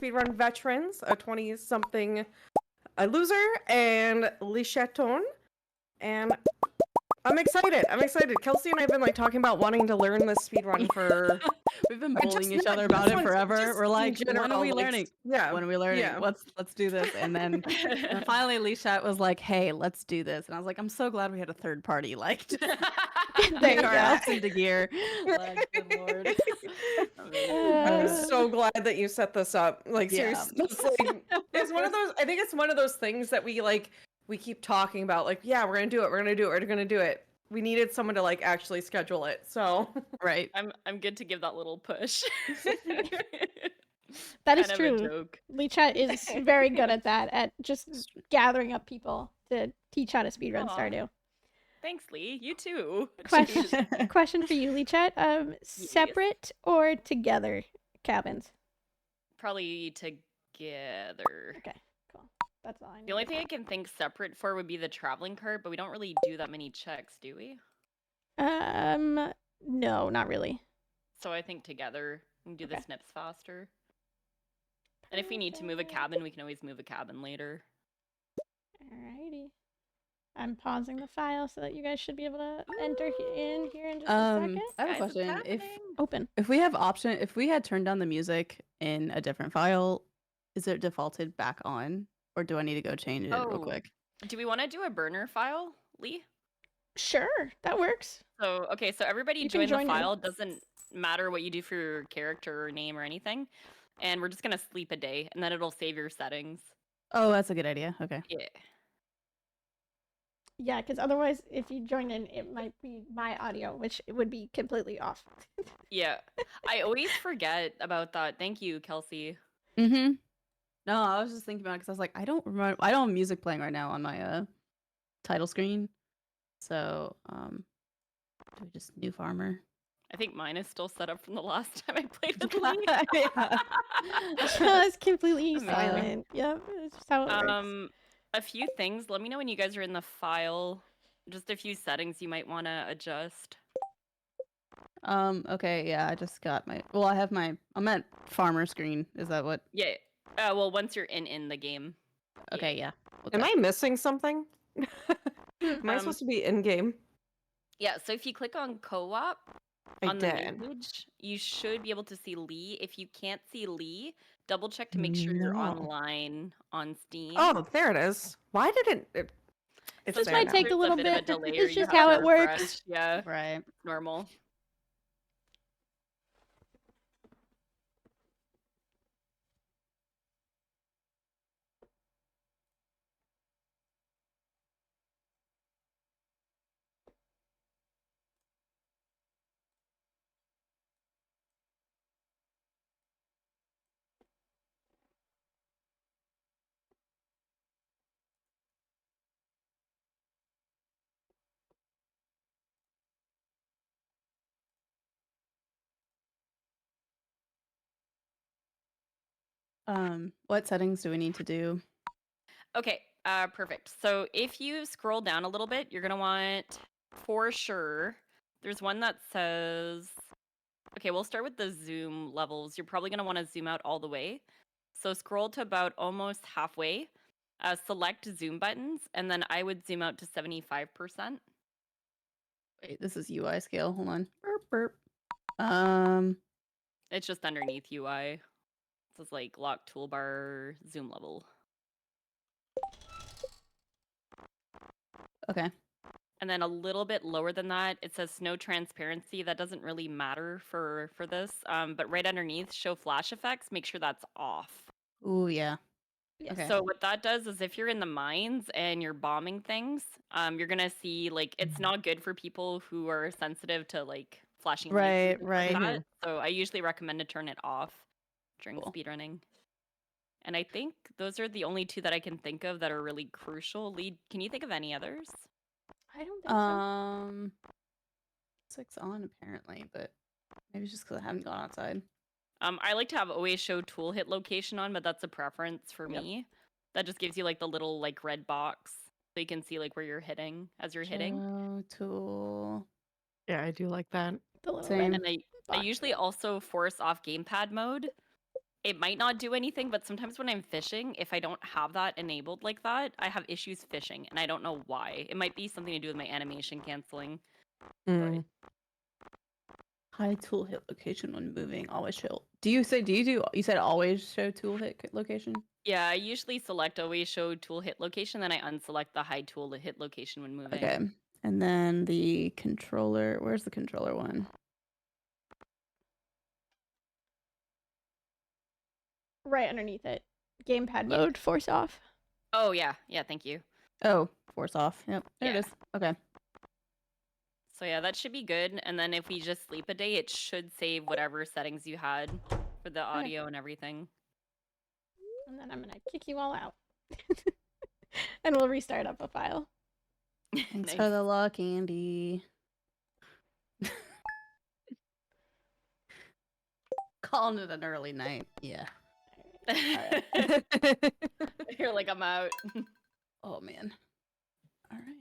speedrun veterans, a 20-something loser, and lichatton. And I'm excited. Kelsey and I have been like talking about wanting to learn this speedrun for. We've been bullying each other about it forever. We're like, when are we learning? Yeah. When are we learning? Yeah. Let's do this. And then finally Lishat was like, hey, let's do this. And I was like, I'm so glad we had a third party. Like, just There you our go. ass into gear. Like, good lord. I'm so glad that you set this up. Like, Yeah. seriously, it's one of those. I think it's one of those things that we keep talking about. Like, yeah, we're gonna do it. We're gonna do it. We're gonna do it. We needed someone to like actually schedule it. So right. I'm good to give that little push. That is Kind of a true. joke. Lichat is very good at that, at just gathering up people to teach how to speedrun Aw. Stardew. Thanks, Lee. You too. Question for you, Lichat. Separate or together cabins? Probably together. Okay, cool. That's all I need. The only thing I can think separate for would be the traveling cart, but we don't really do that many checks, do we? No, not really. So I think together we can do the Okay. snips faster. And if we need to move a cabin, we can always move a cabin later. Alrighty. I'm pausing the file so that you guys should be able to enter in here in just a second. I have a Guys, it's question. happening. Open. If we had turned down the music in a different file, is it defaulted back on? Or do I need to go change it real Oh. quick? Do we want to do a burner file, Lee? Sure, that works. So, okay, so everybody You can join join the in. file. It doesn't matter what you do for your character or name or anything. And we're just going to sleep a day, and then it'll save your settings. Oh, that's a good idea. Okay. Yeah. Yeah, because otherwise, if you join in, it might be my audio, which would be completely off. Yeah. I always forget about that. Thank you, Kelsey. Mm-hmm. No, I was just thinking about it because I was like, I don't have music playing right now on my title screen. So, do we just new farmer? I think mine is still set up from the last time I played with Lee. It's completely Amazing. silent. Yep, it's just how it works. A few things. Let me know when you guys are in the file. Just a few settings you might want to adjust. Okay, yeah, I just got I'm at farmer screen. Is that what? Yeah. Well, once you're in the game. Okay, yeah. am I missing something? Am I supposed to be in game? Yeah, so if you click on co-op on the main page, you should be able to see Lee. If you can't see Lee, double check to make sure you're online on Steam. Oh, there it is. Why did it? It's This there might now. take a little bit of a bit. delay, or It's you just have how to it works. refresh. Yeah, Right. normal. What settings do we need to do? Okay, perfect. So if you scroll down a little bit, you're gonna want, for sure, there's one that says, okay, we'll start with the zoom levels. You're probably gonna want to zoom out all the way. So scroll to about almost halfway, select zoom buttons, and then I would zoom out to 75%. Wait, this is UI scale. Hold on. Burp, burp. It's just underneath UI. It says like lock toolbar zoom level. Okay. And then a little bit lower than that, it says snow transparency. That doesn't really matter for this. But right underneath, show flash effects, make sure that's off. Ooh, yeah. Yes. Okay. So what that does is if you're in the mines and you're bombing things, you're gonna see like it's not good for people who are sensitive to like flashing lights and things like that. So I usually recommend to turn it off during speedrunning. And I think those are the only two that I can think of that are really crucial. Lee, can you think of any others? I don't think so. Music's on apparently, but maybe it's just because I haven't gone outside. I like to have always show tool hit location on, but that's a preference for me. That just gives you like the little like red box so you can see like where you're hitting as you're hitting. Show tool. Yeah, I do like that. The little Same. red And I box. usually also force off gamepad mode it might not do anything, but sometimes when I'm fishing, if I don't have that enabled like that, I have issues fishing, and I don't know why. It might be something to do with my animation canceling. Mm. High tool hit location when moving. Always show. You said always show tool hit location? Yeah, I usually select always show tool hit location, then I unselect the high tool hit location when moving. Okay. And then the controller. Where's the controller one? Right underneath it. Gamepad mode, force off. Oh yeah, thank you. Oh, force off. Yep. There Yeah. it is. Okay. So yeah, that should be good. And then if we just sleep a day, it should save whatever settings you had for the audio and everything. And then I'm gonna kick you all out. And we'll restart up a file. Thanks Nice. for the luck, Andy. Calling it an early night. Yeah. You're like, I'm out. Oh man. All right.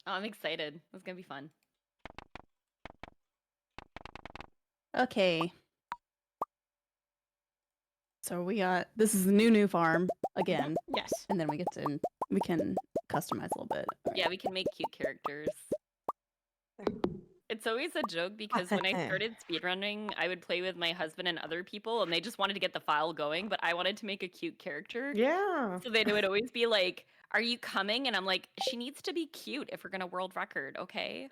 Oh, I'm excited. It's gonna be fun. Okay. So this is the new farm again, Yes. and then we can customize a little bit. All right. Yeah, we can make cute characters. It's always a joke because when I started speedrunning, I would play with my husband and other people, and they just wanted to get the file going, but I wanted to make a cute character. Yeah. So they would always be like, "Are you coming?" And I'm like, "She needs to be cute if we're gonna world record, okay?"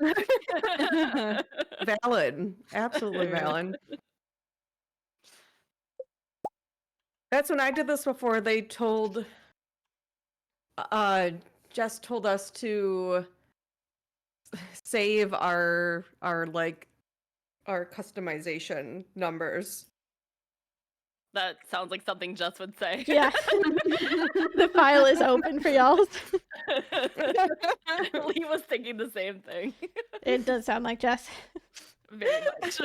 Valid. Absolutely valid. That's when I did this before. They told Jess told us to save our customization numbers. That sounds like something Jess would say. Yeah. The file is open for y'all. Lee was thinking the same thing. It does sound like Jess. Very much.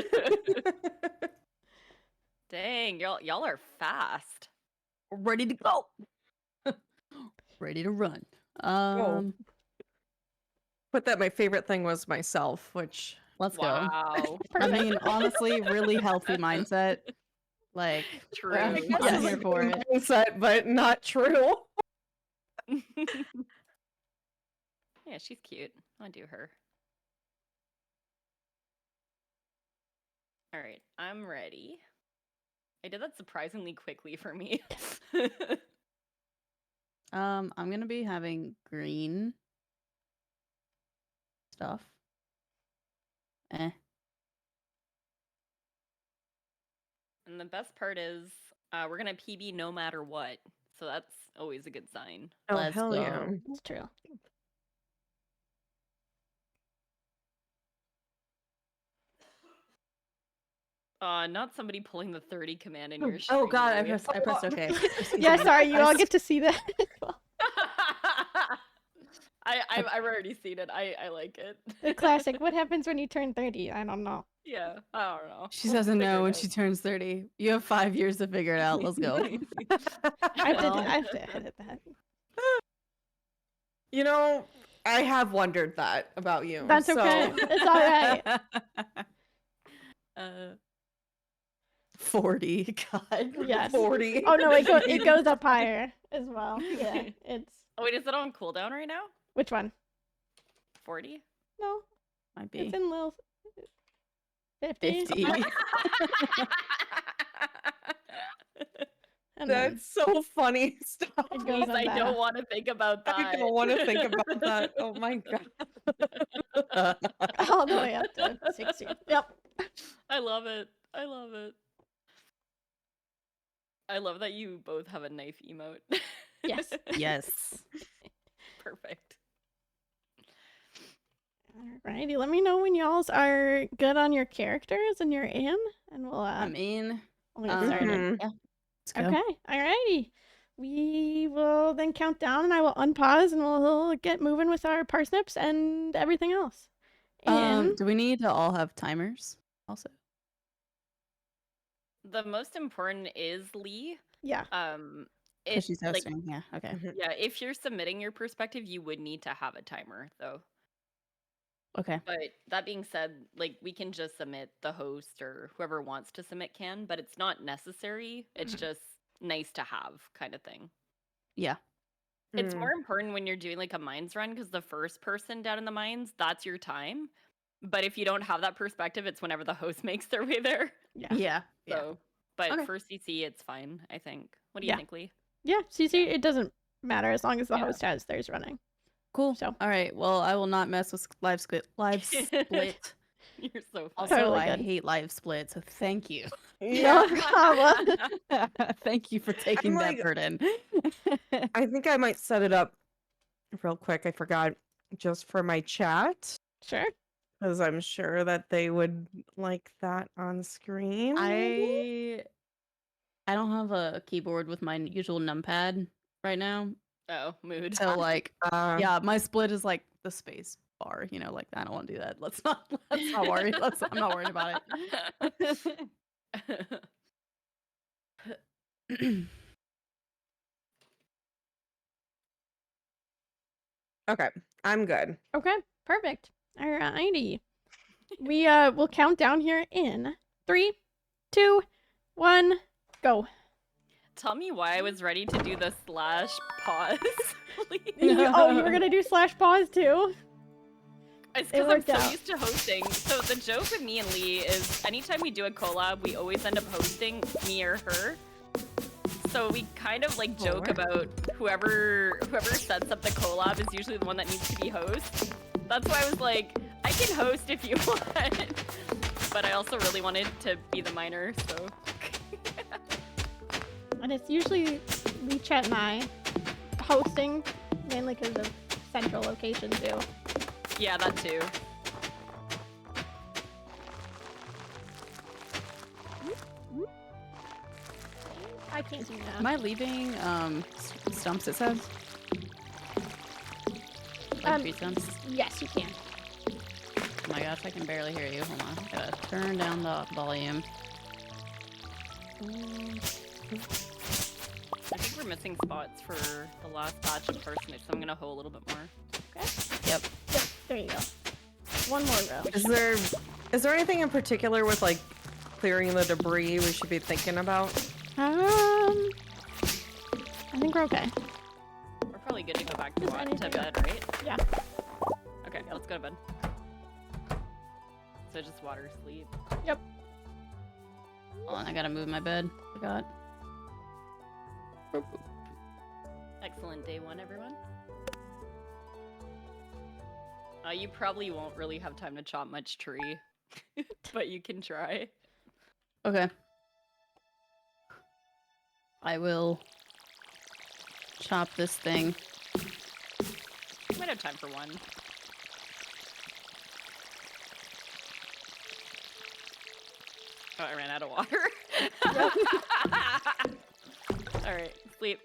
Dang, y'all are fast. Ready to go. Ready to run. Put that my favorite thing was myself, which Let's go. Wow. I mean, honestly, really healthy mindset. Like, True. I'm yes, here for it. mindset, but not true. Yeah, she's cute. I'll do her. All right, I'm ready. I did that surprisingly quickly for me. I'm gonna be having green stuff. And the best part is we're gonna PB no matter what. So that's always a good sign. Oh, Let's hell go. yeah. It's true. Not somebody pulling the 30 command in your Oh stream. god, Louis. I pressed okay. Yeah, sorry, you all get to see that as well. I've already seen it. I like it. The classic. What happens when you turn 30? I don't know. Yeah, I don't know. She We'll doesn't figure know it when out. she turns 30. You have 5 years to figure it out. Let's go. I Well. have to edit that. You know, I have wondered that about you. That's so- okay. It's all right. 40. God. Yes. 40. Oh no, it goes up higher as well. Yeah, it's Oh wait, is it on cooldown right now? which one? 40? No, Might be. it's in little 50. 50. And then That's so funny. Stop. it goes Please, on I that. don't want to think about that. I don't want to think about that. Oh my god. all the way up to 60. Yep. I love it. I love it. I love that you both have a knife emote. Yes. Yes. Perfect. Alrighty, let me know when y'all's are good on your characters and you're in, and we'll I'm in. we'll get started. Mhm. Yeah. Let's go. Okay, alrighty. We will then count down, and I will unpause, and we'll get moving with our parsnips and everything else. And Do we need to all have timers also? The most important is Lee. yeah, Because If she's like hosting. Yeah. Okay. yeah, if you're submitting your perspective, you would need to have a timer though. Okay. But that being said, like we can just submit, the host or whoever wants to submit can, but it's not necessary. It's just nice to have kind of thing. Yeah. It's Mm. more important when you're doing like a mines run because the first person down in the mines, that's your time. But if you don't have that perspective, it's whenever the host makes their way there. Yeah. Yeah. Yeah. So, but Okay. for CC, it's fine, I think. What do you Yeah. think, Lee? Yeah, CC, it doesn't matter as long as the Yeah. host has theirs running. Cool. So. All right. Well, I will not mess with live split. You're so funny. Also, Totally I good. hate live split, so thank you. No problem. Thank you for taking that like- burden. I think I might set it up real quick. I forgot, just for my chat, Sure. because I'm sure that they would like that on screen. maybe? I don't have a keyboard with my usual numpad right now. Oh, mood. So like Yeah. my split is like the space bar, like I don't want to do that. Let's not worry. I'm not worried about it. Okay, I'm good. Okay, perfect. Alrighty. We will count down here in 3, 2, 1, go. Tell me why I was ready to do the slash pause. Oh, you were gonna do slash pause too? It's It because I'm worked so out. used to hosting. So the joke with me and Lee is anytime we do a collab, we always end up hosting me or her. So we kind of like joke Lord. about whoever sets up the collab is usually the one that needs to be host. That's why I was like, I can host if you want. But I also really wanted to be the miner, so. And it's usually Lichat and I hosting, mainly because of central location too. Yeah, that too. I can't do that. Am I leaving stumps, it says? Like tree stumps? Yes, you can. Oh my gosh, I can barely hear you. Hold on. I gotta turn down the volume. I think we're missing spots for the last batch of parsnips, so I'm gonna hoe a little bit more. Yep. Yep, there you go. One more row. Is there anything in particular with like clearing the debris we should be thinking about? I think we're okay. We're probably good to go back to, Just to anything. bed, right? Yeah. Okay, let's go to bed. So just water, sleep. Hold on, I gotta move my bed. Forgot. Excellent day one, everyone. You probably won't really have time to chop much tree, but you can try. Okay. I will chop this thing. Might have time for one. Oh, I ran out of water. All right, sleep.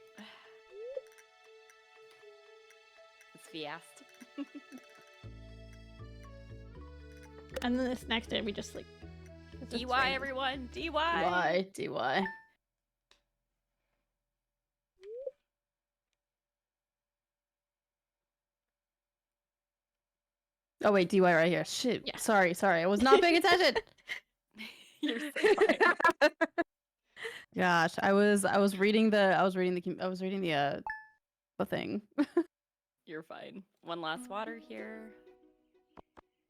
It's fast. And then this next day we just like. 'cause it's DY, raining. everyone. DY. DY. Oh wait, DY right here. Shit. Yeah. Sorry. I was not paying attention. You're so fine. Gosh, I was reading the thing. You're fine. One last water here.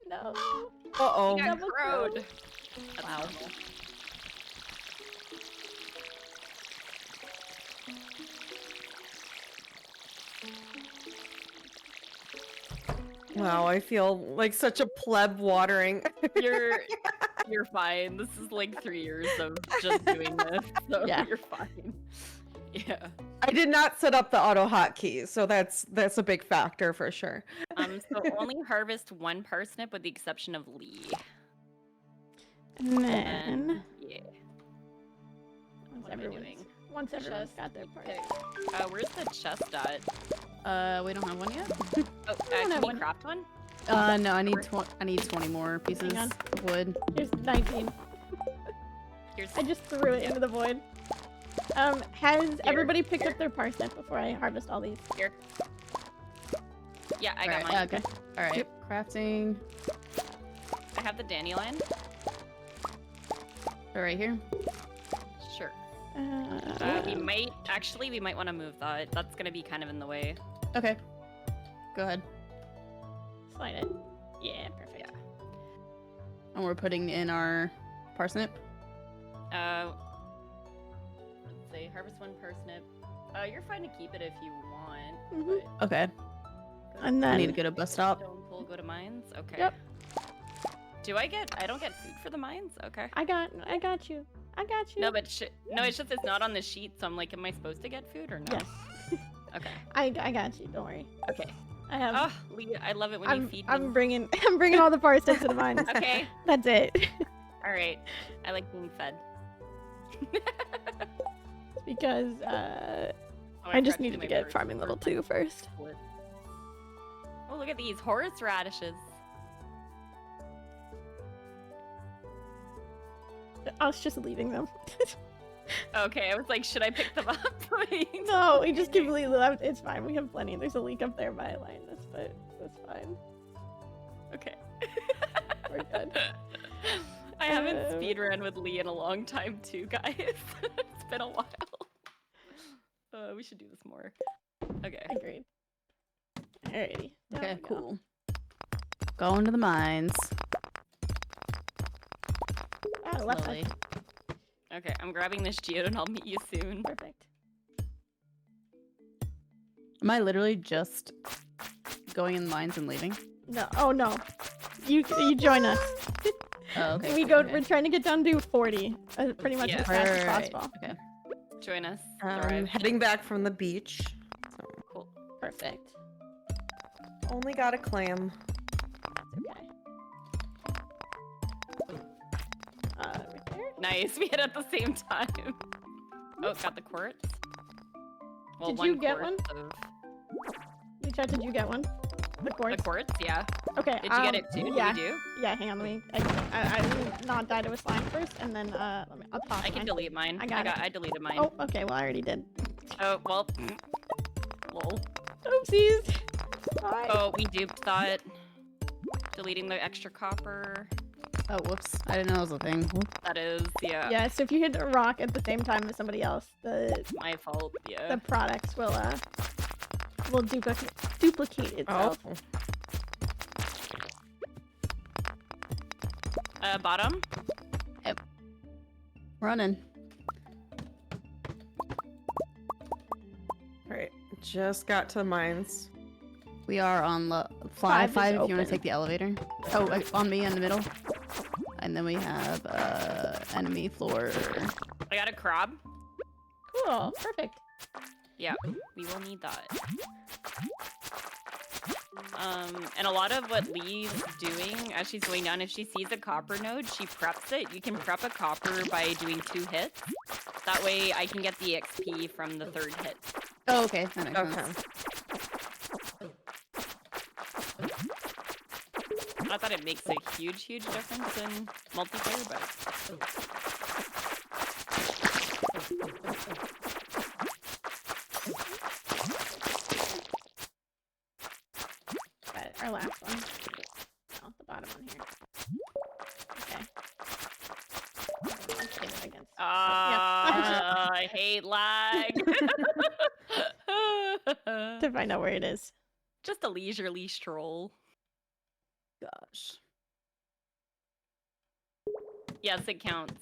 No. Uh-oh. You got Double crowed. That's Wow. normal. Wow, I feel like such a pleb watering. You're fine. This is like 3 years of just doing this, so Yeah. you're fine. Yeah. I did not set up the auto hotkeys, so that's a big factor for sure. So only harvest one parsnip with the exception of Lee. And then And yeah. once What am I everyone's doing? once everyone's Chest. got their part. Okay. Where's the chest at? We don't have one yet. Oh, don't can have you one. craft one? No, I need 20 more pieces Hang on. of wood. Here's 19. Here's I just threw it into the void. Has everybody picked up their parsnip before I harvest all these? here. Yeah, I got Alright, mine. Okay. All right. Yep. crafting. I have the dandelion. They're right here. Sure. Uh, We might want to move that. That's gonna be kind of in the way. Okay. Go ahead. slide it. Yeah, perfect. Yeah. And we're putting in our parsnip. Let's say harvest 1 parsnip. You're fine to keep it if you want. Mhm. But Okay. And I then need to go to bus stop. stone pull, go to mines. Okay. Yep. I don't get food for the mines? Okay. I got you. I got you. No, but no, it's just it's not on the sheet, so I'm like, am I supposed to get food or no? Yes. Okay. I got you. Don't worry. Okay. I have. Oh, Lee, I love it when you feed me. I'm bringing all the parsnips to the mines. Okay. That's it. All right. I like being fed. Because Oh, I just forgot needed do to my get bird- farming level bird 2 first. split. Oh, look at these horseradishes. I was just leaving them. Okay, I was like, should I pick them up? No, we just completely left. It's fine. We have plenty. There's a leak up there by Linus, but that's fine. Okay. We're good. I haven't speedrun with Lee in a long time too, guys. It's been a while. We should do this more. Okay. Agreed. Alrighty. Down Okay, we go. cool. Going to the mines. Ah, left Slowly. side. Okay, I'm grabbing this geode and I'll meet you soon. Perfect. Am I literally just going in the mines and leaving? No. Oh no. You join us. Oh, okay. We go. okay. We're trying to get down to 40, pretty much Yeah. as fast as Right, possible. Okay. Join us. I'm Arrive. heading back from the beach. So Cool. Perfect. only got a clam. Okay. Right there. Nice. We hit at the same time. Oh, got the quartz. Well, Did you one get quartz one? of Lucha, did you get one? The quartz. the quartz. Yeah. Okay. Did you get it too? Yeah. Did you do? Yeah. Hang on. I will not die to a slime first, and then I'll toss I can mine. delete mine. I got it. I deleted mine. Oh, okay. Well, I already did. Oh, well. Lol. Oopsies. Bye. Oh, we duped that. Deleting the extra copper. Oh, whoops. I didn't know it was a thing. Whoop. That is, yeah. Yeah. So if you hit a rock at the same time as somebody else, the My fault. Yeah. the products will duplicate itself. Oh, Bottom. Running. alright. Just got to the mines. We are on Five five is if you want open. to take the elevator. Oh, on me in the middle. And then we have enemy floor. I got a crab. Cool. Perfect. Yeah, we will need that. And a lot of what Lee's doing as she's going down, if she sees a copper node, she preps it. You can prep a copper by doing 2 hits. That way I can get the XP from the 3rd hit. Oh, okay. That makes Okay. sense. Not that it makes a huge difference in multiplayer, but Got it. Our last one. Oh, the bottom one here. Okay. Let's hit it against. I hate lag. To find out where it is. Just a leisurely stroll. Gosh. Yes, it counts.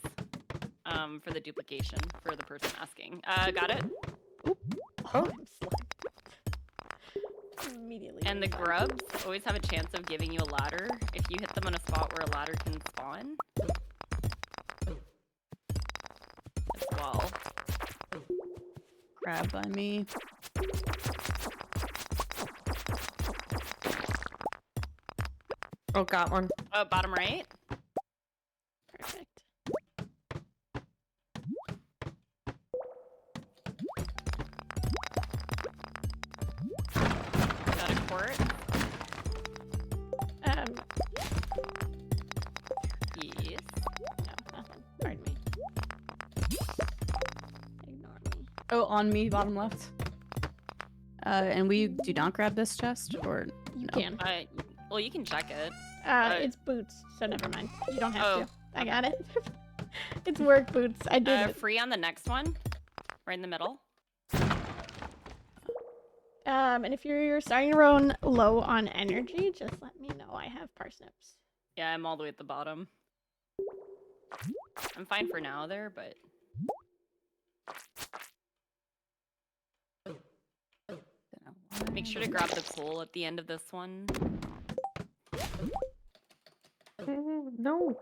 For the duplication for the person asking. Got it. Oh, I'm slow. Immediately. And the move on. grubs always have a chance of giving you a ladder if you hit them on a spot where a ladder can spawn. As well. Crab by me. Oh, got one. Oh, bottom right. Perfect. Got a quart. Yes. No, nothing. Pardon me. Ignore me. Oh, on me, bottom left. And we do not grab this chest, or You No. can. Well, you can check it. It's boots, so never mind. You don't have Oh. to. I got it. It's work boots. I did it. Free on the next one, right in the middle. And if you're starting to run low on energy, just let me know. I have parsnips. Yeah, I'm all the way at the bottom. I'm fine for now there, but make sure to grab the coal at the end of this one. No.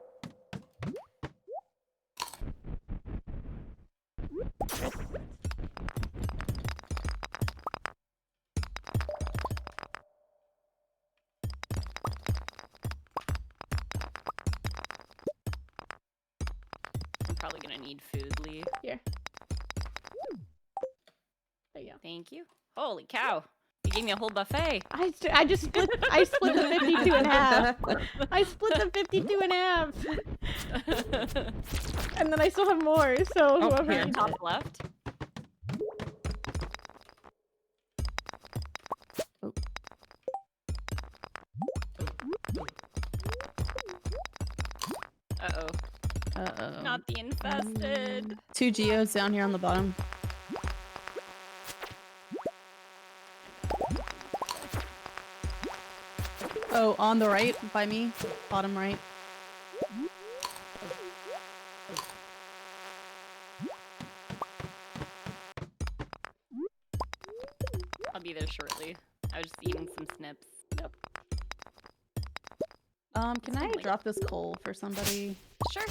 I'm probably gonna need food, Lee. Here. There you go. Thank you. Holy cow! You gave me a whole buffet. I just split. I split the 52 in half. I split the 52 in half. And then I still have more. So Oh, whoever here. needs Top it. left. Uh-oh. Uh-oh. Not the infested. 2 geodes down here on the bottom. Oh, on the right by me. Bottom right. I'll be there shortly. I was just eating some snips. Can I drop this coal for somebody? Sure.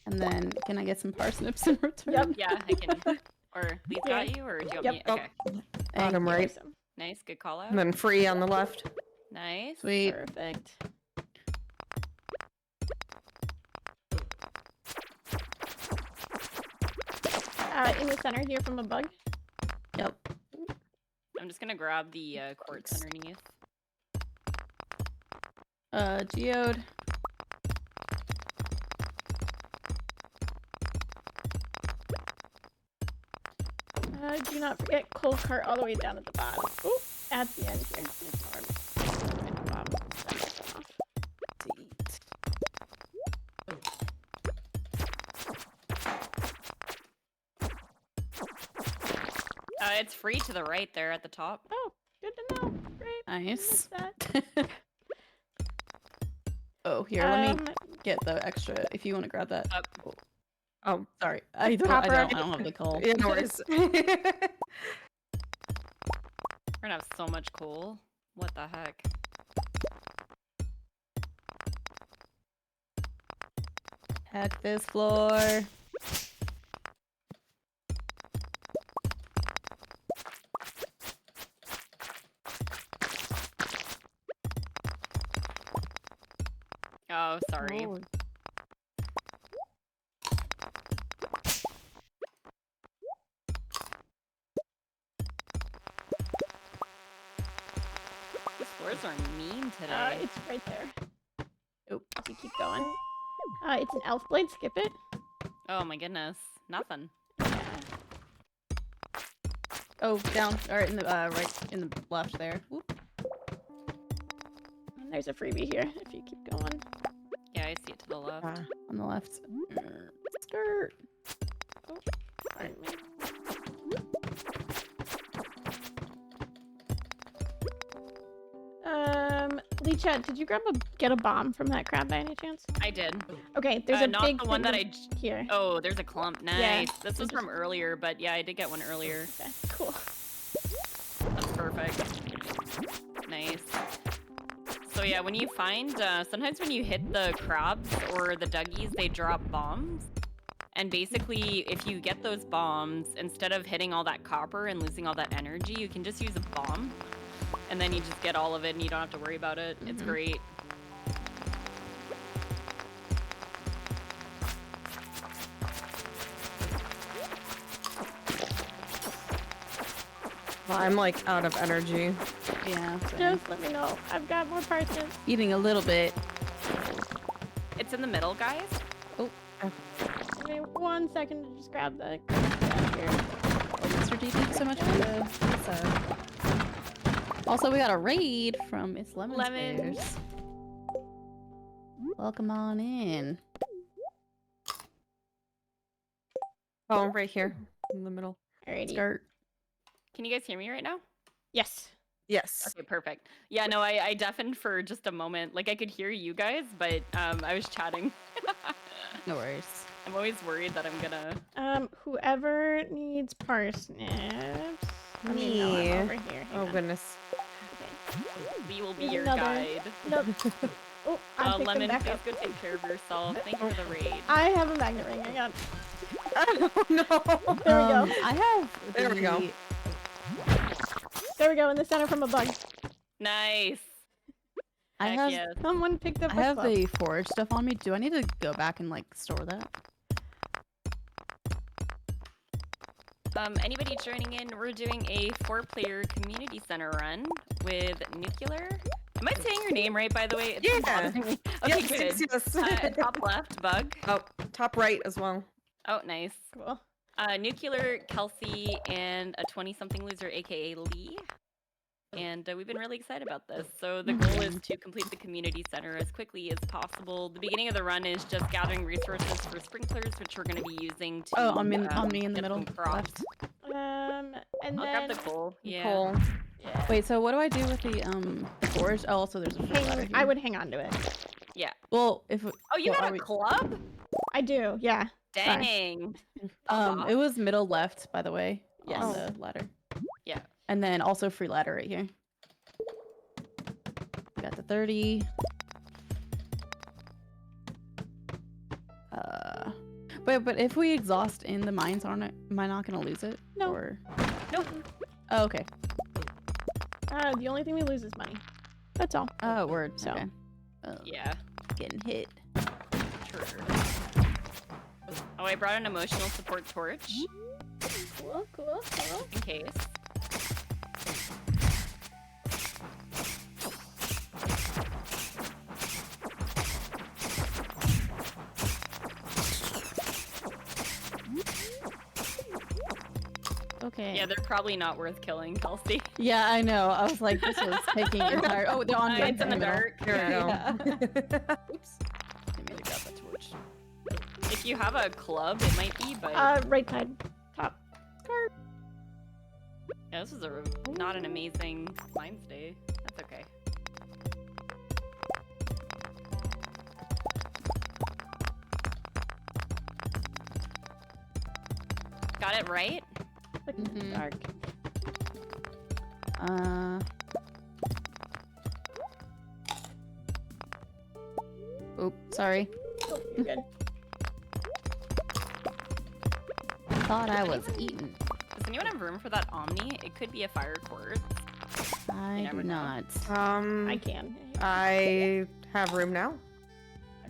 And then can I get some parsnips in return? Yep. Yeah, I can. Or Lee's got you, or do you want Yep. me? Okay. Bottom right. Awesome. Nice, good call out. And then free on the left. Nice. Sweet. Perfect. In the center here from a bug. Yep. I'm just gonna grab the quartz underneath. Geode. Do not forget coal cart all the way down at the bottom. Ooh, at the end here. Right at the bottom. That's off. It's free to the right there at the top. Oh, good to know. Great. Nice. That. Oh, here, let me get the extra if you want to grab that. Up. Oh, Sorry. I Copper. don't have the coal. yeah, no worries. We're gonna have so much coal. What the heck? Hack this floor. Oh, sorry. Oh. These floors are mean today. It's right there. Oop, if you keep going. It's an elf blade. Skip it. Oh my goodness. Nothing. Oh, down. Or in the right in the left there. Whoop. And there's a freebie here if you keep going. Yeah, I see it to the left. On the left. Skirt. Oh, pardon me. Lichat, did you get a bomb from that crab by any chance? I did. Okay, there's a not big the one thing that here. Oh, there's a clump. Nice. Yeah, This so was from earlier, but yeah, I did get one earlier. Okay, cool. That's perfect. Nice. So yeah, when you find, sometimes when you hit the crabs or the duggies, they drop bombs. And basically, if you get those bombs, instead of hitting all that copper and losing all that energy, you can just use a bomb. And then you just get all of it and you don't have to worry about it. It's great. I'm like out of energy. Yeah. same. Just let me know. I've got more parsnips. Eating a little bit. It's in the middle, guys. Give me 1 second to just grab the. Here. Mr. D, thank you so much for the pizza. Also, we got a raid from Miss Lemon. Lemon. Welcome on in. Oh, right here in the middle. Alrighty. Skirt. Can you guys hear me right now? Yes. Yes. Okay, perfect. Yeah, no, I deafened for just a moment. Like I could hear you guys, but I was chatting. No worries. I'm always worried that I'm gonna. Whoever needs parsnips. Let me know. Me. I'm over here. Hang Oh on. goodness. Okay. We will be Here's your another. guide. Nope. Oh, I picked them Lemon, back please up. go take care of yourself. Thank you for the raid. I have a magnet ring. Hang on. Oh no. There we go. I have. There we go. the- There we go. In the center from a bug. Nice. I Heck have. yes. Someone picked up I a have club. the forage stuff on me. Do I need to go back and like store that? Anybody joining in? We're doing a 4-player community center run with Nukkuler. Am I saying your name right, by the way? It's been Yeah. bothering me. Okay, Yes, good. yes, yes. Top left, bug. Oh, top right as well. Oh, nice. Cool. Nukkuler, Kelsey, and a 20-something loser, aka Lee. And we've been really excited about this. So the goal is to complete the community center as quickly as possible. The beginning of the run is just gathering resources for sprinklers, which we're going to be using to. Oh, on me in the get middle. some crops. Left. And I'll then grab the coal. Yeah. Cool. yeah. Wait, so what do I do with the forage? Oh, also there's a fruit ladder I here. would hang on to it. Yeah. Well, if Oh, you well, got are a we- club? I do. Yeah. Sorry. Dang. it was middle left, by the way, Yes. on the ladder. Yeah. And then also free ladder right here. Got the 30. But if we exhaust in the mines, am I not gonna lose it? No. Or... Nope. Oh, okay. The only thing we lose is money. That's all. Oh, word. So. Okay. Yeah. Getting hit. True. Oh, I brought an emotional support torch Cool. Cool. Cool. in case. Okay. Yeah, they're probably not worth killing, Kelsey. Yeah, I know. I was like, this was taking entire. Oh, they're on It's in the middle. dark. There we Yeah. go. Oops. I made to grab that torch. If you have a club, it might be, but Right side. Top. yeah, this is not an amazing mines day. That's okay. Got it right? Look in the Mhm. dark. Oop, sorry. Oh, you're good. Thought I was eating. Does anyone have room for that Omni? It could be a fire quartz. I never do know. not. I can. I have room now.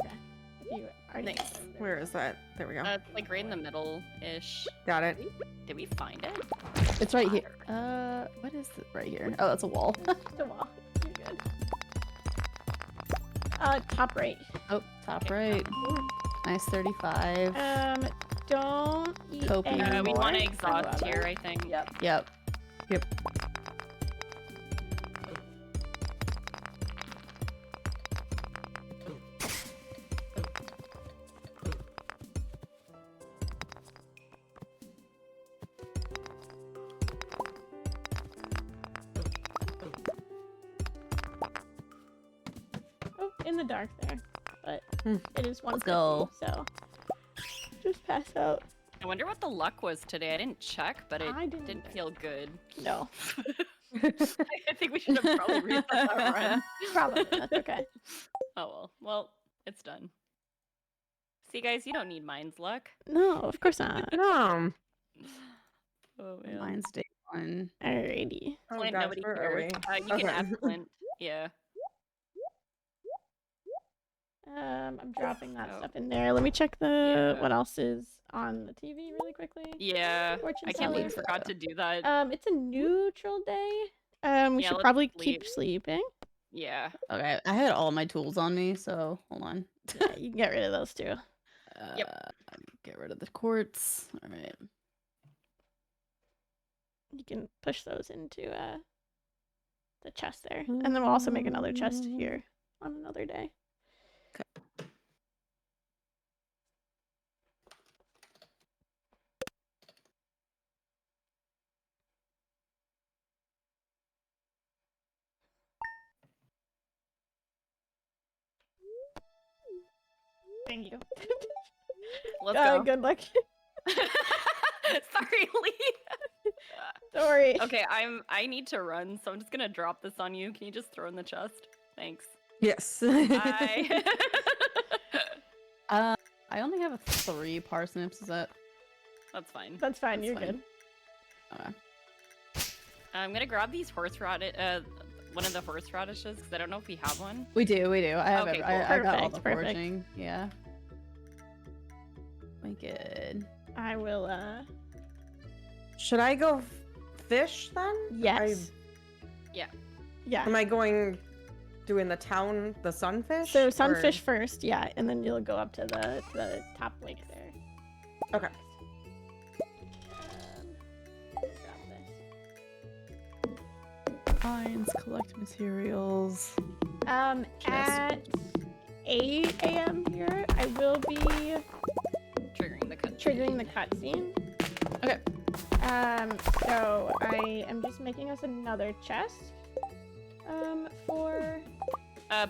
Okay. If you already Nice. Where is that? There we go. It's like right in the middle-ish. Got it. Did we find it? It's right here. What is it right here? Oh, that's a wall. the wall. You're good. Top right. Oh, top right. Nice 35. Don't eat Coping. anymore. We want to I exhaust love here, it. I think. Yep. Yep. Oh, in the dark there. But Hmm. it is 1:50, go. so just pass out. I wonder what the luck was today. I didn't check, but it I didn't didn't either. feel good. No, I think we should have probably reset that run. probably that's okay. Oh well. Well, it's done. See, guys, you don't need mines luck. No, of course not. No. Oh man. Mine's day one. Alrighty. Oh Flint, gosh, nobody where are cares. we? You can Okay. add Flint. Yeah. I'm dropping that Oh. stuff in there. Let me check the Yeah. what else is on the TV really quickly. Yeah. Fortune I can't believe you teller. forgot to do that. It's a neutral day. We Yeah, should let's probably sleep. keep sleeping. Yeah. Okay, I had all my tools on me, so hold on. Yeah, you can get rid of those too. Get rid of the quartz. All right. You can push those into the chest there, and then we'll also make another chest here on another day. Thank you. Let's go. Good luck. Sorry, Lee. Sorry. Okay, I need to run, so I'm just gonna drop this on you. Can you just throw in the chest? Thanks. Yes. Bye. I only have 3 parsnips. Is that? That's fine. That's fine. That's You're fine. good. Okay. I'm gonna grab these one of the horseradishes because I don't know if we have one. We do. I have. Okay, I got all Perfect, the perfect. foraging. Yeah. We good. I will. Should I go fish then? Yes. Yeah. Yeah. Am I going doing the town, the sunfish? So or- sunfish first, yeah, and then you'll go up to the top lake there. Okay. Grab this. Finds, collect materials. At 8 a.m. here, I will be Triggering the cut. triggering the cutscene. Okay. So I am just making us another chest. For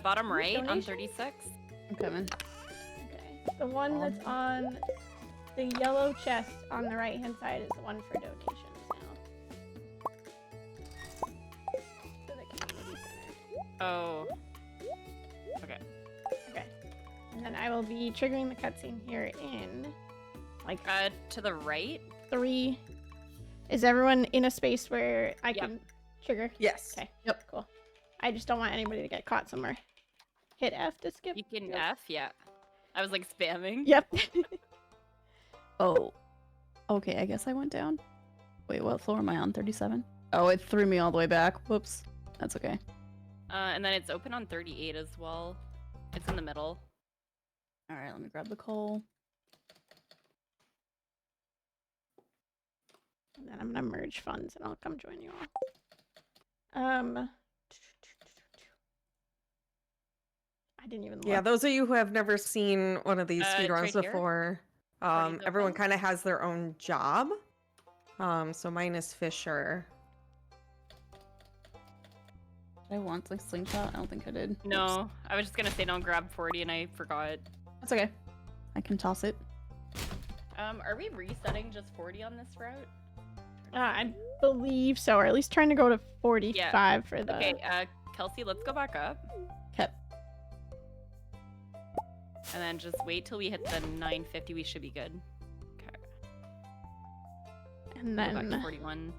Bottom right on Donation? 36. I'm coming. okay, the one that's on the yellow chest on the right hand side is the one for donations now. So the community center. Oh. Okay. Okay. And then I will be triggering the cutscene here in like To the right. 3. Is everyone in a space where I Yep. can trigger? Yes. Okay. Yep. Cool. I just don't want anybody to get caught somewhere. Hit F to skip. You can Yep. F, yeah. I was like spamming. Yep. Oh. Okay, I guess I went down. Wait, what floor am I on? 37? Oh, it threw me all the way back. Whoops. That's okay. And then it's open on 38 as well. It's in the middle. All right, let me grab the coal. And then I'm gonna merge funds and I'll come join you all. I didn't even look. Yeah, those of you who have never seen one of these speedruns right here? before, Party's everyone open? kind of has their own job. So mine is Fisher. Did I want like slingshot? I don't think I did. Whoops. No, I was just gonna say don't grab 40 and I forgot. That's okay. I can toss it. Are we resetting just 40 on this route? I believe so, or at least trying to go to 45 for the. Okay, Kelsey, let's go back up. Okay. And then just wait till we hit the 950. We should be good. Okay. And Go back to then 41.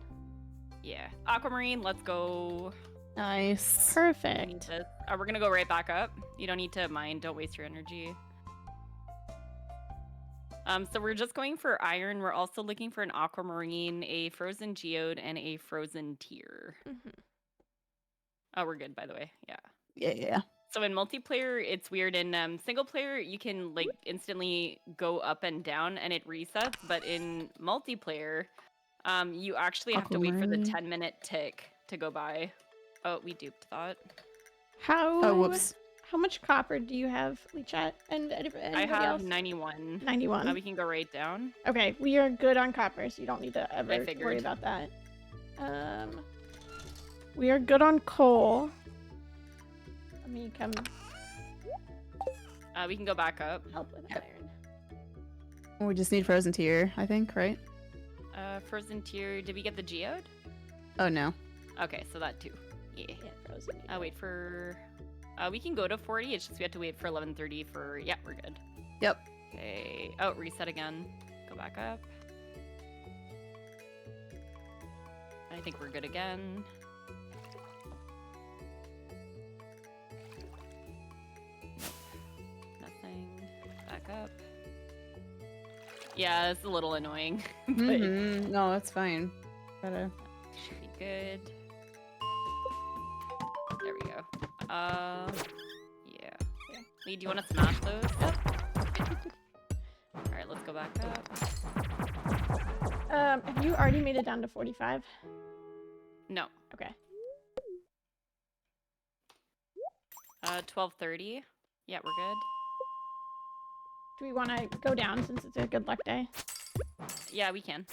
Yeah. Aquamarine, let's go. Nice. We need perfect. this. We're gonna go right back up. You don't need to mine. Don't waste your energy. So we're just going for iron. We're also looking for an aquamarine, a frozen geode, and a frozen tier. Mhm. Oh, we're good, by the way. Yeah. Yeah. So in multiplayer, it's weird. In single player, you can like instantly go up and down and it resets. But in multiplayer, you actually have to wait for the Aquamarine. 10-minute tick to go by. Oh, we duped that. How? Oh, whoops. How much copper do you have, Lichat, and anybody I have else? 91. 91. We can go right down. Okay, we are good on copper, so you don't need to ever worry figured. about that. We are good on coal. Let me come We can go back up. help with Yep. iron. We just need frozen tier, I think, right? Frozen tier. Did we get the geode? Oh no. Okay, so that too. Yeah. Yeah, frozen. I'll wait for. We can go to 40. It's just we have to wait for 11:30 for. Yeah, we're good. Yep. Okay. Oh, reset again. Go back up. I think we're good again. Nothing. Back up. Yeah, it's a little annoying, but Mhm. No, that's fine. Gotta. should be good. There we go. Yeah. Lee, do you want to smash those? All right, let's go back up. Have you already made it down to 45? No. Okay. 12:30. Yeah, we're good. Do we want to go down since it's a good luck day? Yeah, we can.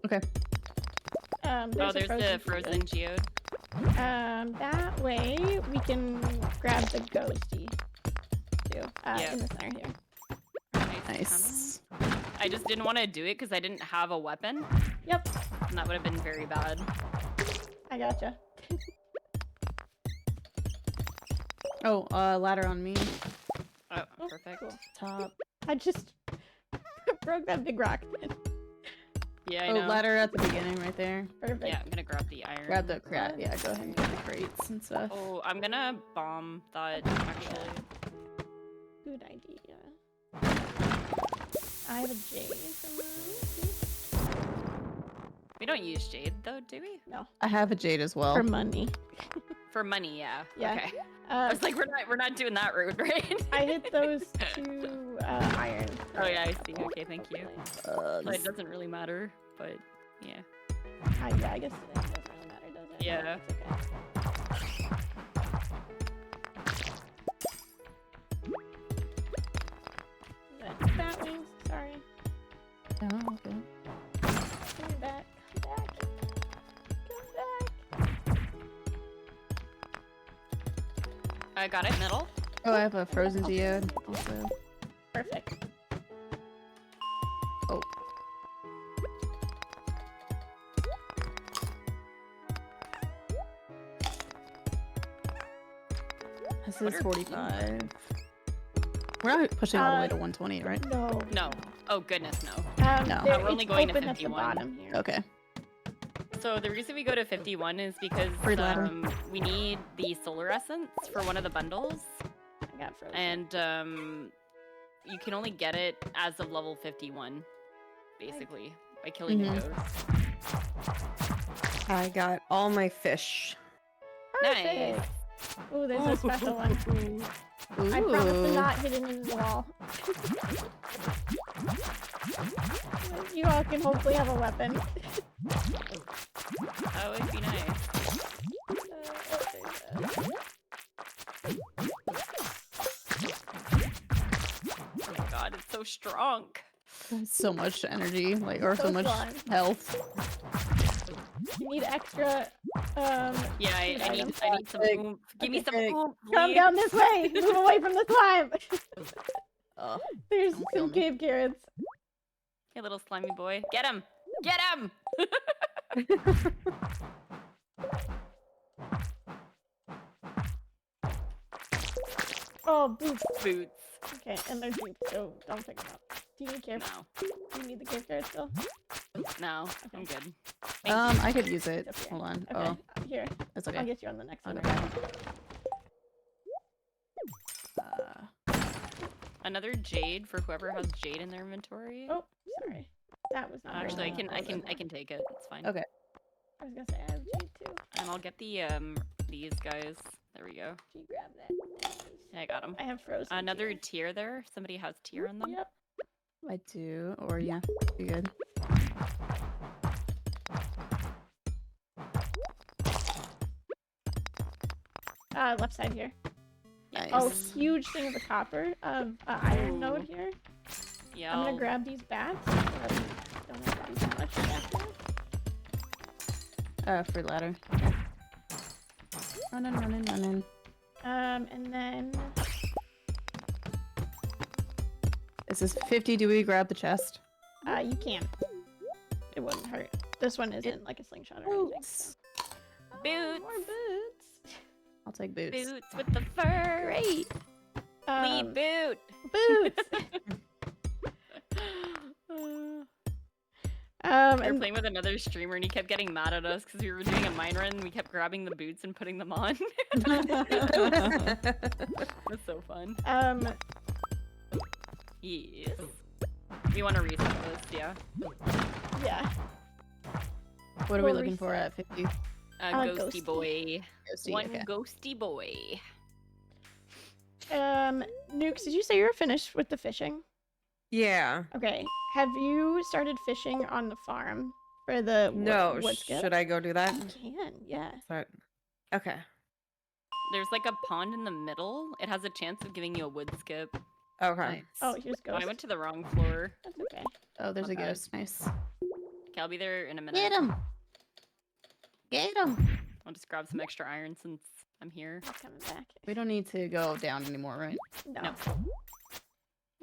Okay. Okay. There's the frozen geode. That way we can grab the ghosty. too. Yeah. In the center here. Nice. I just didn't want to do it because I didn't have a weapon, Yep, and that would have been very bad. I gotcha. Oh, ladder on me. Oh, Oh, perfect. cool. Top. I just broke that big rock. Yeah, I Oh, know. ladder at the beginning right there. Perfect. Yeah, I'm gonna grab the iron. Grab the crate. Yeah, go ahead and grab the crates and stuff. Oh, I'm gonna bomb that actually. Good idea. I have a J somewhere. We don't use jade though, do we? No, I have a jade as well. for money. For money, yeah. Yeah. Okay. I was like, we're not doing that route, right? I hit those 2 iron. Oh yeah, I see. Okay, thank you. But this- it doesn't really matter, but yeah. Yeah, I guess it doesn't really matter, does it? Yeah. It's okay. Bat wings, sorry. Oh, okay. Come back. Come back. Come back. I got it, middle. Oh, I have a frozen geode also. Perfect. Oh. This What is are 45. We're not pushing all the way to Uh, 120, right? No. No. Oh goodness, no. No. There, We're only it's going to open at the 51. bottom here. Okay. So the reason we go to 51 is because Free ladder. we need the solar essence for one of the bundles, I got frozen. and you can only get it as of level 51, basically, by killing Mhm. a ghost. I got all my fish. Nice. Ooh, there's a special one. I promise Ooh. to not hit it in the wall. You all can hopefully have a weapon. That would be nice. Oh my god, it's so strong. So much energy, like, or so So much fun. health. You need extra. Yeah, Food I items. need some Big. oomph. Give me Okay, some big. oomph. Come please. down this way. Move away from the slime. Oh. There's Don't kill some me. cave carrots. Hey, little slimy boy. Get him! Get him! Oh, boots. Boots. Okay, and there's boots, so don't pick them up. Do you need cave? No. Do you need the cave carrots still? No, I'm Okay. good. Thank you. I could use it. It's up here. Hold on. Okay, Oh, here. that's I'll okay. get you on the next one. Okay. Another jade for whoever has jade in their inventory. Oh, sorry. That was not. very Actually, good. I can take it. It's fine. Okay. I was gonna say I have G too. And I'll get the these guys. There we go. G, grab that. Yeah, I got them. I have frozen. Another here. tier there. Somebody has tier on them. Yep. I do. Or yeah, be good. Left side here. Yeah. Oh, Nice. huge thing of a copper of iron Ooh. node here. Yeah. I'm I'll- gonna grab these bats. So that we don't have to do too much after. Free ladder. Running, running, running. And then This is 50. Do we grab the chest? you can. It wouldn't hurt. This one isn't like a slingshot or anything. So. Boots. More boots. I'll take boots. Boots with the fur. Great. Lead boot. Boots. We were And playing with another streamer and he kept getting mad at us because we were doing a mine run and we kept grabbing the boots and putting them on. That's so fun. Yes. We want to reset this, yeah. yeah. What are we We'll looking for reset. at 50? Ghosty Ghosty. boy. Ghosty, One okay. ghosty boy. Nukes, did you say you were finished with the fishing? Yeah. Okay. Have you started fishing on the farm for the No. wood skip? Should I go do that? You can, yeah. Okay. There's like a pond in the middle. It has a chance of giving you a wood skip. Okay. Nice. Oh, here's Oh, ghost. I went to the wrong floor. That's okay. Oh, there's a Okay. ghost. Nice. Okay, I'll be there in a minute. Get him! Get him! I'll just grab some extra iron since I'm here. I'm coming back. We don't need to go down anymore, right? No. No.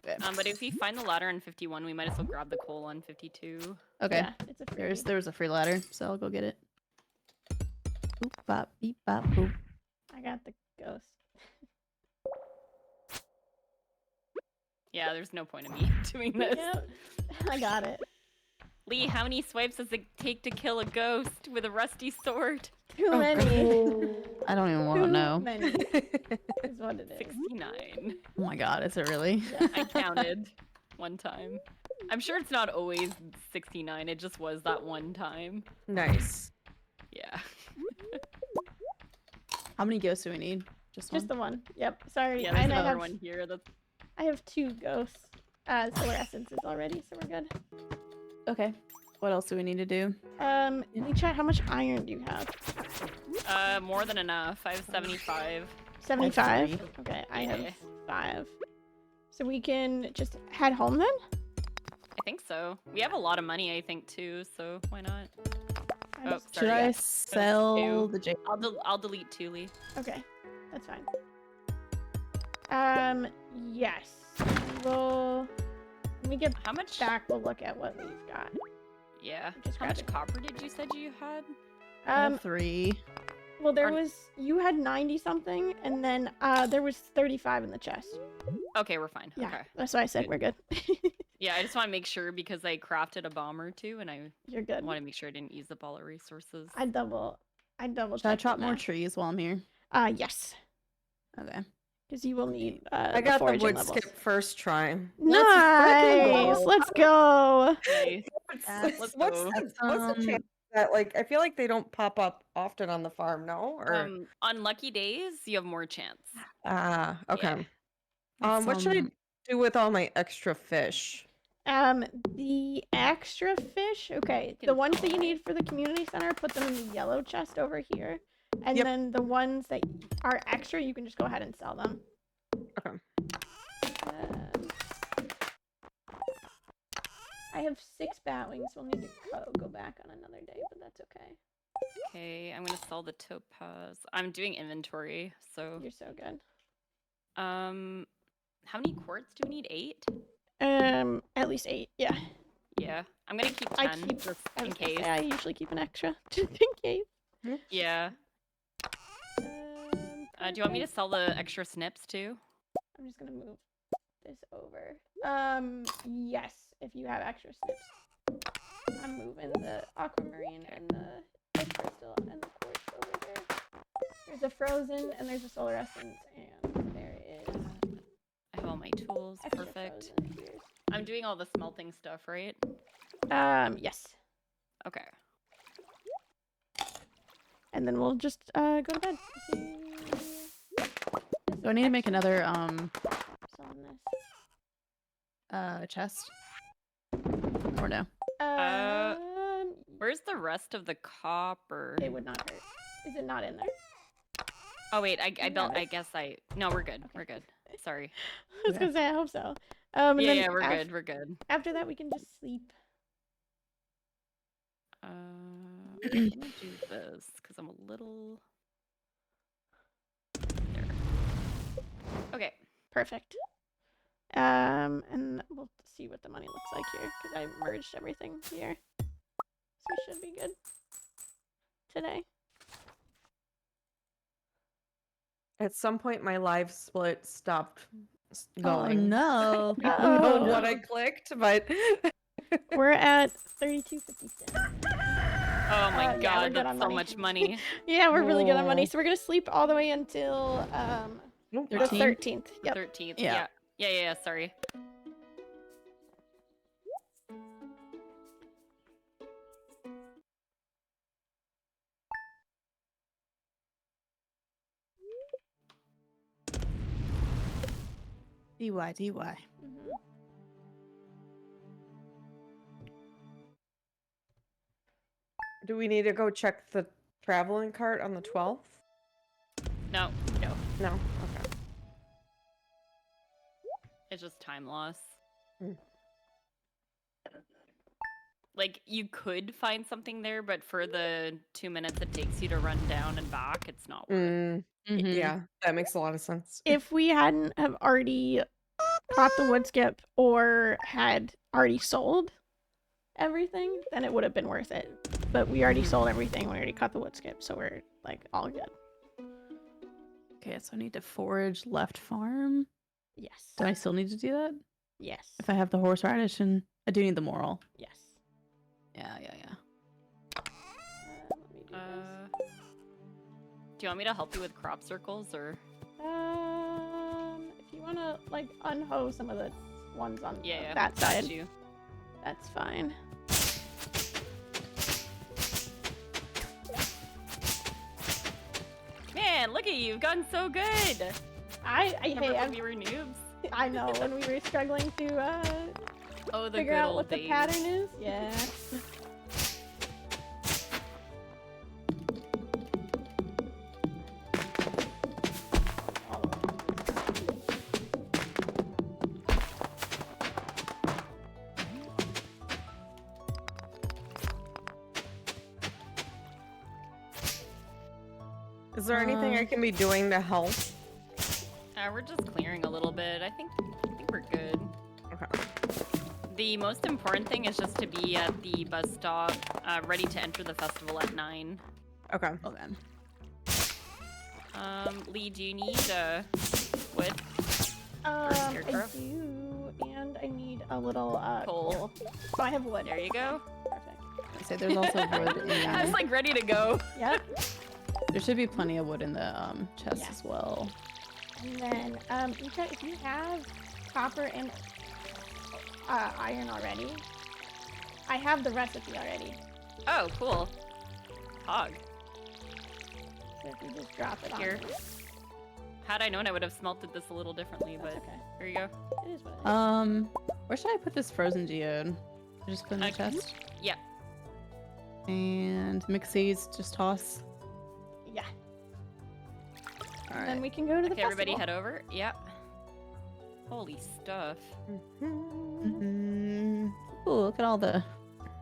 Okay. But if we find the ladder on 51, we might as well grab the coal on 52. Okay. Yeah, it's a free. There's a free ladder, so I'll go get it. Boop bop beep bop boop. I got the ghost. Yeah, there's no point in me doing this. Yep. I got it. Lee, how many swipes does it take to kill a ghost with a rusty sword? Too Oh, many. I don't even want to Too know. many is what it is. 69. Oh my god, is it really? Yeah. I counted one time. I'm sure it's not always 69. It just was that one time. Nice. Yeah. How many ghosts do we need? Just one? Just the one. Yep. Sorry. Yeah, there's and another one here. I have 2 ghosts. Solar essences already, so we're good. Okay. What else do we need to do? Chat, how much iron do you have? More than enough. I have 75. 75? 3. Okay, I Yeah. have 5. So we can just head home then? I think so. We have a lot of money, I think, too. So why not? I Oh, just- Should sorry. I yeah. sell two. the J? I'll delete 2, Lee. Okay, that's fine. Yes. Well, when we get How much? back, we'll look at what we've got. Yeah. Just How grab much it. copper did you said you had? I have 3. Well, there Are- was you had 90 something, and then there was 35 in the chest. Okay, we're fine. Yeah, Okay. that's why I said we're good. Yeah, I just want to make sure because I crafted a bomb or 2, and I You're good. want to make sure I didn't use up all our resources. I double Should I checked chop on more that. trees while I'm here? Yes, Okay. because you will need. I got the foraging wood levels. skip first try. Nice. go. Let's go. Nice. That's- Let's what's go. the chance that, like, I feel like they don't pop up often on the farm, no? Or On lucky days, you have more chance. okay. Yeah. What should I do with all my extra fish? The extra fish. Okay, You the can ones that sell you it. need for the community center, put them in the yellow chest over here, and Yep. then the ones that are extra, you can just go ahead and sell them. Okay. Um, I have 6 bat wings. We'll need to go back on another day, but that's okay. Okay, I'm gonna sell the topaz. I'm doing inventory, so You're so good. how many quartz do we need? 8? At least 8. Yeah. Yeah, I'm gonna keep 10 I keep. just I in was gonna case. say, I usually keep an extra just in case. Yeah. Do you want me to sell the extra snips too? I'm just gonna move this over. Yes, if you have extra snips. I'm moving the aquamarine and the crystal and the quartz over there. There's a frozen and there's a solar essence and there is I have all my tools. extra Perfect. frozen here. I'm doing all the smelting stuff, right? Yes. Okay. And then we'll just go to bed. See. Do I need to make another Selling this. chest? Or no? Where's the rest of the copper? It would not hurt. Is it not in there? Oh wait, I you don't. have I it? guess I. No, we're good. We're good. Sorry. I was Okay. gonna say I hope so. And Yeah, then yeah, we're good. We're good. After that, we can just sleep. I'm gonna do this because I'm a little. There. Okay. Perfect. And we'll see what the money looks like here because I merged everything here, so we should be good today. At some point, my live split stopped Oh going. no. I don't know Uh-oh. what I clicked, but We're at 32.56. Oh my yeah, we're god, good that's on so money. much money. Yeah, we're really good on money. Whoa. So we're gonna sleep all the way until Nope. the 13? 13th. Yep. 13th. Yeah. Yeah. Sorry. DY. Mhm. Do we need to go check the traveling cart on the 12th? No. No. Okay. It's just time loss. Like, you could find something there, but for the 2 minutes it takes you to run down and back, it's not worth it. Mhm. Yeah, that makes a lot of sense. If we hadn't have already caught the wood skip or had already sold everything, then it would have been worth it. But we already sold everything. We already caught the wood skip, so we're like all good. Okay, so I need to forage left farm. Yes. Do I still need to do that? Yes. If I have the horseradish, and I do need the moral. Yes. Yeah. Let me do Do you want me to help you with crop circles, or? this. If you wanna like unhoe some of the ones on Yeah, that got side, you. that's fine. Man, look at you, you've gotten so good! Remember Hey, when we were noobs? I know when we were struggling to Oh, the figure good out old what the days. pattern is. Yeah. Is there anything I can be doing to help? We're just clearing a little bit. I think we're good. Okay. The most important thing is just to be at the bus stop, ready to enter the festival at 9. Okay. Okay. Lee, do you need wood? I scarecrow? do, and I need a little Coal. So I have wood. There you go. Perfect. I say there's also wood I was in. like ready to go. Yep. There should be plenty of wood in the chest Yeah. as well. And then, Ika, if you have copper and iron already, I have the recipe already. Oh, cool. Hog. So if you just drop it Here. on there, Had I known, I would have smelted this a little differently, but that's okay. here you go. It is what it is. Where should I put this frozen geode? I just put in the chest. Yeah. And Mixies, just toss. Yeah. All And then right. we can go to the Okay, everybody festival. head over. Yep. Holy stuff. Ooh, look at all the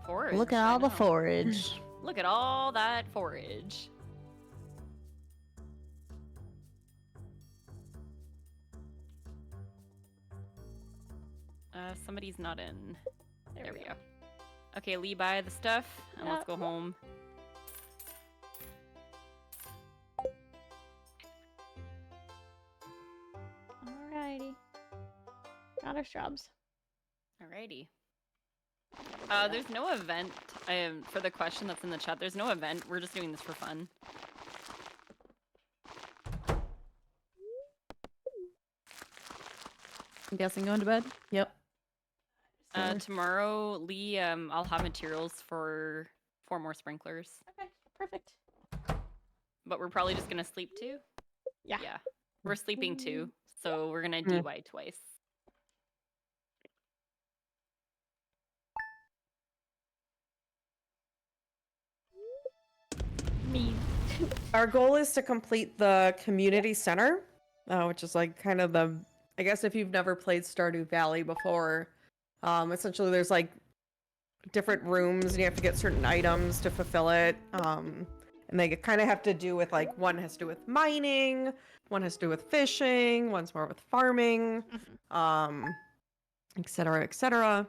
Forage. look at I all the know. forage. Look at all that forage. Somebody's not in. There we go. Okay, Lee, buy the stuff, and let's go home. Alrighty. Got our shrubs. Alrighty. There's no event. For the question that's in the chat, there's no event. We're just doing this for fun. I'm guessing going to bed. Yep. Tomorrow, Lee, I'll have materials for 4 more sprinklers. Okay, perfect. But we're probably just gonna sleep too. Yeah. Yeah. We're sleeping too, so we're gonna DY twice. Me. Our goal is to complete the community center, which is like kind of the, I guess if you've never played Stardew Valley before, essentially there's like different rooms and you have to get certain items to fulfill it. And they kind of have to do with like, one has to do with mining, one has to do with fishing, one's more with farming, et cetera, et cetera.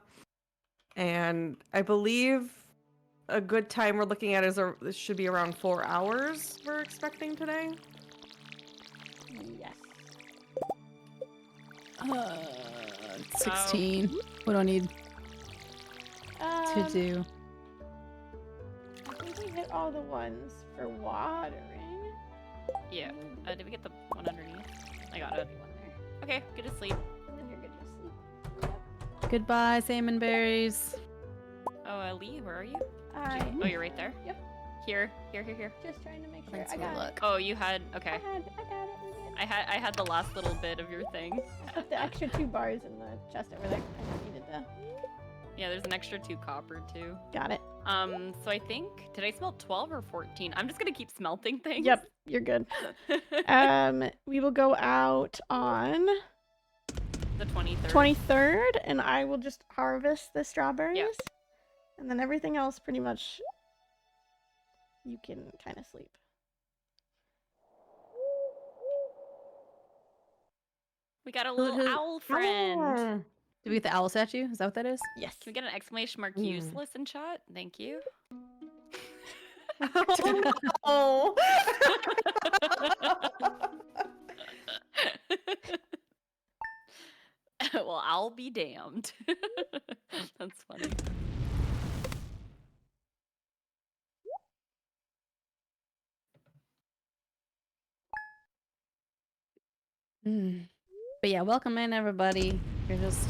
And I believe a good time we're looking at is this should be around 4 hours we're expecting today. Yes. 16. What do I need to do? I think we hit all the ones for watering. Yeah. Did we get the one underneath? I got it. One there. Okay, good to sleep. And then you're good to sleep. Yep. Goodbye, salmon berries. Oh, Lee, where are you? I Oh, you're right there? Yep. Here. just trying to make sure Let's I go got it. look. Oh, you had. Okay. I got it. We're good. I had the last little bit of your thing. I put the extra 2 bars in the chest over there. I just needed to. Yeah, there's an extra 2 copper too. Got it. So I think did I smelt 12 or 14? I'm just gonna keep smelting things. Yep, you're good. We will go out on The 23rd. 23rd, and I will just harvest the strawberries. And then everything else, pretty much, you can kind of sleep. We got a Who- little who- owl friend. Did we get the owl statue? Is that what that is? Yes. Can we get an exclamation mark Mm. useless in chat? Thank you. Oh, Well, I'll be damned. That's funny. But yeah, welcome in everybody. You're just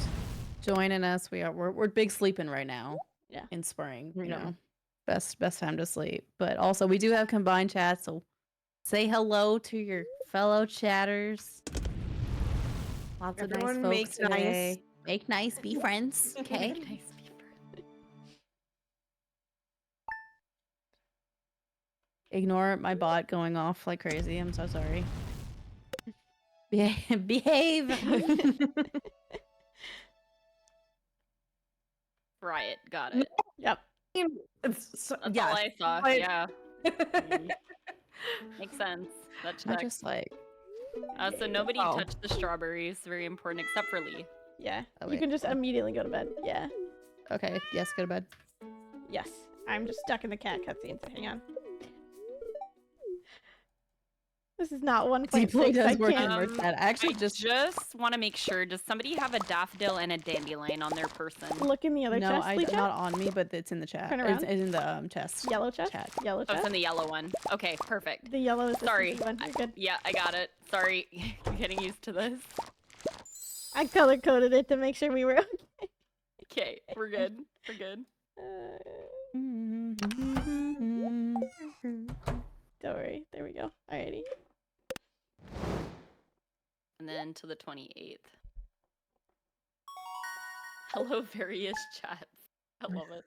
joining us. We're big sleeping right now. Yeah. In spring, Yeah. you know, best time to sleep. But also we do have combined chat, so say hello to your fellow chatters. Lots of Everyone nice make folks nice. today. Make nice, be friends. Okay. Nice beaver. Ignore my bot going off like crazy. I'm so sorry. Behave. Riot, got it. Yep. That's all yeah. I saw. I- Yeah, makes sense. That I checks. just like So nobody Oh. touched the strawberries. Very important, except for Lee. Yeah. Oh, You wait. can just immediately go to bed. Yeah. okay. Yes, go to bed. Yes. I'm just stuck in the cat cutscene, so hang on. This is not 1.6. Deploy does I work in can't. merch chat. I actually I just just want to make sure. Does somebody have a daffodil and a dandelion on their person? Look in the other no, chest, I Lichatton. not on me, but it's in the chat. Turn It's, around. it's in the chest. Yellow chest? Chat. Yellow Oh, it's chest? in the yellow one. Okay, perfect. The yellow is the Sorry. sneaky one. You're good. Yeah, I got it. Sorry, I'm getting used to this. I color coded it to make sure we were okay. Okay, we're good. We're good. Don't worry. There we go. Alrighty. And then to the 28th. Hello, various chats. I love it.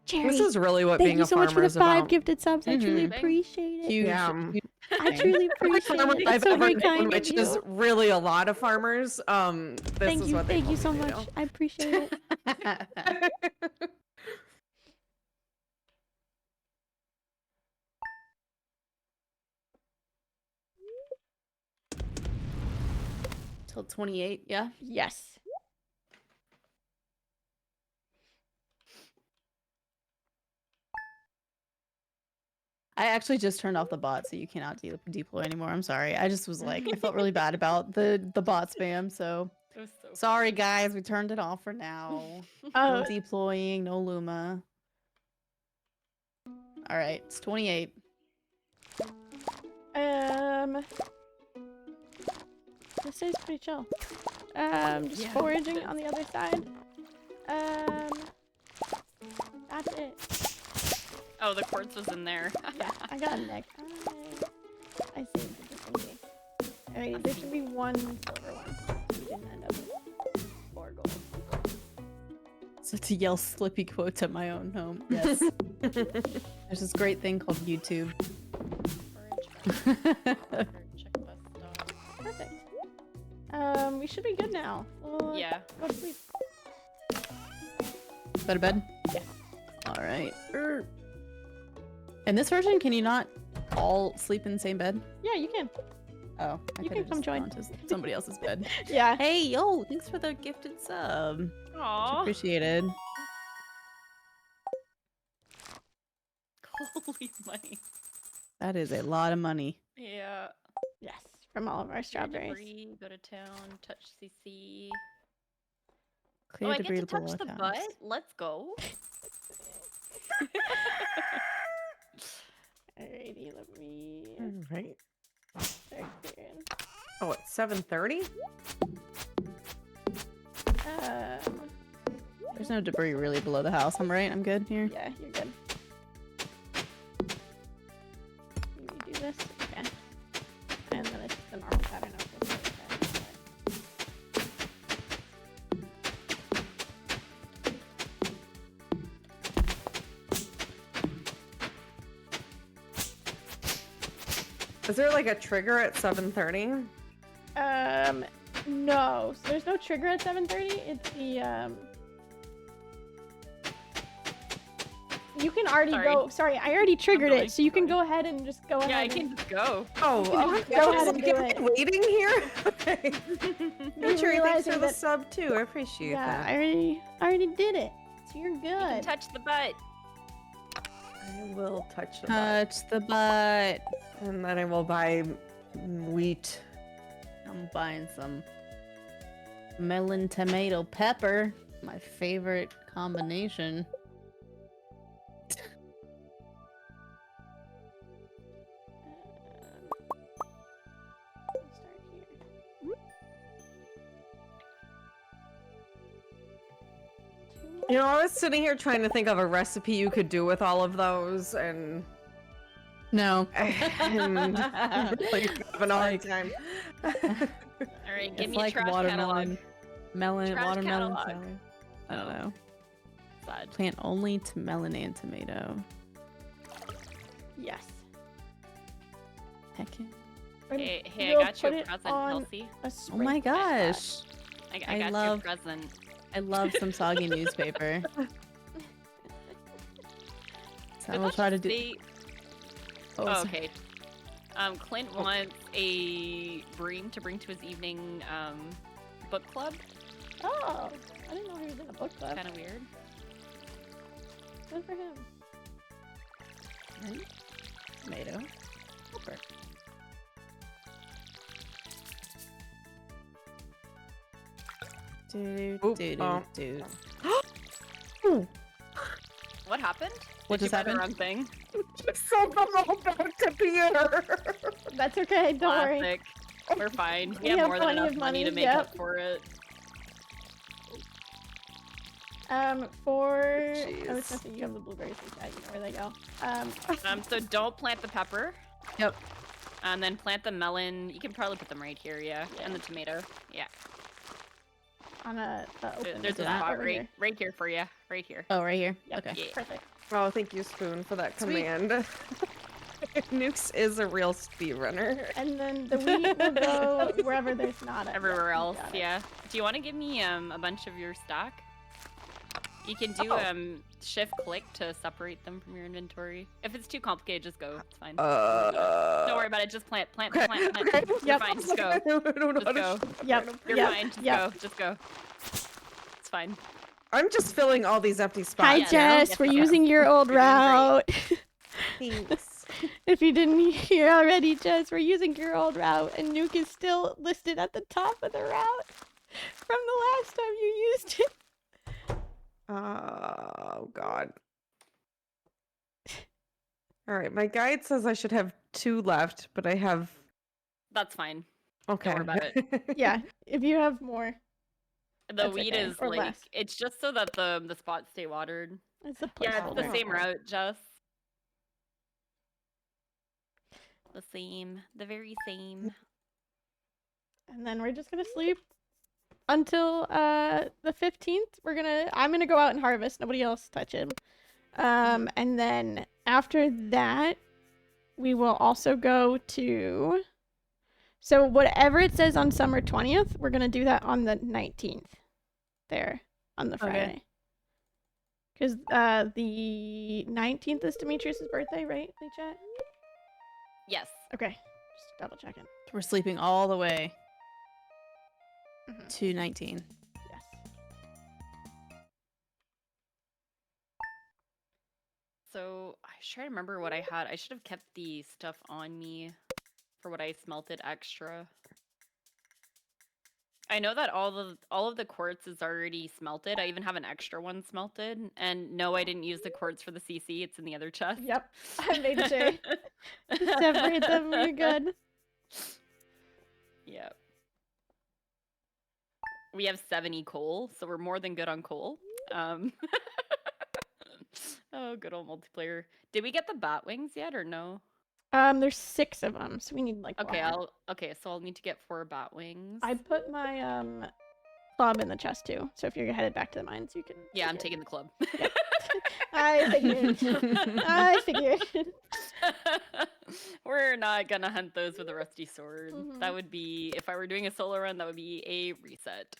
Jerry, This is really what thank being you a so much for farmer the is 5 about. gifted subs. I truly Mhm. appreciate it. Huge. Yeah. I truly The appreciate farmer it. I've It's so ever very known, kind which of is you. really a lot of farmers. This Thank is you. what they Thank you told so me to much. I appreciate it. do. Till 28. Yeah. Yes. I actually just turned off the bot, so you cannot deploy anymore. I'm sorry. I just was like, I felt really bad about the bot spam. So It was so sorry, guys. We turned it off for now. Oh, No deploying. No Luma. All right. It's 28. this is pretty chill. Just Yeah, foraging it on the other side. That's it. Oh, the quartz was in there. Yeah, I got a neck. I saved it just in case. Alright, there should be one silver one. We didn't end up with 4 gold. So to yell Slippy quotes at my own home. Yes. There's this great thing called YouTube. Perfect. We should be good now. We'll Yeah. go to sleep. Go to bed? Yeah. All right. In this version, can you not all sleep in the same bed? Yeah, you can. Oh, I You could've can come just join. gone to somebody else's bed. Yeah. Hey, yo, thanks for the gifted sub. Much Aww. appreciated. Holy money. That is a lot of money. Yeah. Yes, from all of our strawberries. Debris, go to town, touch CC. Clear Oh, I get debris to touch below the towns. butt? Let's go. Alrighty, let me Right. start clearing. Oh, it's 7:30. There's no debris really below the house. I'm right. I'm good here. Yeah, you're good. Let me do this. Okay. And then it's just the normal pattern of this. Is there like a trigger at 7:30? No, so there's no trigger at 7:30. It's the You can already Sorry. go. Sorry, I already triggered going, it, so you I'm can going. go ahead and just go Yeah, I ahead. can just go. Oh, just okay. go I was ahead and like, do am I it. waiting here? Okay. You Cherry, thanks realizing for the that- sub too. I appreciate Yeah, that. I already did it. So you're You can good. touch the butt. I will touch the butt, Touch the butt. and then I will buy wheat. I'm buying some melon tomato pepper. My favorite combination. We'll start here. You know, I was sitting here trying to think of a recipe you could do with all of those, and No. I'm really having a hard time. All right, give It's me like a trash watermelon. catalog. Melon, Trash watermelon catalog. salad. I don't know. Sad. Plant only to melon and tomato. Yes. Heck yeah. And Hey, I you'll got you put a it present, on Kelsey. a Oh sprig. my gosh. I I got love- you a present. I love some soggy newspaper. So I will Let's try to just do. say- Oh, Oh, sorry. okay. Clint wants a bream to bring to his evening book club. Oh, I didn't know he was in a book club. Kind of weird. Good for him. Right? Tomato. Pepper. Do, Oop, do, oh. do. What happened? What Did you just buy the happened? wrong thing? Send them all back to Peter. That's okay. Don't worry. Classic. We're fine. We We have have more than plenty enough of money to money, make yep. up for it. For I was Jeez. gonna say you have the blueberries inside. You know where they go. So don't plant the pepper. Yep. And then plant the melon. You can probably put them right here, yeah. And the tomato. Yeah. On the open. There's a that spot over right, here. right here for you. Right here. Oh, right here. Yep. Okay. Yeah. Perfect. Oh, thank you, Spoon, for that Sweet. command. Nukes is a real speedrunner. And then the wheat will go wherever there's not a. Everywhere you else, got it. yeah. Do you want to give me a bunch of your stock? You can do Oh. shift click to separate them from your inventory. If it's too complicated, just go. It's fine. Uh, Don't worry about it. Just plant. okay. You're Yep. fine. Just go. I don't know Just how to go. Yep. You're yep. fine. Just yep. go. Just go. It's fine. I'm just filling all these empty spots. Hi, Yeah, Jess. yes, We're yes. using your old You're doing route. Thanks. If you didn't hear already, Jess, we're using your old route, and Nuke is still listed at the top of the route from the last time you used it. Oh, God. All right, my guide says I should have 2 left, but I have... That's fine. Okay. worry about it. Yeah, if you have more, The That's weed okay, is or like less. it's just so that the spots stay watered. it's a Yeah, it's the placeholder. same route, Jess. The same. The very same. And then we're just gonna sleep until the 15th. I'm gonna go out and harvest. Nobody else touch him. And then after that, we will also go to. So whatever it says on summer 20th, we're gonna do that on the 19th. There on the Okay. Friday. Because the 19th is Demetrius's birthday, right, Lichat? Yes. Okay, just double checking. We're sleeping all the way Mhm. to 19. Yes. So I try to remember what I had. I should have kept the stuff on me for what I smelted extra. I know that all of the quartz is already smelted. I even have an extra one smelted. And no, I didn't use the quartz for the CC. It's in the other chest. Yep, I made sure to separate them. You're good. Yep. We have 70 coal, so we're more than good on coal. Oh, good old multiplayer. Did we get the bat wings yet or no? There's 6 of them, so we need like. Okay, one more. so I'll need to get 4 bat wings. I put my club in the chest too, so if you're headed back to the mines, you can. Yeah, I'm take it. taking the club. I figured. I figured. We're not gonna hunt those with a rusty sword. Mhm. That would be, if I were doing a solo run, that would be a reset.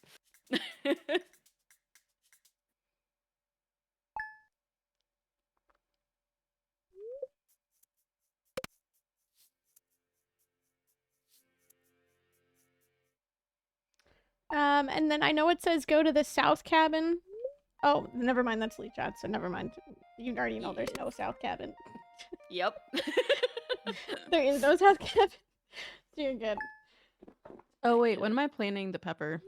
And then I know it says go to the south cabin. Oh, never mind. That's Lichat, so never mind. You already know there's no south cabin. Yep. There is no south cabin. So you're good. Oh wait, when am I planting the pepper?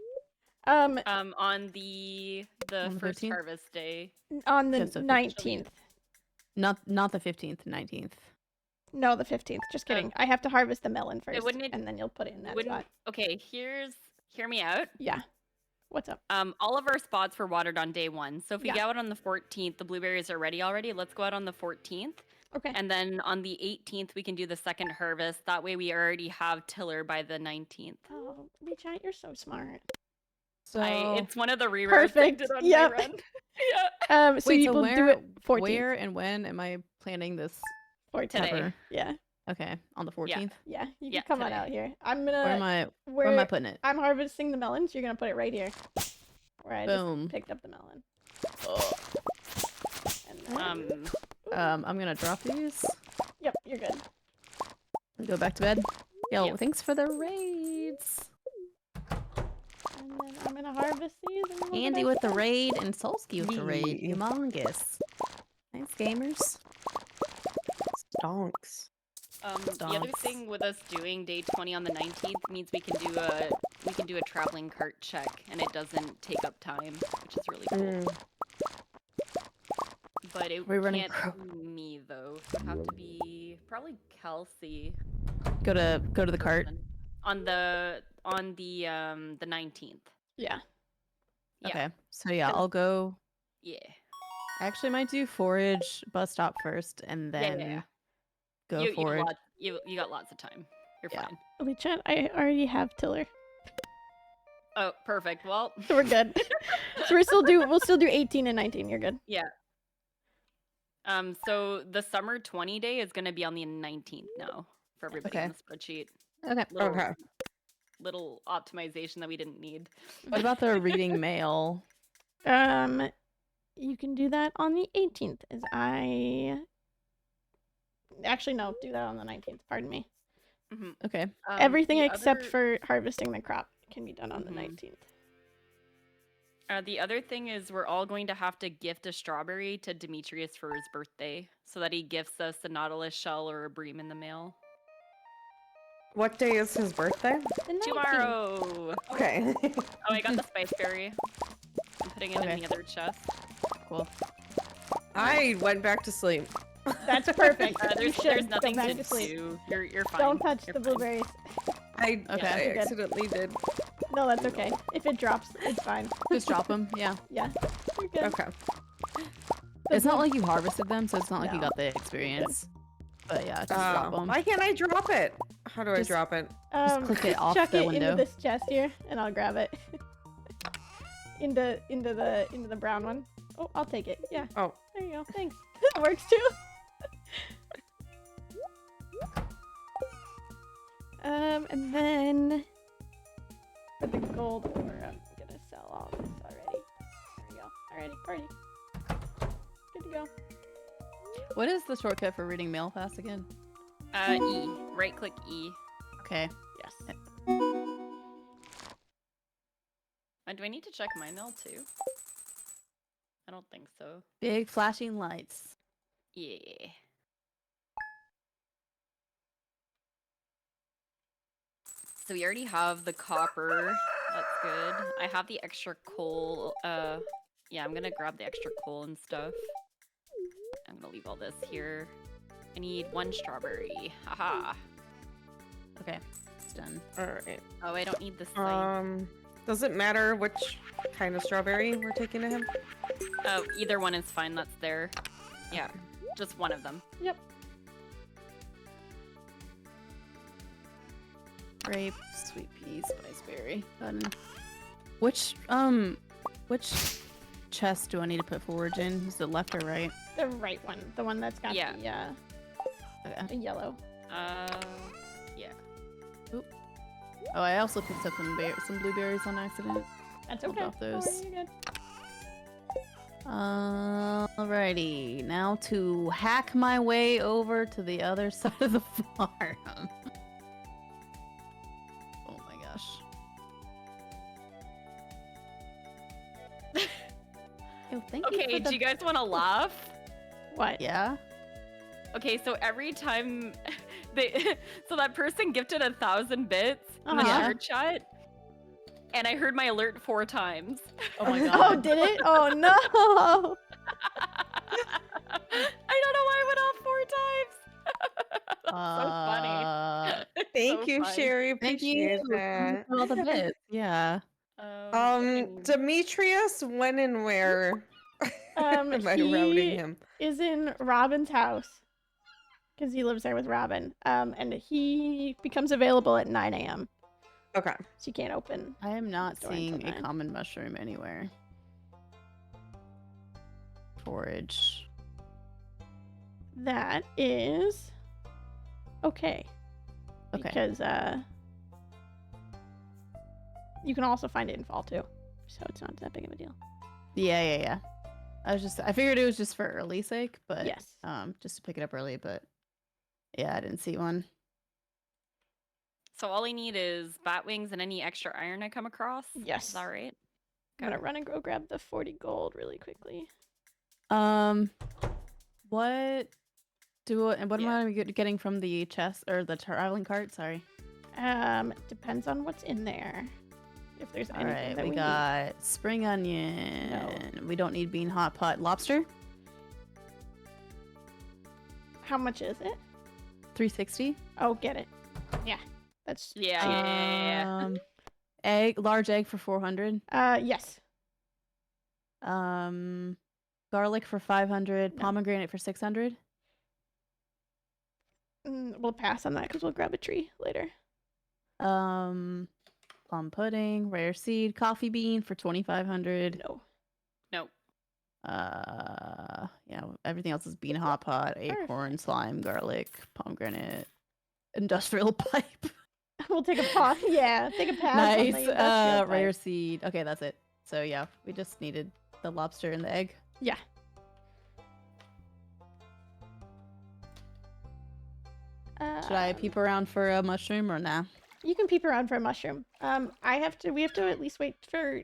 On On the On the first 15th? harvest day. the Yes, so 19th. Not the 15th, 19th. No, the 15th. Just kidding. I have to harvest the melon first, wouldn't it- and then you'll put it in that Wouldn't spot. okay, hear me out. Yeah. What's up? All of our spots were watered on day 1. So if we Yeah. go out on the 14th, the blueberries are ready already. Let's go out on the 14th. Okay. And then on the 18th, we can do the second harvest. That way we already have tiller by the 19th. Oh, Lichat, you're so smart. So It's one of the reroutes I Perfect. did on Yep. my run. Yeah. So wait, you so will where, do it 14th. where and when am I planting this 14th. Today. pepper? Yeah. Okay, on the 14th. Yeah. You can Yeah, come on today. out here. Where am I putting it? I'm harvesting the melons. You're gonna put it right here. Where I Boom. just picked up the melon. Oh. And then, I'm gonna drop these yep, you're good. and go back to bed. Yo, Yep. thanks for the raids. And then I'm gonna harvest these. And then we'll go Andy back with to the bed. raid and Solsky with the raid. Yee. Humongous. Thanks, gamers. Stonks. The other Stonks. thing with us doing day 20 on the 19th means we can do a traveling cart check, and it doesn't take up time, which is really cool. But it We're running can't be me though. It would have to be probably Kelsey Go to the cart. on the 19th. Yeah. Yeah. Okay. So yeah, I'll go. Yeah. I actually might do forage bus stop first and then Yeah. go you, forage. you got lots of time. You're Yeah. fine. Lichat, I already have tiller, Oh, perfect. Well, so we're good. So we'll still do 18 and 19. You're good. yeah. So the summer 20 day is going to be on the 19th now for everybody Okay. on the spreadsheet. Okay. Okay. Little optimization that we didn't need. What about the reading mail? You can do that on the 18th. Actually no, do that on the 19th. Pardon me. Mhm. Okay. Everything The except other- for harvesting the crop can be done on the Mhm. 19th. The other thing is we're all going to have to gift a strawberry to Demetrius for his birthday so that he gifts us a nautilus shell or a bream in the mail. What day is his birthday? The 19th. Tomorrow! Okay. Oh, I got the spice berry. I'm putting it Okay. in the other chest. Cool. I went back to sleep. That's perfect. You There's should go nothing back to to sleep. do. You're fine. Don't touch You're the fine. blueberries. I Okay. You're good. accidentally did. No, that's okay. If it drops, it's fine. Just drop them. Yeah. Yeah, you're good. Okay. It's not like you harvested them, so it's not like you No. got the experience. But yeah, just drop them. Why can't I drop it? How do I Just- drop it? click it off chuck the it window. into this chest here, and I'll grab it. into the brown one. Oh, I'll take it. Yeah. Oh. There you go. Thanks. That works too. And then for the gold ore, I'm gonna sell all this already. There we go. Alrighty, party. Good to go. What is the shortcut for reading mail fast again? E. Right click E. Okay. Yes. Do I need to check my mail too? I don't think so. Big flashing lights. Yeah. So we already have the copper. That's good. I have the extra coal. Yeah, I'm gonna grab the extra coal and stuff. I'm gonna leave all this here. I need 1 strawberry. Haha. Okay. It's done. Alright. Oh, I don't need the sign. Does it matter which kind of strawberry we're taking to him? Oh, either one is fine. That's there. Yeah, just one of them. Yep. Grape, sweet pea, spiceberry. Button. Which chest do I need to put forage in? Is it left or right? The right one. The one that's got Yeah. the Okay. the yellow. Yeah. Oh, I also picked up some blueberries on accident. That's Hold okay. off Don't those. worry, you're good. Alrighty, now to hack my way over to the other side of the farm. Oh my gosh. Yo, thank you Okay, for do the... you guys want to laugh? What? Yeah? Okay, so every time so that person gifted 1,000 bits in the Uh-huh. shared chat, and I heard my alert 4 times. Oh my Oh, god. did it? Oh no! I don't know why I went off 4 times. That's so funny. It's Thank so you, funny. Sherry. Thank you Appreciate for that. all the bits. Yeah. Demetrius, when and where am I routing He him? is in Robin's house because he lives there with Robin. And he becomes available at 9 a.m. Okay. So you can't open. I am not Door until seeing a 9. common mushroom anywhere. Forage. That is okay. Okay. Because you can also find it in fall too, so it's not that big of a deal. Yeah. I figured it was just for early sake, but Yes. just to pick it up early, but yeah, I didn't see one. So all I need is bat wings and any extra iron I come across. Yes. Is that right? I'm gonna run and go grab the 40 gold really quickly. What am Yeah. I getting from the chest or the traveling cart? Sorry. Depends on what's in there. If there's All anything right, that we we got spring onion. We don't need bean hot pot lobster. How much is it? 360. Oh, get it. Yeah, that's Yeah. Large egg for 400. yes. Garlic for 500. No. Pomegranate for 600. We'll pass on that because we'll grab a tree later. Plum pudding, rare seed, coffee bean for 2,500. No. No. Yeah, everything else is bean hot pot, acorn, slime, garlic, pomegranate, industrial pipe. We'll take a pause. Yeah, take a pass. On the Nice. industrial Rare pipe. seed. Okay, that's it. So yeah, we just needed the lobster and the egg. Yeah. Should I peep around for a mushroom or nah? You can peep around for a mushroom. We have to at least wait for,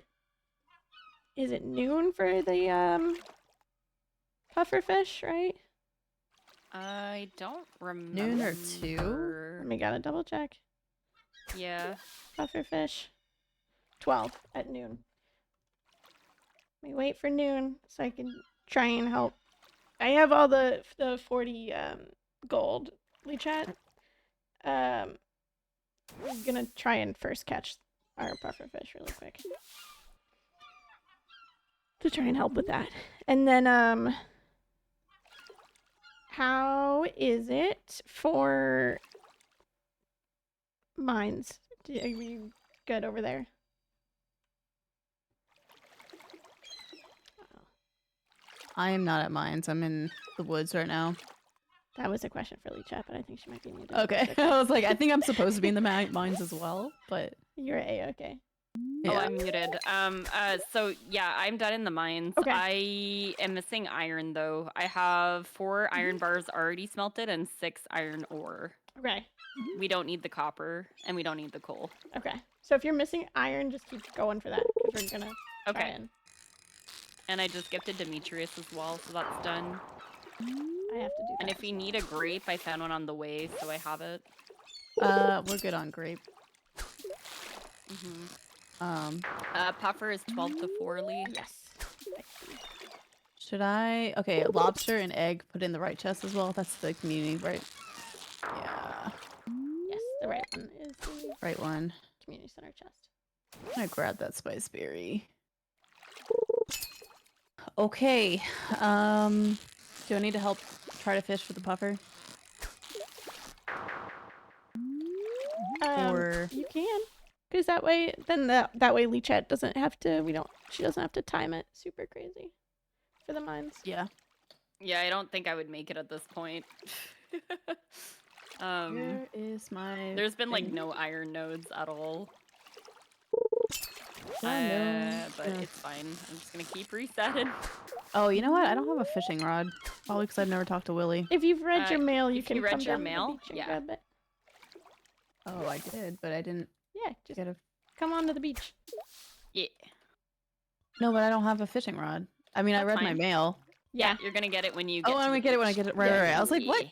is it noon for the puffer fish, right? I don't remember. Noon or 2? Let me gotta double check. Yeah. Puffer fish. 12 at noon. Let me wait for noon so I can try and help. I have all the 40 gold, Lichat. We're gonna try and first catch our puffer fish really quick. To try and help with that. And then how is it for mines? Are you good over there? I am not at mines. I'm in the woods right now. That was a question for Lichat, but I think she might be muted. Okay. I was like, I think I'm supposed to be in the mines as well, but You're A-okay. yeah. Oh, I'm muted. So yeah, I'm done in the mines. Okay. I am missing iron though. I have 4 iron bars already smelted and 6 iron ore. Okay. We don't need the copper and we don't need the coal. Okay. So if you're missing iron, just keep going for that, because we're gonna try Okay. and... And I just gifted Demetrius as well, so that's done. I have to do that. And if as we well. need a grape, I found one on the way, so I have it. We're good on grape. Puffer is 12 to 4, Lee. Yes. Should I? Okay, lobster and egg put in the right chest as well. That's the community, right? Yeah, Yes, the right one is the right one. community center chest. I'm gonna grab that spice berry. Okay. Do I need to help try to fish for the puffer? Or You can, because that way, then that way Lichat doesn't have to. She doesn't have to time it super crazy for the mines. yeah. Yeah, I don't think I would make it at this point. Where is my? There's been like thing? no iron nodes at all. I know. But Yeah. it's fine. I'm just gonna keep resetting. Oh, you know what? I don't have a fishing rod. Probably because I've never talked to Willy. If you've read your mail, you if can you read come your down mail, to the beach and yeah. grab it. Oh, I did, but I didn't Yeah, just get a. come on to the beach. Yeah. No, but I don't have a fishing rod. I mean, I That's read my fine. mail. Yeah. You're gonna get it when you get Oh, to I'm the gonna get it when I beach. get it. Right, Yeah. right. I was like, what?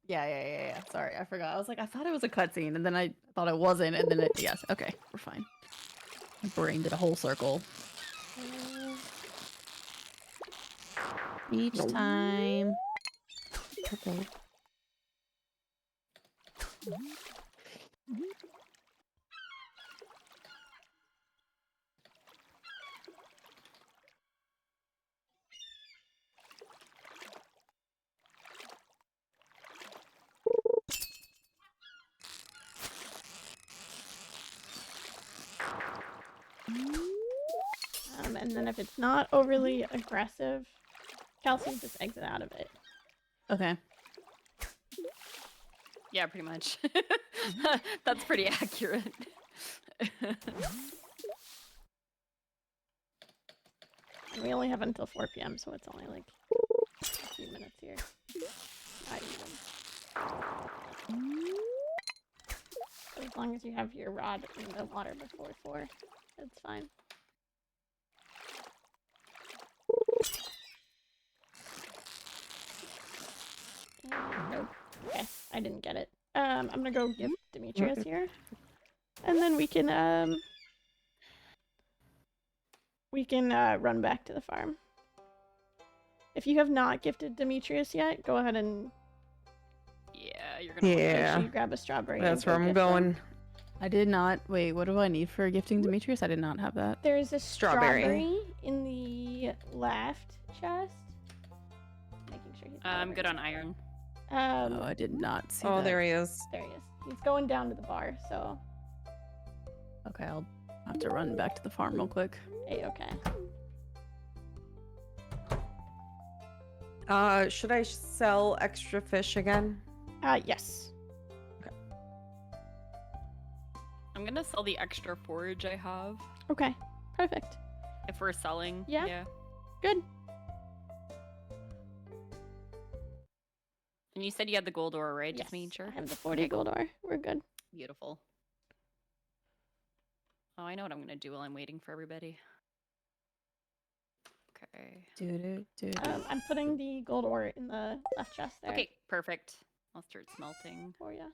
Yeah. Sorry, I forgot. I was like, I thought it was a cutscene, and then I thought it wasn't, and then it. Yes. Okay, we're fine. My brain did a whole circle. Beach time. Okay. And then if it's not overly aggressive, Kelsey just exit out of it. Okay. Yeah, pretty much. That's pretty accurate. And we only have until 4 p.m., so it's only like a few minutes here. Not even. So as long as you have your rod in the water before 4, it's fine. Nope. Okay, I didn't get it. I'm gonna go give Demetrius here, and then we can run back to the farm. If you have not gifted Demetrius yet, go ahead and Yeah, you're gonna. make Yeah, sure you grab a strawberry. that's and where go I'm gift them. going. I did not. Wait, what do I need for gifting Demetrius? I did not have that. There's a Strawberry. strawberry in the left chest. Making sure he's. I'm good on iron. Oh, I did not see Oh, that. there he is. There he is. He's going down to the bar, so Okay, I'll have to run back to the farm real quick. okay. Should I sell extra fish again? Yes. I'm gonna sell the extra forage I have Okay. Perfect. if we're selling. Yeah. Good. And you said you had the gold ore, right? Yes. Just making sure. I have the 40 gold ore. We're good. Beautiful. Oh, I know what I'm gonna do while I'm waiting for everybody. Okay. I'm putting the gold ore in the left chest there. Okay, perfect. I'll start smelting. For you.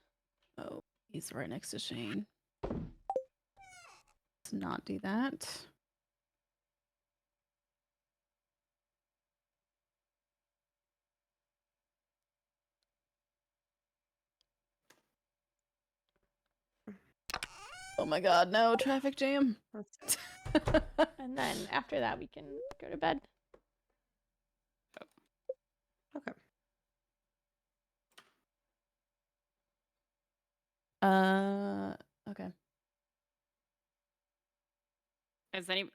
Oh, he's right next to Shane. Let's not do that. Oh my god, no, traffic jam. And then after that, we can go to bed. Okay. Okay.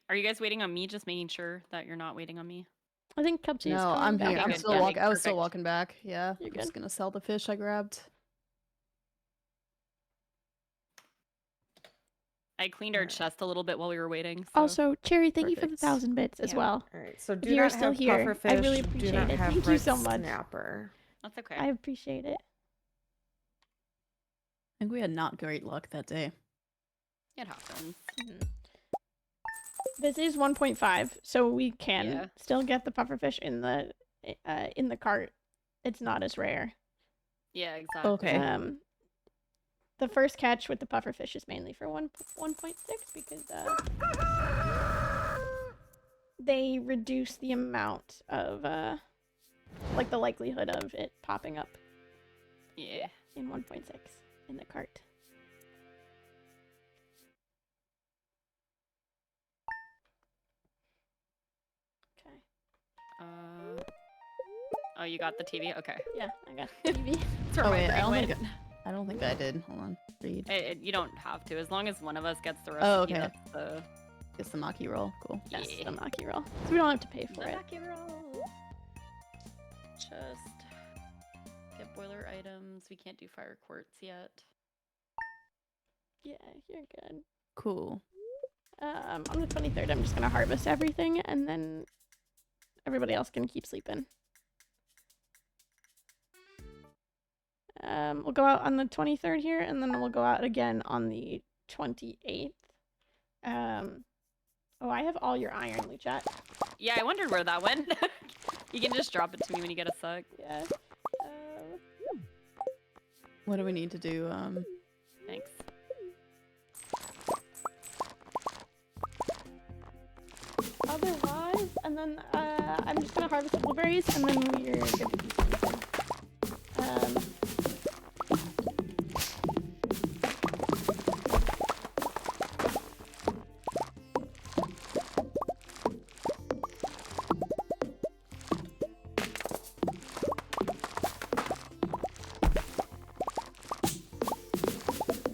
Are you guys waiting on me? Just making sure that you're not waiting on me. I think Kelpsey is No, coming I'm back. here. I'm Good, still yeah, walking. I was still perfect. walking back. Yeah. You're I'm just good. gonna sell the fish I grabbed. I cleaned our Alright. chest a little bit while we were waiting. So. Also, Cherry, thank you for the Perfect. 1,000 bits as Yeah. well. All right. So If do you're not still have here, pufferfish. I really do appreciate not it. have Thank you red so much. snapper. That's okay. I appreciate it. I think we had not great luck that day. It happens. This is 1.5, so we can Yeah. still get the pufferfish in the cart. It's not as rare. Yeah, exactly. Okay. The first catch with the pufferfish is mainly for 1.6 because they reduce the amount of like the likelihood of it popping up Yeah. in 1.6 in the cart. Okay. Oh, you got the TV? Okay. Yeah, I got the TV. That's where Oh my wait, brain went. I don't think I did. Hold on. Read. You don't have to, as long as one of us gets the recipe. Oh, okay. That's the It's the Maki roll. Cool. Yes, Yeah. the Maki roll. So we don't have to pay for it. Lucky roll. Just get spoiler items. We can't do fire quartz yet. Yeah, you're good. Cool. On the 23rd, I'm just gonna harvest everything, and then everybody else can keep sleeping. We'll go out on the 23rd here, and then we'll go out again on the 28th. Oh, I have all your iron, Luchat. Yeah, I wondered where that went. You can just drop it to me when you get a sec. Yeah. What do we need to do? Thanks. Otherwise, and then I'm just gonna harvest the blueberries, and then we're good to keep sleeping.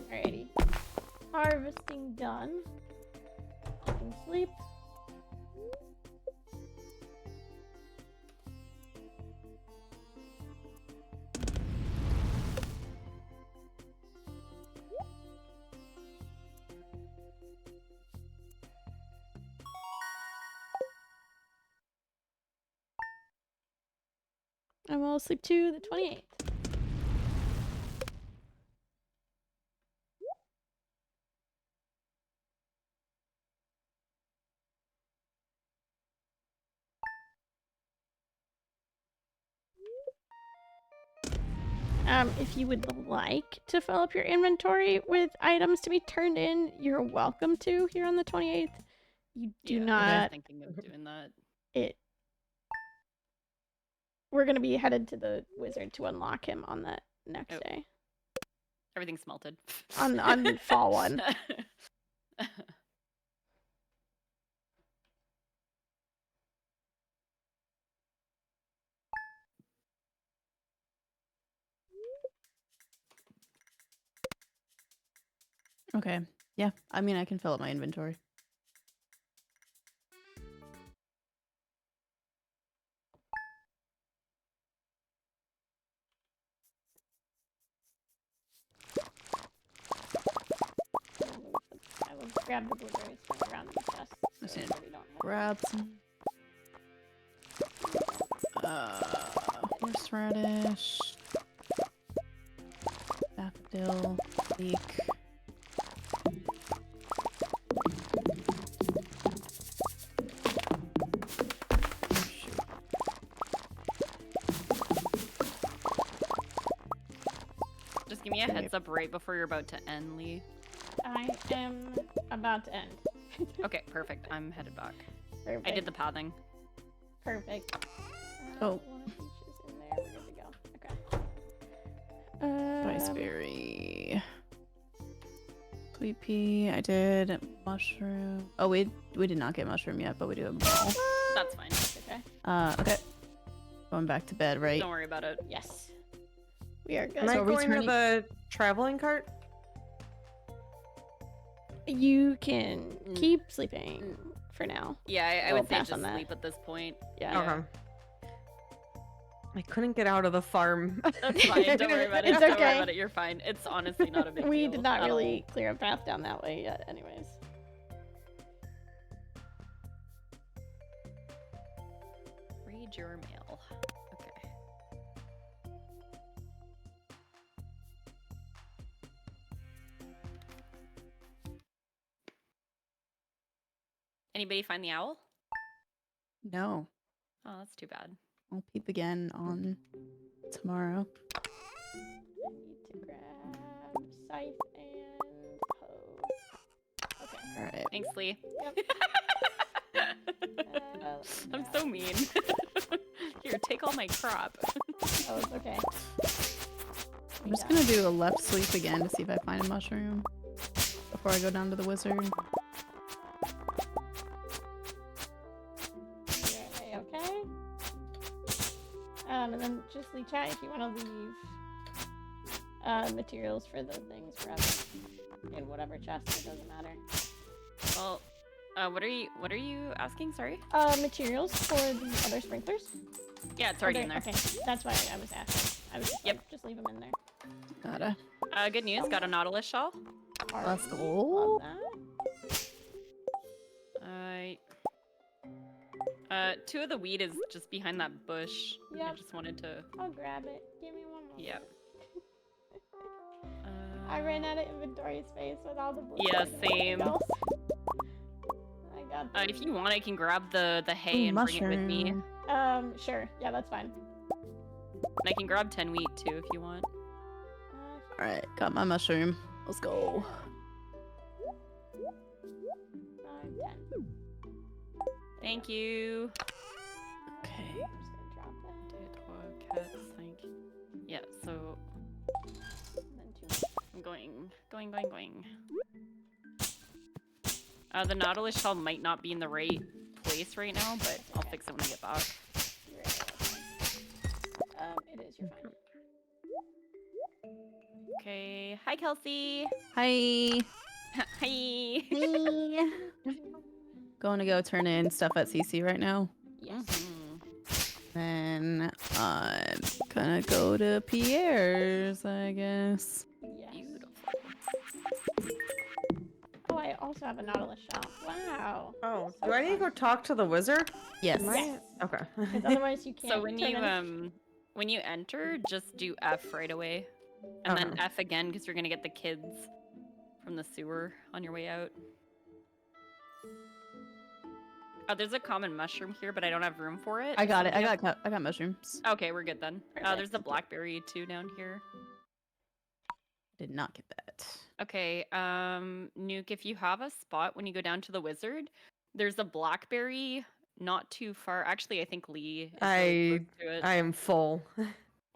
Alrighty. Harvesting done. You can sleep. And we'll sleep to the 28th. If you would like to fill up your inventory with items to be turned in, you're welcome to here on the 28th. You do Yeah, I was not. thinking of doing that. We're gonna be headed to the wizard to unlock him on that next day. Everything's melted. On fall one. Okay. Yeah. I mean, I can fill up my inventory. I will grab the blueberries from around the chest. I So see it. everybody don't have Grab some. Horseradish. Daffodil. Leek. Oh, shoot. Just give me a heads up right before you're about to end, Lee. I am about to end. Okay, perfect. I'm headed back. Perfect. I did the pathing. Perfect. Oh. One of each is in there. We're good to go. Okay. Spiceberry. Sweet pea. I did mushroom. Oh, we did not get mushroom yet, but we do have ball. That's fine. Okay. Okay. Going back to bed, right? Don't worry about it. Yes. We are good. Am I So going to returning- the traveling cart? You can keep sleeping for now. Yeah, I We'll would say pass just on that. sleep at this point. Yeah. Okay. I couldn't get out of the farm. That's fine. Don't worry about it. It's Don't worry okay. about it. You're fine. It's honestly not a big deal. We did not at all. really clear a path down that way yet, anyways. Read your mail. Okay. Anybody find the owl? No. Oh, that's too bad. I'll peep again on tomorrow. I need to grab scythe and hoe. Okay. All right. Thanks, Lee. Yep. I'm so mean. Here, take all my crop. Oh, it's okay. I'm just gonna do a left sweep again to see if I find a mushroom before I go down to the wizard. Okay. And then just chat if you want to leave materials for the things forever in whatever chest. It doesn't matter. Well, What are you asking? Sorry. Materials for the other sprinklers. Yeah, it's Are already they- in there. Okay, that's why I was asking. I was just Yep. like, just leave them in there. Gotta. Good news. Got a nautilus shell. Let's Alright, go. love that. Two of the weed is just behind that bush. I Yep. just wanted to. I'll grab it. Give me one more. Yeah. I ran out of inventory space with all the blue Yeah, and everything same. else. I got If you want, I can grab the hay Ooh, and bring it with me. mushroom. Sure. Yeah, that's fine. And I can grab 10 wheat too if you want. Uh, Alright, got my mushroom. Let's go. 5, 10. Thank you. Okay. I'm just gonna drop that. Cats, like. Yeah. So And then 2. I'm going. The nautilus shell might not be in the right place right now, but I'll fix it when I get back. You're right, that's fine. It is. You're fine. Okay. Hi, Kelsey. Hi. Hi. Going to go turn in stuff at CC right now. Yes. Mhm. Then I'm gonna go to Pierre's, I guess. Yes. Beautiful. Oh, I also have a nautilus shell. Wow. Oh, So do I need to go fun. talk to the wizard? Yes. Am I- Yes. Okay. Because otherwise you can't. So when turn you in- when you enter, just do F right away, and then F again because you're gonna get the kids from the sewer on your way out. Oh, there's a common mushroom here, but I don't have room for it. I If got it. somebody I got mushrooms. Okay, we're good then. There's the Perfect. blackberry too down here. Did not get that. Okay, Nuke, if you have a spot when you go down to the wizard, there's a blackberry not too far. Actually, I think Lee is really close to it. I am full.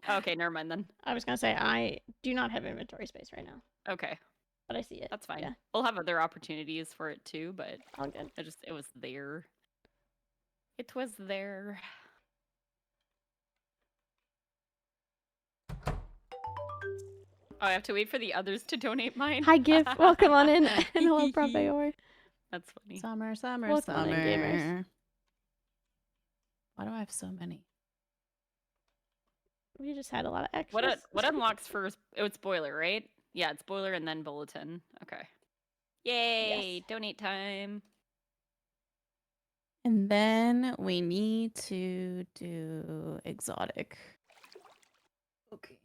Okay, never mind then. I was gonna say I do not have inventory space right now, Okay, but I see it. that's fine. Yeah, We'll have other opportunities for it too, but all good. it was there. It was there. Oh, I have to wait for the others to donate mine. Hi, Gif. Welcome on in. And hello, Propeor. That's funny. Summer, summer, Welcome summer. in, gamers. Why do I have so many? We just had a lot of extras. What unlocks first? Oh, it's boiler, right? Yeah, it's boiler and then bulletin. Okay. Yay! Yes. Donate time. And then we need to do exotic. Okay.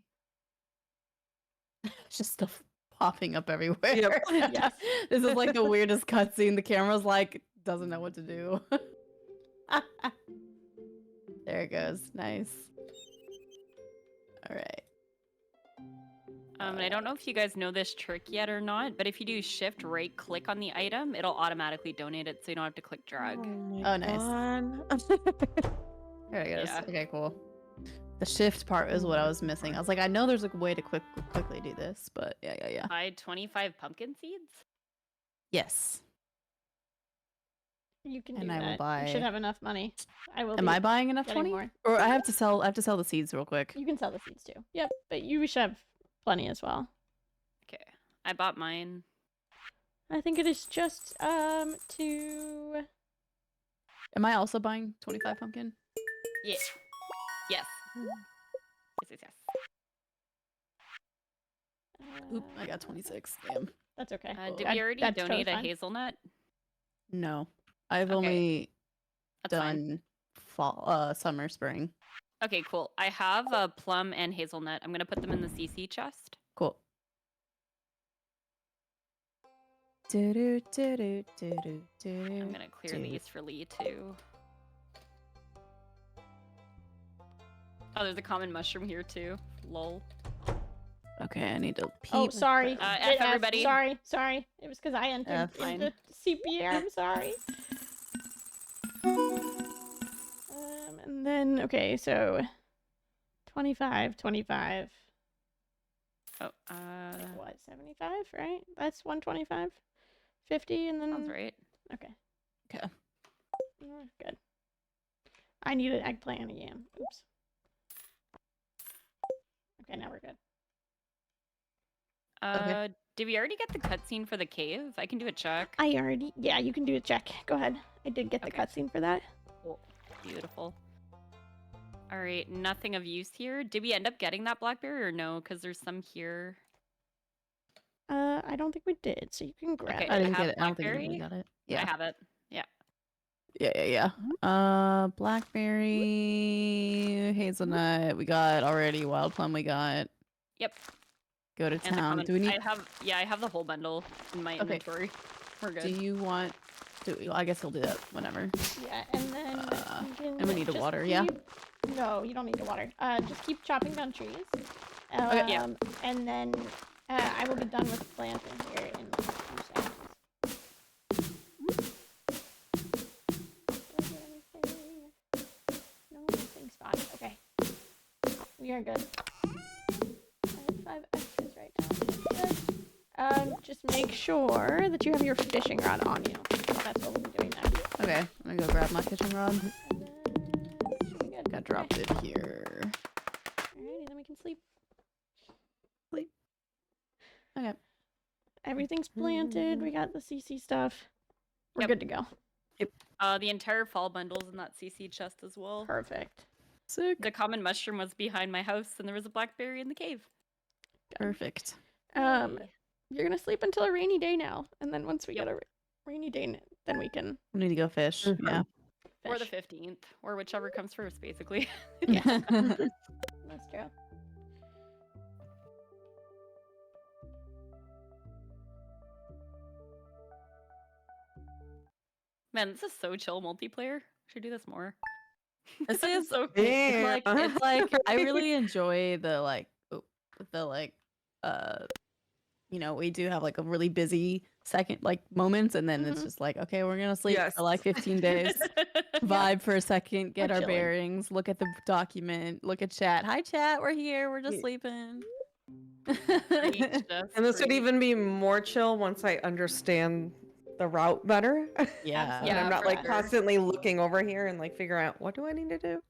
Just stuff popping up everywhere. Yep. Yes. This is like the weirdest cutscene. The camera's like doesn't know what to do. There it goes. Nice. All right. And I don't know if you guys know this trick yet or not, but if you do shift right click on the item, it'll automatically donate it so you don't have to click drag. Oh, nice. There it goes. Yeah. Okay, cool. The shift part is what I was missing. I was like, I know there's like a way to quickly do this, but yeah. Buy 25 pumpkin seeds? Yes. You can And do I will that. buy- You should have enough money. I will. Am be I buying enough getting 20? more. Or I have to sell the seeds real quick. You can sell the seeds too. Yep, but you should have plenty as well. Okay. I bought mine. I think it is just to. Am I also buying 25 pumpkin? Yeah. Yes. Yes. Oop, I got 26. Damn. That's okay. Did That- we already that's donate totally a fine. hazelnut? No. I've Okay. only That's fine. done fall summer spring. Okay, cool. I have a plum and hazelnut. I'm gonna put them in the CC chest. Cool. Do-do, do-do, do-do, do-do, I'm gonna clear do. these for Lee too. Oh, there's a common mushroom here too. Lol. Okay, I need to peep. Oh, sorry. F Hit F. everybody. Sorry. It was because I entered F. Fine. into CPR. I'm sorry. And then okay, so 25. Oh, Like what? 75, right? That's 125. 50, and then sounds right. Okay. Okay. Good. I need an eggplant and a yam. Oops. Okay, now we're good. Okay. Did we already get the cutscene for the cave? I can do a check. Yeah, you can do a check. Go ahead. I did get the Okay. cutscene for that. Cool. Beautiful. All right, nothing of use here. Did we end up getting that blackberry or no? Because there's some here. I don't think we did, so you can grab Okay, it. I didn't have get it. I don't think blackberry? anybody got it. I Yeah. have it. Yeah. Blackberry, hazelnut. We got already. Wild plum. We got. Yep. Go to And the town. common. Do we need? I have the whole bundle in my Okay. inventory. We're good. Do you want? I guess we'll do that whenever. Yeah, and then you can and we need to just water, yeah? No, you don't need to water. Just keep chopping down trees. Okay. Yeah. And then I will be done with planting here in like 2 seconds. Did I do anything? No, nothing spot. Okay. We are good. I have 5 extras right now. Good. Just make sure that you have your fishing rod on you. That's what we'll be doing next. Okay. I'm gonna go grab my kitchen rod. And then should be good. Got dropped it here. Alrighty, then we can sleep. Okay. Everything's planted. We got the CC stuff. We're Yep. good to go. The entire fall bundle's in that CC chest as well. Perfect. Sick. The common mushroom was behind my house, and there was a blackberry in the cave. Perfect. You're gonna sleep until a rainy day now, and then once we Yep. get a rainy day, then we can We need to go fish. Yeah. Or the fish. 15th, or whichever comes first, basically. That's true. Man, this is so chill multiplayer. Should do this more. This is so cool. It's like I really enjoy we do have like a really busy second moments, and then it's Mhm. just like, okay, we're gonna sleep Yes. for like 15 days. Vibe for a second, get We're our chilling. bearings, look at the document, look at chat. Hi chat, we're here, we're just Yeah. sleeping. And this would even be more chill once I understand the route better. Yeah. And Yeah, I'm not for like sure. constantly looking over here and like figuring out what do I need to do.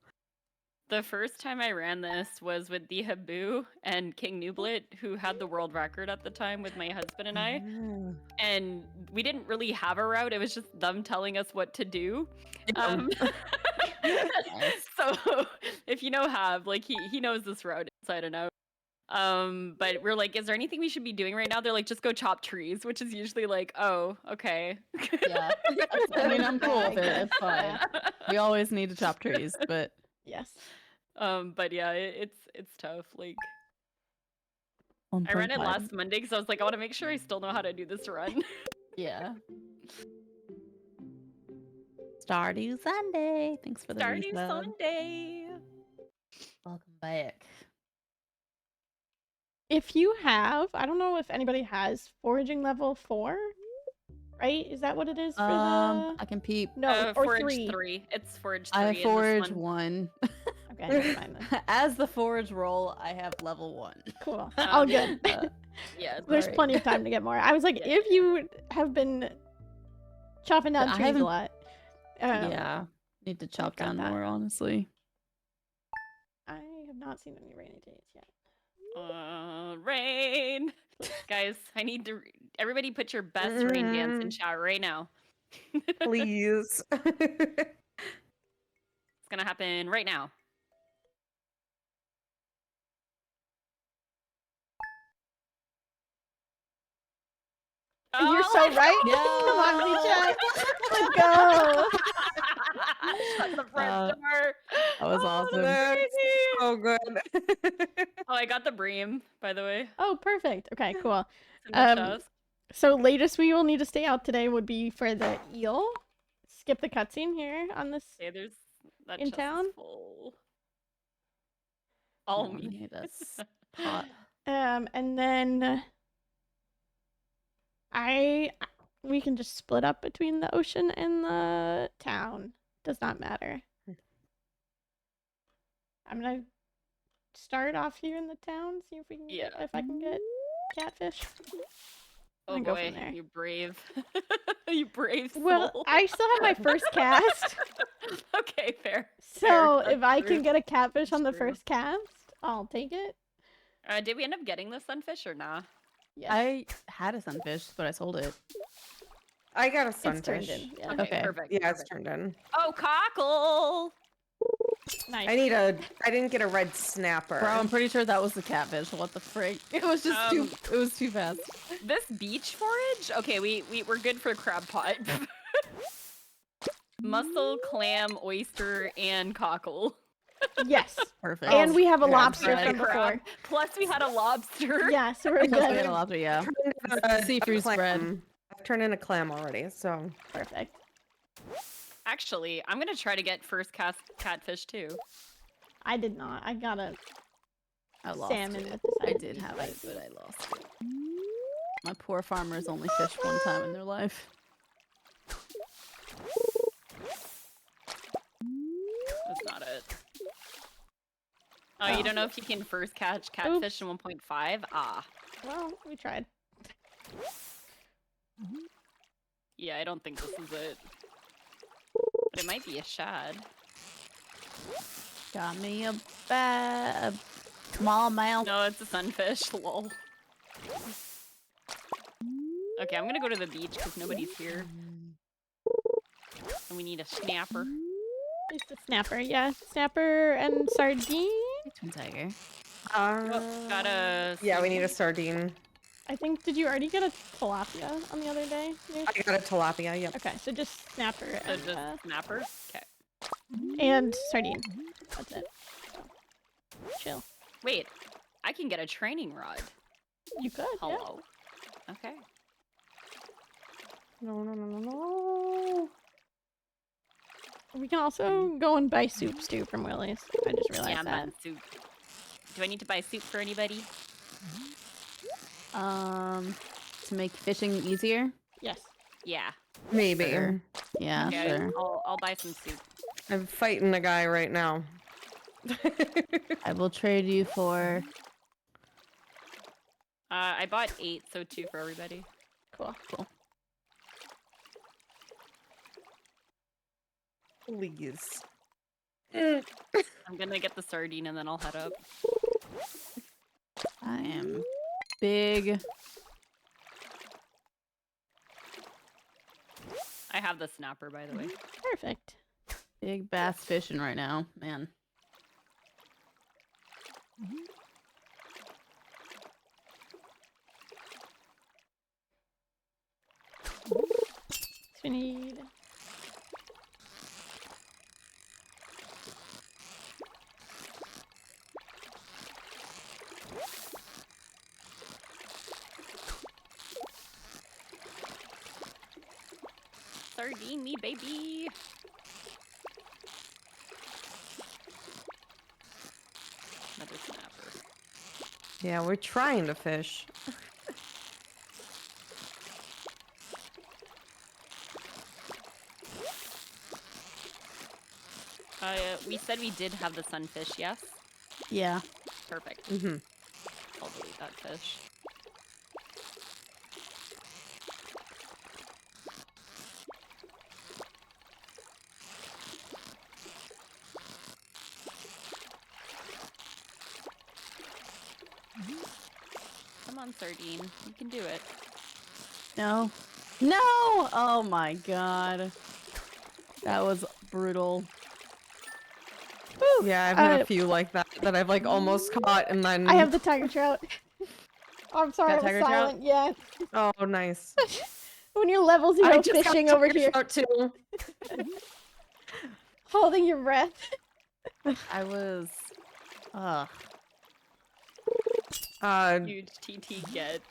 The first time I ran this was with the Habu and King Nublet, who had the world record at the time with my husband and I. And we didn't really have a route. It was just them telling us what to do. So if you know Hab, like he knows this route inside and out. But we're like, is there anything we should be doing right now? They're like, just go chop trees, which is usually like, oh, okay. Yeah. I mean, I'm cool with it. It's fine. We always need to chop trees, but Yes. But yeah, it's tough. Like I 1.5. ran it last Monday because I was like, I want to make sure I still know how to do this run. Yeah. Stardew Sunday. Thanks for the Stardew resub. Sunday. Welcome back. If you have, I don't know if anybody has foraging level 4, right? Is that what it is for I can peep. no, or Forage 3. 3. It's Forage 3. I have in this forage one. 1. Okay, never mind then. As the forage roll, I have level 1. Cool. All good. Yeah. There's Alright. plenty of time to get more. I was like, Yeah. if you have been chopping down I trees a haven't- lot. Yeah. Need to chop got down that. more, honestly. I have not seen any rainy days yet. Rain. Guys, I need to. Everybody put your best rain dance in chat right now. Please. It's gonna happen right now. You're Oh, so right. Yeah. Come on, Lecha. Let's go. Shut the front door. That was awesome. That's so good. Oh, I got the bream, by the way. Oh, perfect. Okay, cool. It's in the Um, chest. So latest we will need to stay out today would be for the eel. Skip the cutscene here on this. Okay, there's that in chest is town? full. All No, I me. need a spot. And then we can just split up between the ocean and the town. Does not matter. I'm gonna start off here in the town, see if we can Yeah. if I can get catfish. Oh and go boy, from there. you brave. You brave soul. Well, I still have my first cast, Okay, fair. so Fair, if I that's can true. get a catfish on the That's true. first cast, I'll take it. Did we end up getting the sunfish or nah? Yes. I had a sunfish, but I sold it. I got a It's turned sunfish. in. Yeah. Okay, Okay. perfect. Yeah, it's perfect. turned in. Oh, cockle! Nice. I didn't get a red snapper. Bro, I'm pretty sure that was the catfish. What the frick? It was just too. It was too fast. This beach forage? Okay, we're good for crab pot. Mussel, clam, oyster, and cockle. Yes. Perfect. And we have a yeah, lobster bread. from before. Plus we had a lobster. Yeah, so we're Plus we had good. a lobster, yeah. Turned into a Seafood spread. clam. I've turned in a clam already, so Perfect. Actually, I'm gonna try to get first cast catfish too. I did not. I got a I lost salmon it. with the I side did beef have bite. it, but I lost it. My poor farmers only fished one time in their life. That's not it. Oh, you don't know if you can first catch catfish in 1.5? Ah. Well, we tried. Yeah, I don't think this is it. But it might be a shad. Got me a bad smallmouth. No, it's a sunfish. Lol. Okay, I'm gonna go to the beach because nobody's here. And we need a snapper. Just a snapper, yeah. Snapper and sardine. Twin tiger. Got a... yeah, we need a sardine. I think, did you already get a tilapia on the other day? Nick? I got a tilapia. Yep. Okay, so just snapper So and, just snapper? Okay. and sardine. That's it. So, chill. Wait, I can get a training rod. You could, yeah. Hello. Okay. No, no, no, no, no. We can also go and buy soups too from Willie's. I just realized Yeah, that. but soup. Do I need to buy soup for anybody? To make fishing easier. Yes. Yeah. Maybe. Sure. Yeah, Okay, sure. I'll buy some soup. I'm fighting a guy right now. I will trade you for. I bought 8, so 2 for everybody. Cool. Cool. Please. I'm gonna get the sardine and then I'll head up. I am big. I have the snapper, by the way. Perfect. Big bass fishing right now, man. We need. Sardine me, baby! Another snapper. Yeah, we're trying to fish. We said we did have the sunfish, yes? Yeah. Perfect. Mm-hmm. I'll delete that fish. Come on, sardine. You can do it. No. No! Oh my god. That was brutal. Woo! Yeah, I've had Uh, a few like that I've like almost caught and then. I have the tiger trout. Oh, I'm sorry, Got I was tiger trout? silent. Yeah. Oh, nice. When you're level I 0 just got fishing over tiger here, trout too. holding your breath. I was. Ugh. Huge TT get.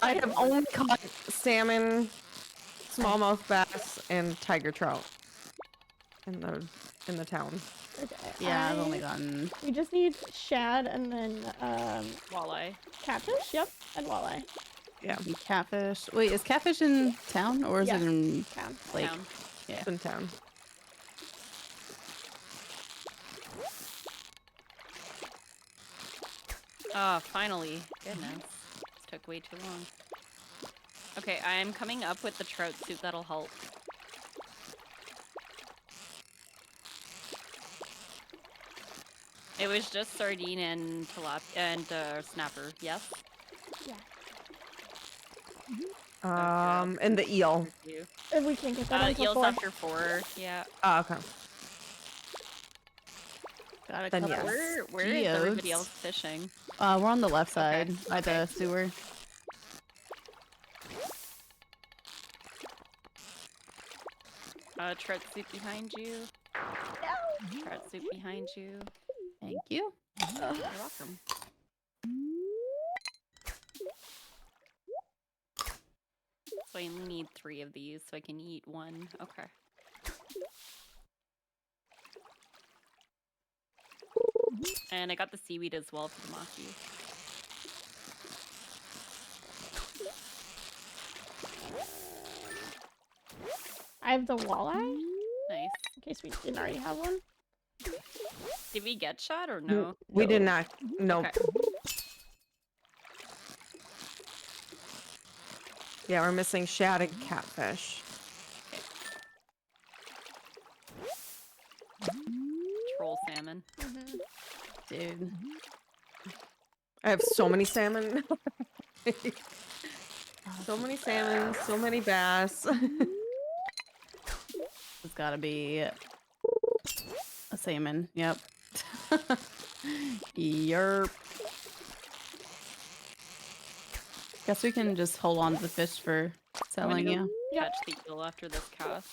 I have only caught salmon, smallmouth bass, and tiger trout in the town. Okay. Yeah, I've only gotten. We just need shad and then Walleye. catfish. Yep, and walleye. Yeah, Catfish. Wait, is catfish in town or is Yeah. it in Town. like? Town. Yeah. it's in town. Oh, finally. Goodness. This took way too long. Okay, I'm coming up with the trout soup that'll help. It was just sardine and snapper, yes? Yeah. And the eel. You. If we can't get that until Eel's 4. after 4. Yeah. Oh, okay. Got a Then couple. yes. Where is everybody geodes. else fishing? We're on the left Okay, side by okay. the sewer. Trout soup behind you. Trout soup behind you. Thank you. You're welcome. So I only need 3 of these, so I can eat 1. Okay. And I got the seaweed as well for the maki. I have the walleye, Nice. in case we didn't already have one. Did we get shot or no? We did not. Nope. Okay. Yeah, we're missing shad and catfish. Troll salmon. Dude. I have so many salmon. So many salmon, so many bass. It's gotta be a salmon. Yep. Yerp. Guess we can just hold on to the fish for selling go you. Catch the eel after this cast.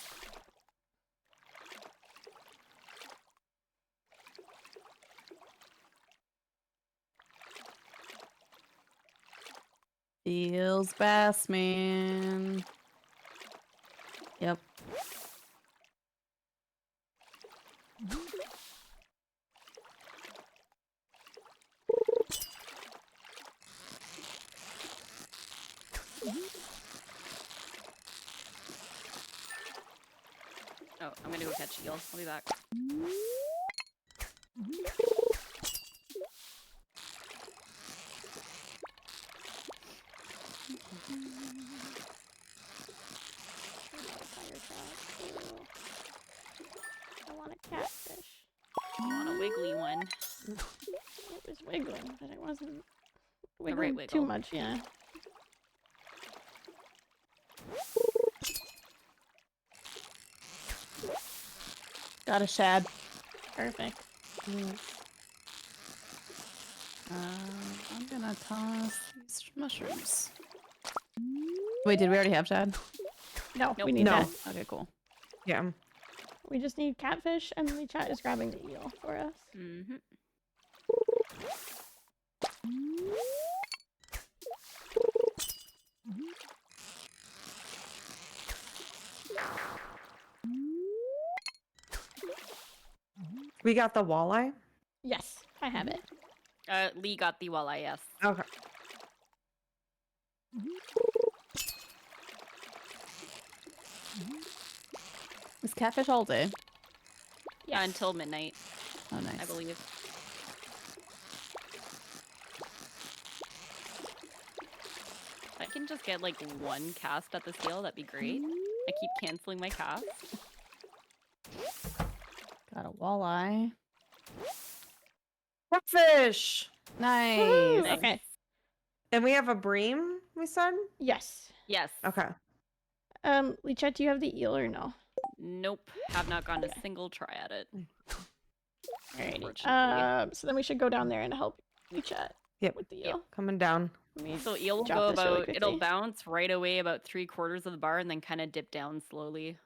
Feels bass, man. Yep. Oh, I'm gonna go catch eel. I'll be back. Fire trout, too. I want a catfish. I want a wiggly one. It was wiggling, but it wasn't right wiggling too wiggle. much, yeah. Got a shad. Perfect. I'm gonna toss these mushrooms. Wait, did we already have shad? No, Nope. we need No. that. Okay, cool. Yeah. We just need catfish, and Lichat is grabbing the eel for us. Mm-hmm. We got the walleye. Yes, I have it. Lee got the walleye, yes. Okay. Is catfish all day? Yeah, until midnight, Oh, nice. I believe. If I can just get like 1 cast at this eel, that'd be great. I keep canceling my cast. Got a walleye. Catfish! Nice. Woohoo! Okay. And we have a bream, we said? Yes. Yes. Okay. Lichat, do you have the eel or no? Nope. Have not gone a single try at it. Alrighty. Unfortunately. So then we should go down there and help Lichat Yep. with the eel. Coming down. Let me So eel will drop go this really about, it'll quickly. bounce right away about 3/4 of the bar and then kind of dip down slowly.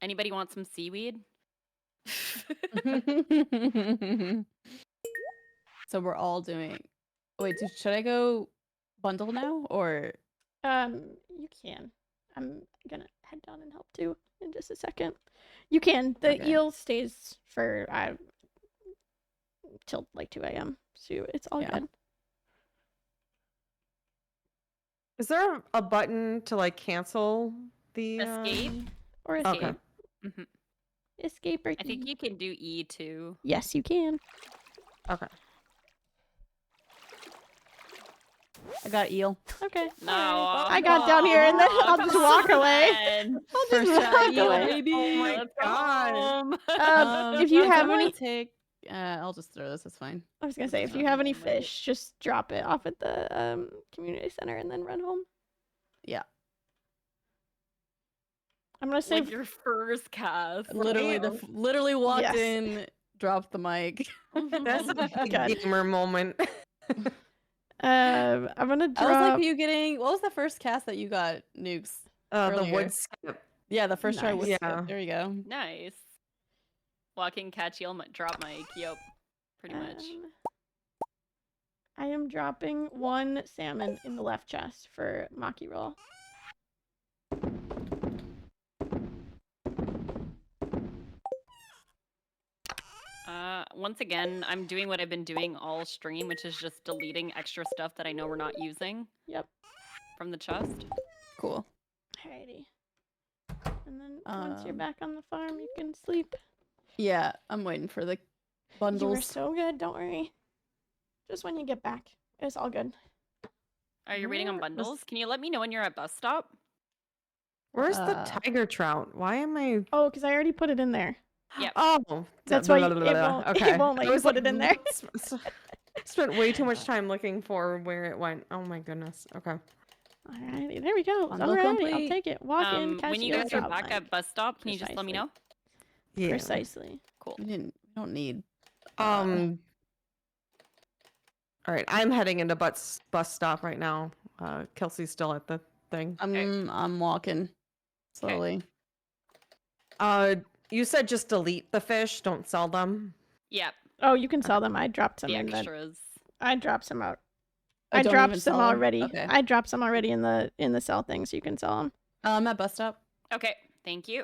Anybody want some seaweed? So we're all doing. Wait, should I go bundle now or? You can. I'm gonna head down and help too in just a second. You can. The Okay. eel stays for till like 2 a.m. So it's all Yeah. good. Is there a button to like cancel the Escape? Or Okay. escape. hmm Escape or I think you can do E too. Yes, you can. Okay. I got eel. Okay. No, alright. I got down here and then I'll just walk away. I'll just First walk shot eel, away. baby. Oh my Let's go God. home. If you I'm have gonna any, take I'll just throw this. That's fine. I was gonna say, if you have any fish, just drop it off at the community center and then run home. Yeah. I'm gonna save. Like your first cast. Literally, Damn. literally walked Yes. in, dropped the mic. That's a big God. gamer moment. I'm gonna I was like, drop. you getting? What was the first cast that you got, Nukes? The Earlier. wood skip. Yeah, the first try Nice. was Yeah. There you go. Nice. Walking, catch, yell, drop mic. Yep. Pretty much. I am dropping 1 salmon in the left chest for Maki roll. Once again, I'm doing what I've been doing all stream, which is just deleting extra stuff that I know we're not using. Yep. From the chest. Cool. Alrighty. And then once you're Um, back on the farm, you can sleep. Yeah, I'm waiting for the You were bundles. so good. Don't worry. Just when you get back, it's all good. Are you reading on Where was- bundles? Can you let me know when you're at bus stop? Where's the Uh, tiger trout? Why am I? Oh, because I already put it in there. Yep. Oh, That's blah, why blah, it blah, blah, won't- blah. it Okay. won't let I you was put it in there. Spent way too much time looking for where it went. Oh my goodness. Okay. Alrighty, there we go. Bundle Alrighty, I'll complete. take it. Walk in, catch When you your guys are drop back mic. at bus stop, can you just let me know? Yeah. Precisely. Cool. We don't need. All right, I'm heading into bus stop right now. Kelsey's still at the thing. I'm walking slowly. You said just delete the fish, don't sell them. Yep. Oh, you can sell them. I dropped some The in the. extras. I dropped some out. Oh, I don't dropped even some sell 'em? already. Okay. I dropped some already in the sell thing, so you can sell them. I'm at bus stop. Okay, thank you.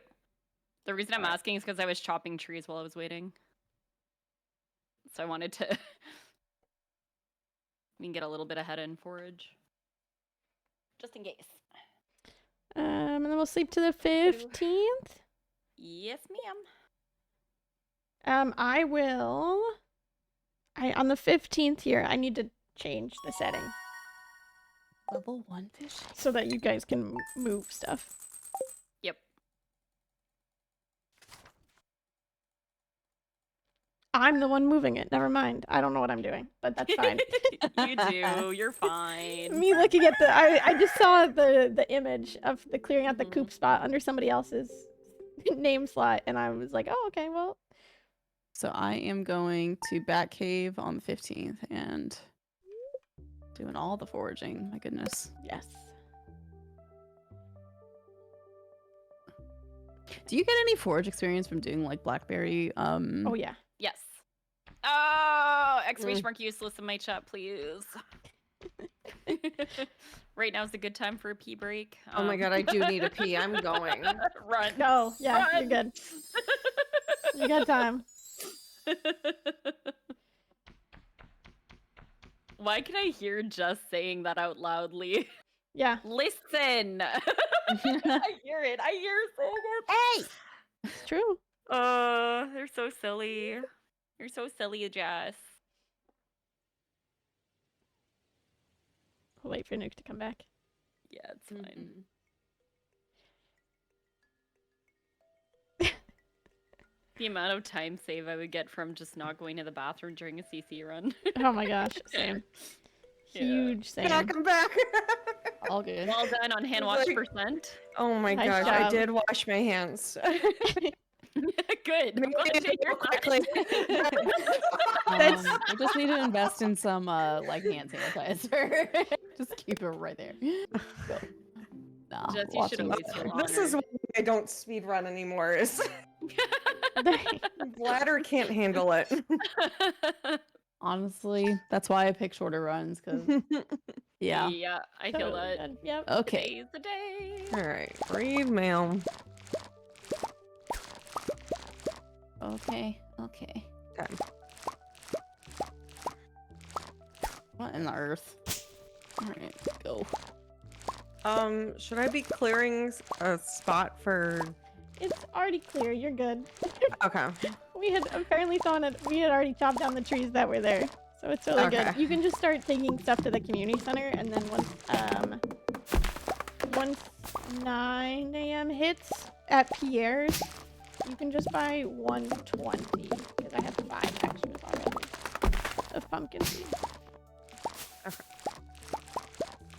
The reason I'm asking is because I was chopping trees while I was waiting. So I wanted to we can get a little bit ahead in forage. Just in case. And then we'll sleep to the 15th. Yes, ma'am. On the 15th here, I need to change the setting Level 1 fish. so that you guys can move stuff. Yep. I'm the one moving it. Never mind. I don't know what I'm doing, but that's fine. You do. You're fine. Me looking at I just saw the image of the clearing out the Mhm. coop spot under somebody else's name slot, and I was like, oh, okay, well, So I am going to Batcave on the 15th and doing all the foraging. My goodness. yes. Do you get any forage experience from doing like blackberry? Oh yeah. Yes. Oh, exclamation mark useless in my chat, please. Right now is a good time for a pee break. Oh my god, I do need a pee. I'm going. Run. Go. Yeah, Run. you're good. You got time. Why can I hear just saying that out loudly? Yeah. Listen. I hear it. I hear it saying it. Hey. It's true. They're so silly. You're so silly, Jess. We'll wait for Nuke to come back. Yeah, it's fine. The amount of time save I would get from just not going to the bathroom during a CC run. Oh my gosh, same. Yeah. Huge same. Back, I'm back. All good. Well done on hand wash percent. Oh my Nice gosh, I job. did wash my hands. Good. I'm glad to hear quickly. That's- I just need to invest in some like hand sanitizer. Just keep it right there. Go. Nah, Jess, you should watching always stuff. feel This is why I don't speed run anymore. Is bladder can't handle it. Honestly, that's why I pick shorter runs because yeah. Yeah, I feel Totally that. good. Yep. Okay. Today's the day. All right, read mail. Okay. Okay. What in the earth? All right, go. Should I be clearing a spot for? It's already clear. You're good. Okay. We had apparently thought it. We had already chopped down the trees that were there, so it's really Okay. good. You can just start taking stuff to the community center, and then once 9 a.m. hits at Pierre's, you can just buy 120 because because I have 5 extras already of pumpkin seeds.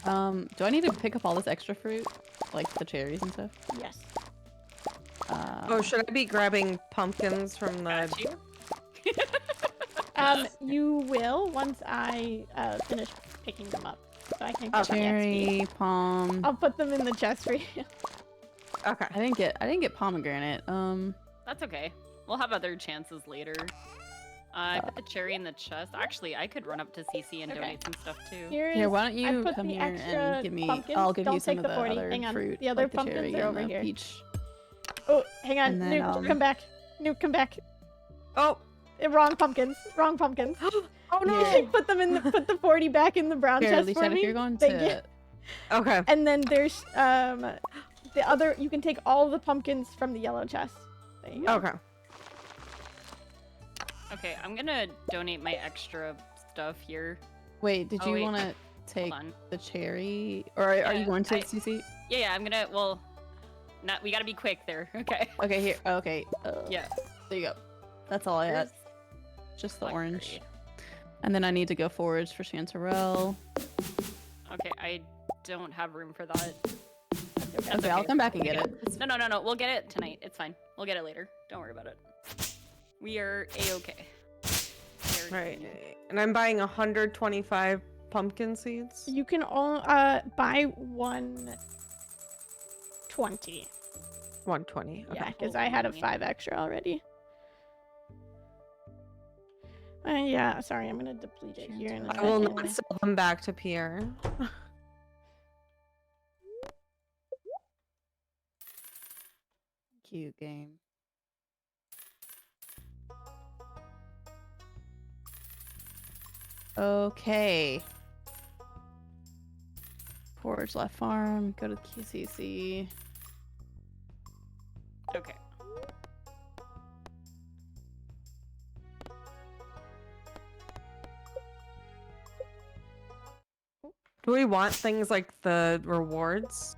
Do I need to pick up all this extra fruit? Like the cherries and stuff? Yes. Oh, should I be grabbing pumpkins from the... Got you. You will once I finish picking them up. So I can get the XP. Cherry, palm. I'll put them in the chest for you. Okay. I didn't get pomegranate. That's okay. We'll have other chances later. I put the cherry in the chest. Actually, I could run up to CC and Okay. donate some stuff too. Here, why don't I you put come the here extra and give me? pumpkins. I'll give Don't you some take of the the 40. other Hang on. fruit. The other like the pumpkins cherry are and over the here. Peach. Oh, hang on. And then, Nuke, come back. Nuke, come back. Oh. Wrong pumpkins. Wrong pumpkins. Oh no. Here. Put them in the put the 40 back in the brown Here, chest Lisa, for if me. you're going Thank to, you. Okay. And then there's the other. You can take all the pumpkins from the yellow chest. There you go. Okay. Okay, I'm gonna donate my extra stuff here. wait, did Oh, you wait. want to take Hold on. the cherry, or are Yeah, you going to I- CC? Yeah, I'm gonna. Well, not. We gotta be quick there. Okay. Okay, here. Okay. Yeah. There you go. That's all I had. Where's Just the orange. blackberry? And then I need to go forage for Chanterelle. Okay, I don't have room for that. That's okay. Okay, I'll come back and get it. It's- No. We'll get it tonight. It's fine. We'll get it later. Don't worry about it. We are a-okay. Right. And I'm buying 125 pumpkin seeds. You can all buy 120. 120. Okay. Yeah, because I had a Holy. 5 extra already. Yeah, sorry, I'm gonna deplete it here. In a I will second. not sell them back to Pierre. Cute game. Okay. Forage left farm. Go to the QCC. Okay. Do we want things like the rewards?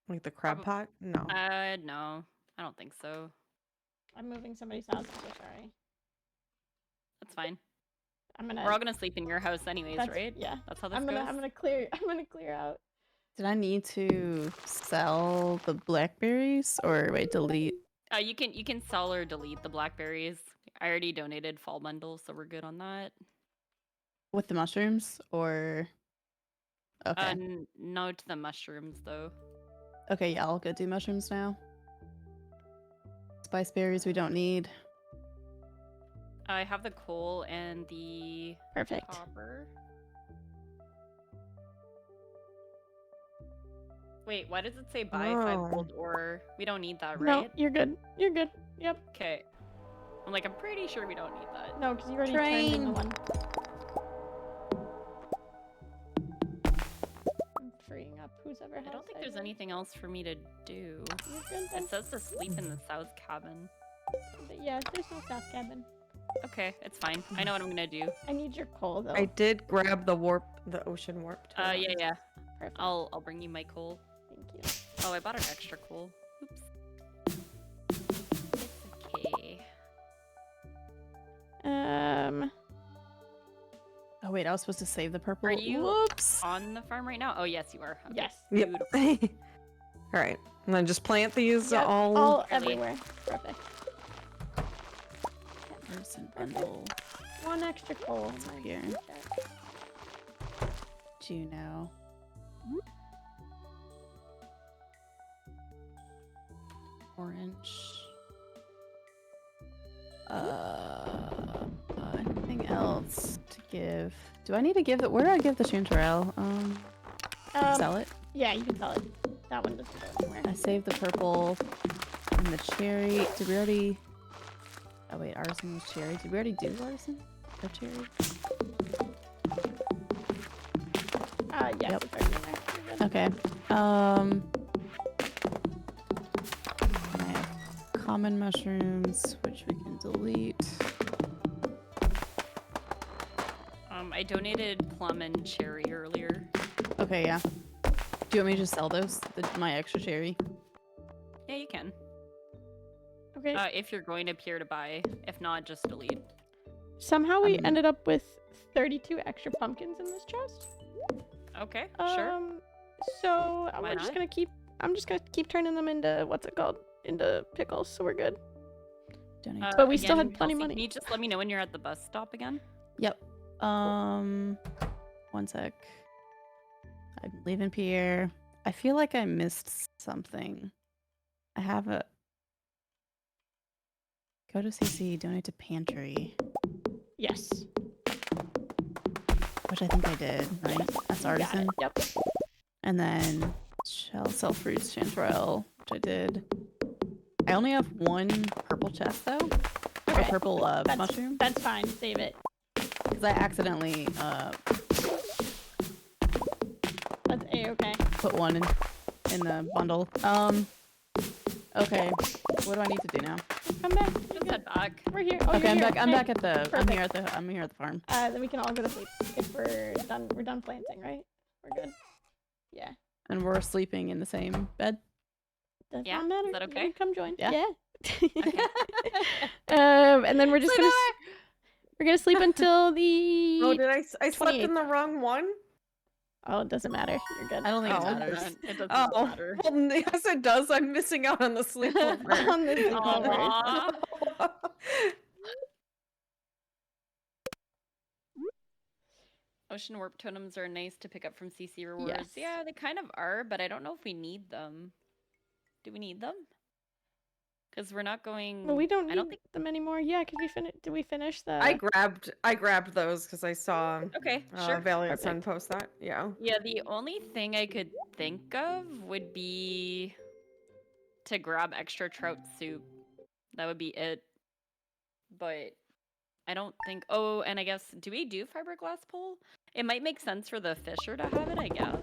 Like the crab Prob- pot? No. No. I don't think so. I'm moving somebody's house. I'm so sorry. That's fine. I'm gonna. We're all gonna sleep in your house anyways, that's- right? Yeah. That's how this I'm goes. gonna clear. I'm gonna clear out. Did I need to sell the blackberries or wait, delete? You can sell or delete the blackberries. I already donated fall bundles, so we're good on that. With the mushrooms or okay. No to the mushrooms though. Okay, yeah, I'll go do mushrooms now. Spice berries we don't need. I have the coal and the Perfect. copper. Wait, why does it say buy 5 Oh. gold ore? We don't need that, No, right? you're good. You're good. Yep. Okay. I'm pretty sure we don't need that. No, because you already turned in the Train. one. I'm freeing up who's ever. I don't think there's anything else for me to do. You're good then. It says to sleep in the south cabin. But yeah, there's no south cabin. Okay, it's fine. I know what I'm gonna do. I need your coal though. I did grab the ocean warp. too. Yeah. Perfect. I'll bring you my coal. Thank you. Oh, I bought an extra coal. Oops. It's okay. Oh wait, I was supposed to save the purple. Are you Whoops. on the farm right now? Oh, yes, you are. Okay. Yes. Yep. Beautiful. All right. And then just plant these Yep, all. all Really? everywhere. Perfect. Person bundle. One extra coal. It's up My here. check. Juno. Orange. Anything else to give? Do I need to give it? Where do I give the chanterelle? Sell it. Yeah, you can sell it. That one doesn't go anywhere. I saved the purple and the cherry. Did we already? Oh wait, artisan was cherry. Did we already do artisan or cherry? Yes, Yep. it's already in there. You're good. Okay. I have common mushrooms, which we can delete. I donated plum and cherry earlier. Okay, yeah. Do you want me to just sell those? My extra cherry? Yeah, you can. Okay. if you're going to peer to buy. If not, just delete. Somehow we Um, ended up with 32 extra pumpkins in this chest. Okay, sure. So Why we're just not? gonna keep. I'm just gonna keep turning them into what's it called? Into pickles. So we're good. Donate. But we still again, had plenty Kelsey, money. Can you just let me know when you're at the bus stop again? Yep. 1 sec. I'm leaving Pierre. I feel like I missed something. I have a. Go to CC, donate to pantry, Yes. which I think I did, right? That's You got it. artisan. Yep. And then shell sell fruits chanterelle, which I did. I only have 1 purple chest though. A Okay. purple That's, mushroom. That's fine. Save it. Because I accidentally That's a-okay. put 1 in the bundle. Okay. What do I need to do now? Come back. Just head back. We're here. Oh, Okay, you're I'm here. back. I'm Hey, back at the. perfect. I'm here at the farm. Then we can all go to sleep if we're done. We're done planting, right? We're good. Yeah. And we're sleeping in the same bed. Does Yeah, not is matter. that You okay? can come join. Yeah. Okay. And then we're just gonna we're gonna sleep until the. Oh, did I slept 28th. in the wrong one? Oh, it doesn't matter. You're good. I don't think Oh. it matters. It doesn't Oh, matter. well, yes, it does. I'm missing out on the sleepover. On the sleepover. Aw. Ocean warp totems are nice to pick up from CC rewards. Yes. Yeah, they kind of are, but I don't know if we need them. Do we need them? Because we're not going. Well, we don't I don't need think. them anymore. Yeah, because we finished. Did we finish the? I grabbed those because I saw Okay, sure. Valiant Sun Perfect. post that. Yeah. Yeah, the only thing I could think of would be to grab extra trout soup. That would be it. But I don't think. Oh, and I guess do we do fiberglass pole? It might make sense for the fisher to have it, I guess.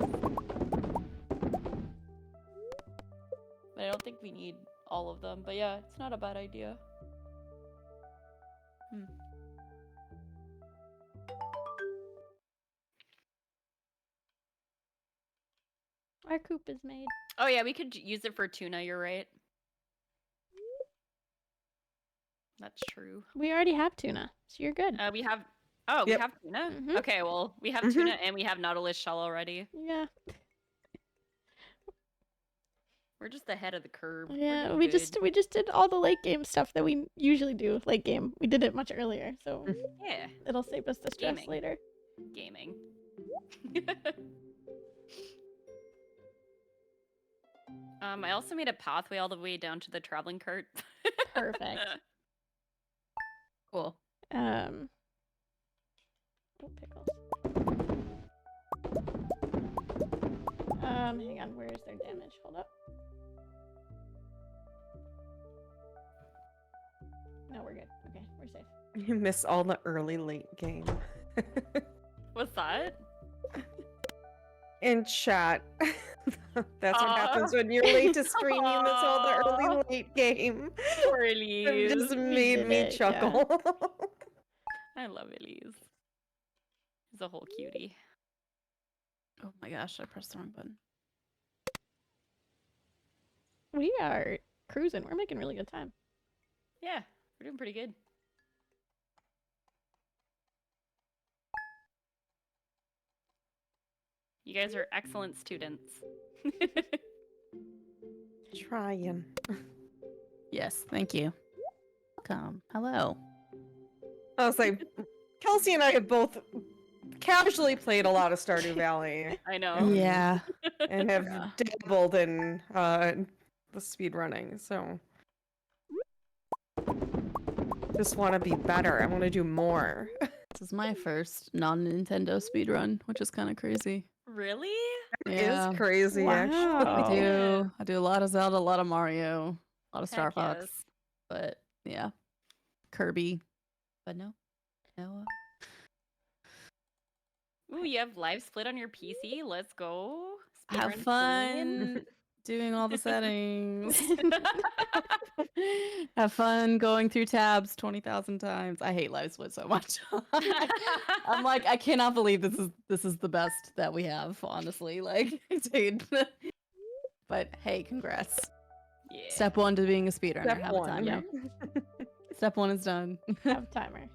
But I don't think we need all of them. But yeah, it's not a bad idea. Our coop is made. Oh yeah, we could use it for tuna. You're right. That's true. We already have tuna, so you're good. We have. Oh, we Yep. have tuna. Mhm. Okay, well we have Mhm. tuna and we have nautilus shell already. Yeah. We're just ahead of the curve. We're Yeah. doing We good. just did all the late game stuff that we usually do. Late game. We did it much earlier, so Yeah, it'll save us the stress Gaming. later. gaming. I also made a pathway all the way down to the traveling cart. Perfect. Cool. Oh, pickles. Hang on. Where is their damage? Hold up. No, we're good. Okay, we're safe. You miss all the early late game. What's that? In chat. That's what Aw. happens when you're late to stream. You miss all the early late game. Poor It Elise. just made did me it, yeah. chuckle. I love Elise. He's a whole cutie. Oh my gosh, I pressed the wrong button. We are cruising. We're making really good time. Yeah, we're doing pretty good. You guys are excellent students. Trying. Yes, thank you. Welcome. Hello. I was like, Kelsey and I have both casually played a lot of Stardew Valley I know. Yeah. and have Yeah. dabbled in the speedrunning, so just want to be better. I want to do more. This is my first non-Nintendo speedrun, which is kind of crazy. Really? Yeah. It's crazy, actually. Wow. I do a lot of Zelda, a lot of Mario, a lot of Star Heck Fox, yes. but yeah, Kirby. But no. Ooh, you have live split on your PC? Let's go. Have Speedrun fun doing all the settings. Have fun going through tabs 20,000 times. I hate live split so much. I'm like, I cannot believe this is the best that we have, honestly. Like, dude. But hey, congrats. Yeah. Step 1 to being a speedrunner. Step Have a one. timer. Step 1 is done. Have a timer.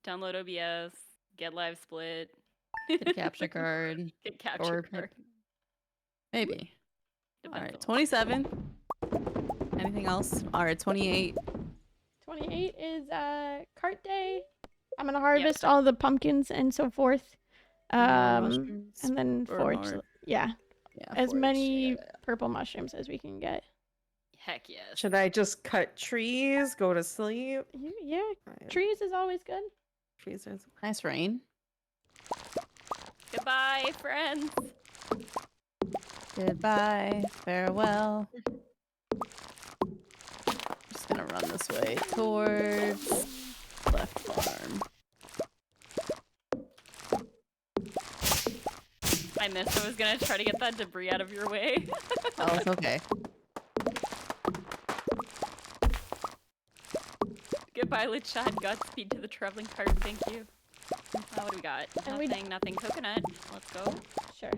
Download OBS. Get live split. Get a capture card. Get capture Or card. maybe. Depends Alright, on- 27. Anything else? Alright, 28. 28 is cart day. I'm gonna harvest all the pumpkins and so forth. And then or forage. more. Yeah, Yeah, as forage, many yeah. purple mushrooms as we can get. Heck yes. Should I just cut trees, go to sleep? Yeah, Alright, trees is always good. trees is Nice rain. Goodbye, friends. Goodbye. Farewell. Just gonna run this way towards left farm. I missed. I was gonna try to get that debris out of your way. Oh, it's okay. Goodbye, Lichat. Godspeed to the traveling cart. Thank you. What do we got? And we- Nothing. Coconut. Let's go. Sure.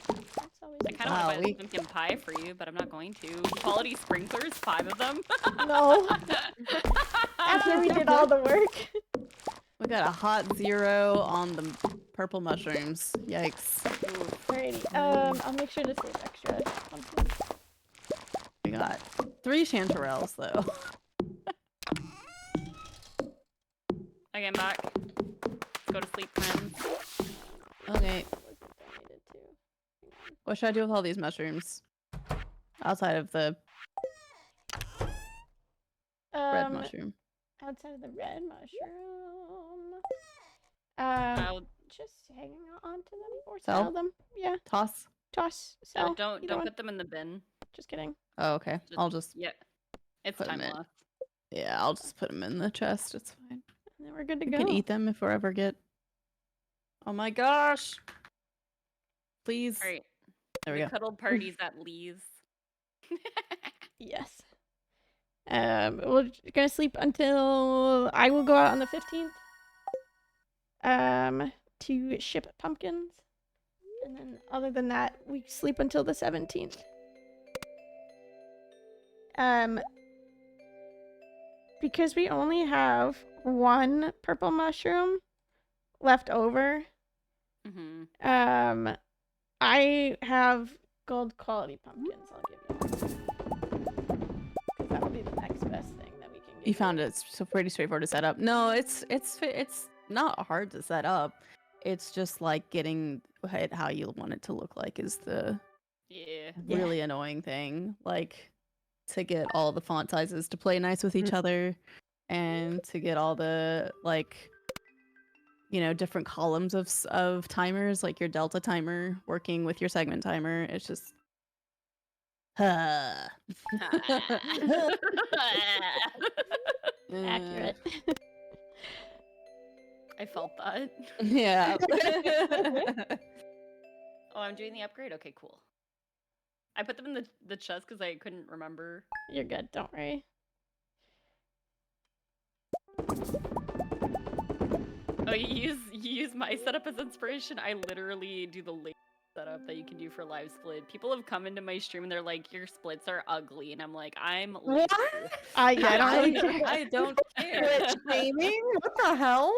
That's always I good. kind of Wow, want to buy we- pumpkin pie for you, but I'm not going to. Quality sprinklers, 5 of them. No. After we did all the work. We got a hot 0 on the purple mushrooms. Yikes. Alrighty. I'll make sure to save extra pumpkins. We got 3 chanterelles though. Okay, I'm back. Let's go to sleep, friends. Okay. Wasn't donated to. What should I do with all these mushrooms? Outside of the red mushroom. Outside of the red mushroom. I'll- Just hanging on to them or Sell? sell them. Yeah, Toss? toss, sell. don't either one. put them in the bin. Just kidding. Oh, okay. I'll just, Yeah. It's Put 'em time in. lost. yeah, I'll just put them in the chest. It's fine. And then we're good to We go. can eat them if we ever get. Oh my gosh! Please. All right. There we the go. cuddle parties at Lee's. Yes. We're gonna sleep until I will go out on the 15th. To ship pumpkins, and then other than that, we sleep until the 17th. Because we only have 1 purple mushroom left over. Mm-hmm. I have gold quality pumpkins. I'll give you. 'Cause that'll be the next best thing that we can get. You found it. It's so pretty straightforward to set up. No, it's not hard to set up. It's just like getting it how you want it to look like is the Yeah. Yeah. really annoying thing. Like to get all the font sizes to play nice with each other, and to get all the like, you know, different columns of timers, like your delta timer working with your segment timer. It's just. Accurate. I felt that. Yeah. Oh, I'm doing the upgrade? Okay, cool. I put them in the chest because I couldn't remember. You're good. Don't worry. Oh, you use my setup as inspiration? I literally do the latest setup that you can do for live split. People have come into my stream and they're like, your splits are ugly. And I'm like, I'm What? lazy. Yeah, I don't really care. I don't care. Twitch gaming? What the hell?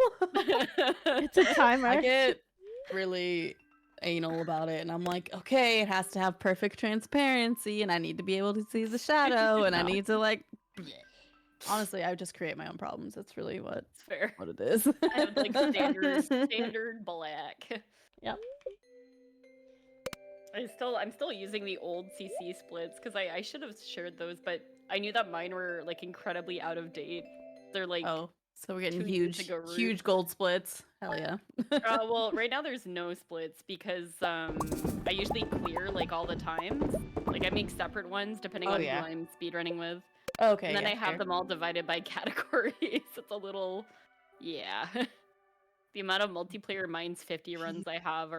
It's a timer. I get really anal about it, and I'm like, okay, it has to have perfect transparency, and I need to be able to see the shadow, and I need to like. Honestly, I just create my own problems. That's really what It's fair. it is. I have like standard black. Yep. I'm still using the old CC splits because I should have shared those, but I knew that mine were like incredibly out of date. They're like Oh, so we're getting 2 years huge, ago, Ruth. huge gold splits. Hell yeah. well, right now there's no splits because I usually clear like all the times. Like I make separate ones depending Oh, on yeah. who I'm speedrunning with. Okay. And then yeah, I have fair. them all divided by categories. It's a little, yeah. The amount of multiplayer Minds 50 runs I have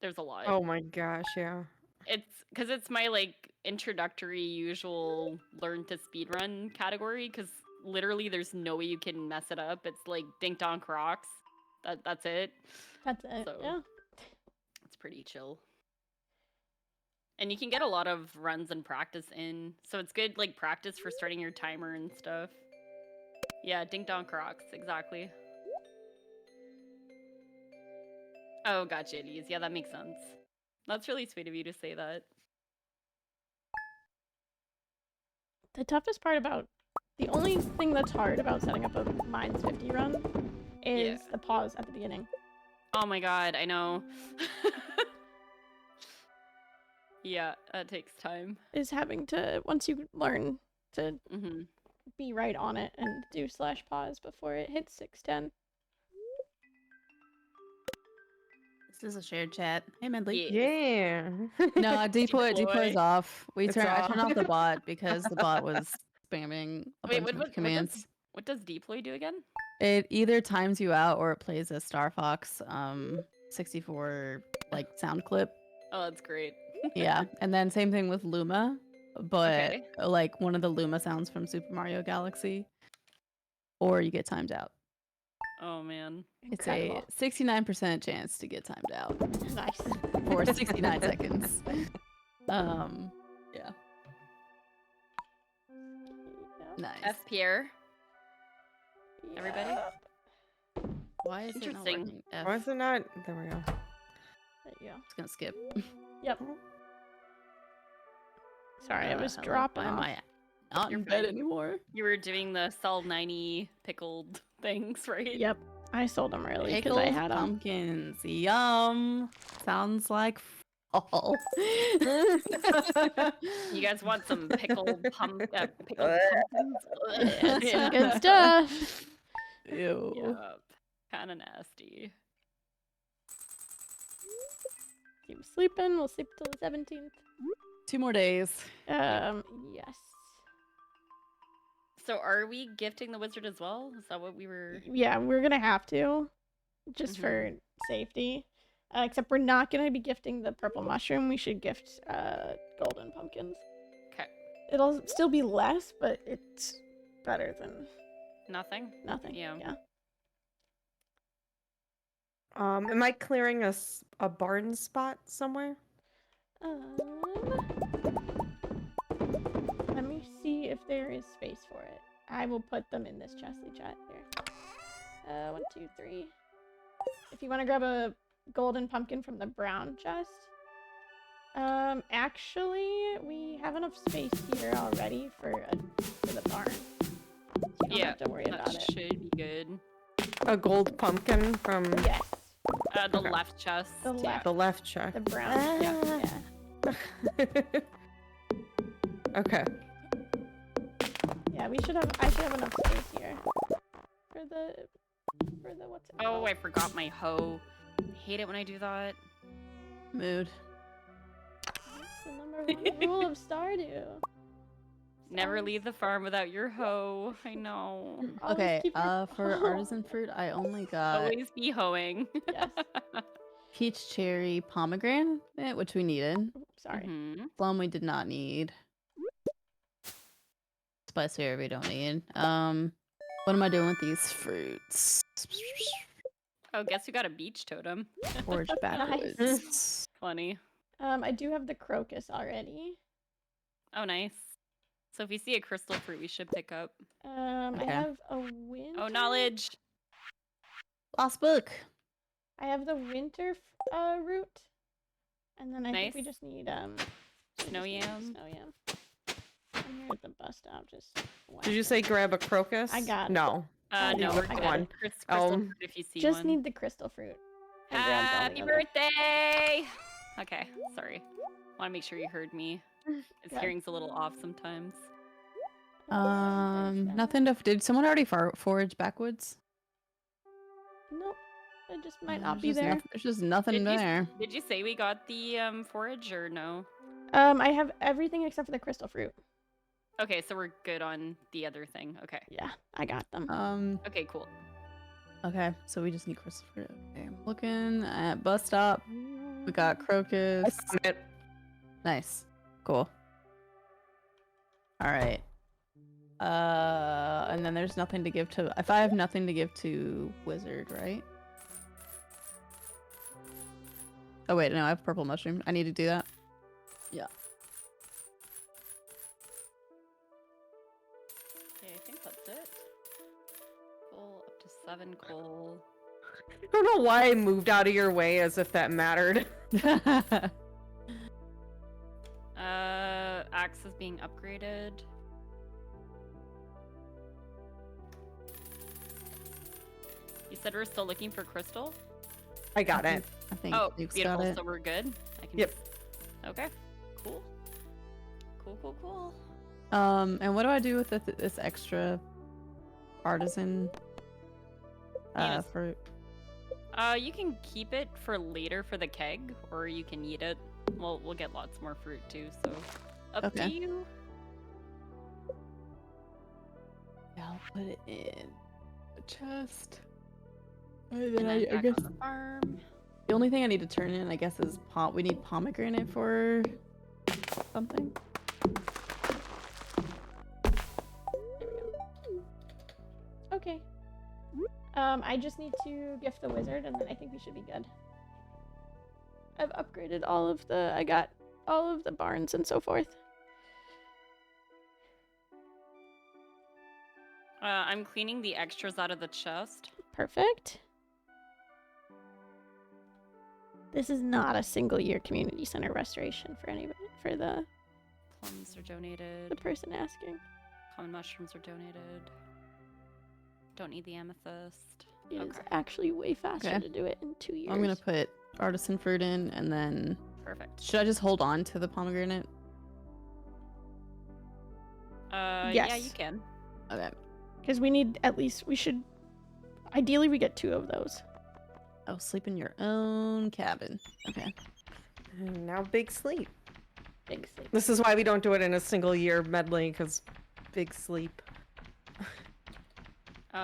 there's a lot. Oh my gosh, yeah. It's because it's my like introductory usual learn to speedrun category because literally there's no way you can mess it up. It's like dink donk rocks. That's it. That's it. So- Yeah. It's pretty chill. And you can get a lot of runs and practice in. So it's good, like, practice for starting your timer and stuff. Yeah, Dink Donk rocks, exactly. Oh, gotcha, Eddies. Yeah, that makes sense. That's really sweet of you to say that. The toughest part about the only thing that's hard about setting up a Mines 50 run is the pause at the beginning. Oh my god, I know. Yeah, that takes time. Is having to, once you learn to Mm-hmm. be right on it and do /pause before it hits 610. This is a shared chat. Hey, Medley. Yeah. No, deploy Deploy. is off. I It's turned off. off the bot because the bot was spamming a Wait, bunch of commands. what does deploy do again? It either times you out or it plays a Star Fox 64 like sound clip. Oh, that's great. Yeah, and then same thing with Luma, but Okay. like one of the Luma sounds from Super Mario Galaxy, or you get timed out. Oh man. Incredible. It's a 69% chance to get timed out Nice. for 69 seconds. Yeah, nice. F Pierre. Everybody? Why is it not Interesting. working? F. Why is it not? There we go. There you go. Just gonna skip. Yep. Sorry, I was Hello, dropping why am off. I not You're in bed fine. anymore? You were doing the Sol 90 pickled things, right? Yep. I sold them early because I Pickled had them. pumpkins. Yum. Sounds like fall. You guys want some pickled pumpkins? Yeah, some good stuff. Ew. Yep. Kind of nasty. Keep sleeping. We'll sleep till the 17th. 2 more days. Yes. So are we gifting the wizard as well? Is that what we were? Yeah, we're gonna have to, just Mhm. for safety. Except we're not gonna be gifting the purple mushroom. We should gift golden pumpkins. Okay. It'll still be less, but it's better than Nothing? nothing. Yeah. Yeah. Am I clearing a barn spot somewhere? Let me see if there is space for it. I will put them in this chestly chat here. 1, 2, 3. If you want to grab a golden pumpkin from the brown chest. Actually, we have enough space here already for the barn. So you don't have to worry about that it. should be good. A gold pumpkin from Yes, The Okay. left chest. the left, the left check. the brown. Yeah. Okay. Yeah, we should have. I should have enough space here for the what's it Oh, called? I forgot my hoe. I hate it when I do that. Mood. That's the #1 rule of Stardew. Never Sounds- leave the farm without your hoe. I know. Always Okay, keep your- for Oh, artisan fruit, I only got Always be hoeing. Yes. peach, cherry, pomegranate, which we needed. Sorry. Mhm. Plum we did not need. Spice berry we don't need. What am I doing with these fruits? Oh, guess who got a beach totem? Forge backwards. Funny. I do have the crocus already. Oh, nice. So if you see a crystal fruit, we should pick up. I Okay. have a winter. Oh, knowledge. Lost book. I have the winter root, and then I think we Nice. just need Snow yam. Snow yam. I'm here at the bus stop. Just. Did you say grab a crocus? I got it. No. I No, know, we're I good. got it. Crystal Um, fruit if you see Just one. need the crystal fruit. I grabbed all the Happy other- birthday! Okay, sorry. Want to make sure you heard me. His Good. hearing's a little off sometimes. Nothing to. Did someone already forage backwards? Nope. It just might There's not be just there. there's just nothing Did you- there. Did you say we got the forage or no? I have everything except for the crystal fruit. Okay, so we're good on the other thing. Okay. Yeah, I got them. Okay, cool. Okay, so we just need crystal fruit. Okay, I'm looking at bus stop. We got crocus. Found it. Nice. Cool. All right. And then there's nothing to give to. If I have nothing to give to wizard, right? Oh wait, no, I have purple mushroom. I need to do that. Yeah. it. Coal up to 7 coal. I don't know why I moved out of your way as if that mattered. Axe is being upgraded. You said we're still looking for crystal? I got it. I think Oh, Luke's beautiful. got it. So we're good? I can Yep. Okay. Cool. Cool. And what do I do with this extra artisan Yes. fruit? You can keep it for later for the keg, or you can eat it. We'll get lots more fruit too, so up to Okay. you. Yeah, I'll put it in the chest. And And then then I back guess on the farm. the only thing I need to turn in, I guess, is we need pomegranate for something. Okay. I just need to gift the wizard, and then I think we should be good. I've upgraded I got all of the barns and so forth. I'm cleaning the extras out of the chest. Perfect. This is not a single year community center restoration for anybody, for the Plums are donated. person asking. Common mushrooms are donated. Don't need the amethyst. It is Okay. actually way faster Okay. to do it in 2 years. I'm gonna put artisan fruit in, and then Perfect. should I just hold on to the pomegranate? Yeah, Yes. you can. Okay. Because ideally we get 2 of those. Oh, sleep in your own cabin. Okay. And now big sleep. Big sleep. This is why we don't do it in a single year medley, because big sleep.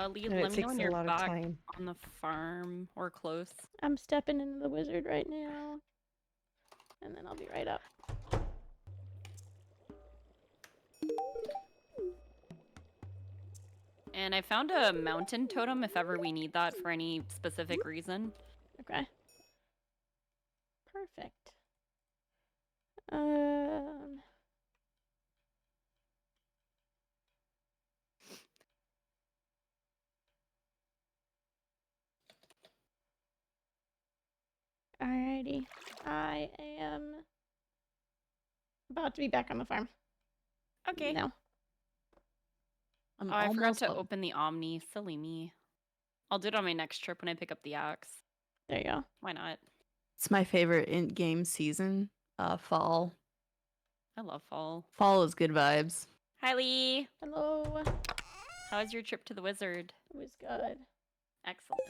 Lee, And it let me know takes when a you're lot of back time. on the farm or close. I'm stepping into the wizard right now. And then I'll be right up. And I found a mountain totem if ever we need that for any specific reason. Okay. Perfect. Alrighty. I am about to be back on the farm. Okay. No. I'm Oh, I forgot almost to up. open the Omni. Silly me. I'll do it on my next trip when I pick up the axe. There you go. Why not? It's my favorite in-game season. Fall. I love fall. Fall is good vibes. Hi, Lee. Hello. How was your trip to the wizard? It was good. Excellent.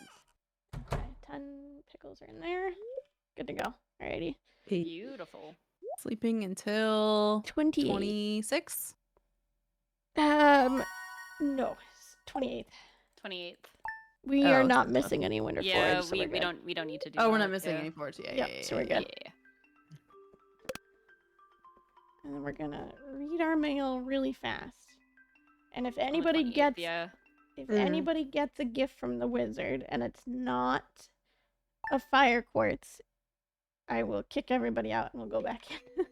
Okay, 10 pickles are in there. Good to go. Alrighty. Beautiful. Sleeping until 28. 26. No. It's 28th. 28th. We Oh, are so not it's missing any winter Yeah, forage, so we're we good. don't need to do Oh, we're that, not missing yeah. any forts. Yeah, Yep, yeah, so we're yeah, good. Yeah. And then we're gonna read our mail really fast. And if On the anybody 28th, gets yeah. if Mhm. anybody gets a gift from the wizard and it's not a fire quartz, I will kick everybody out and we'll go back in.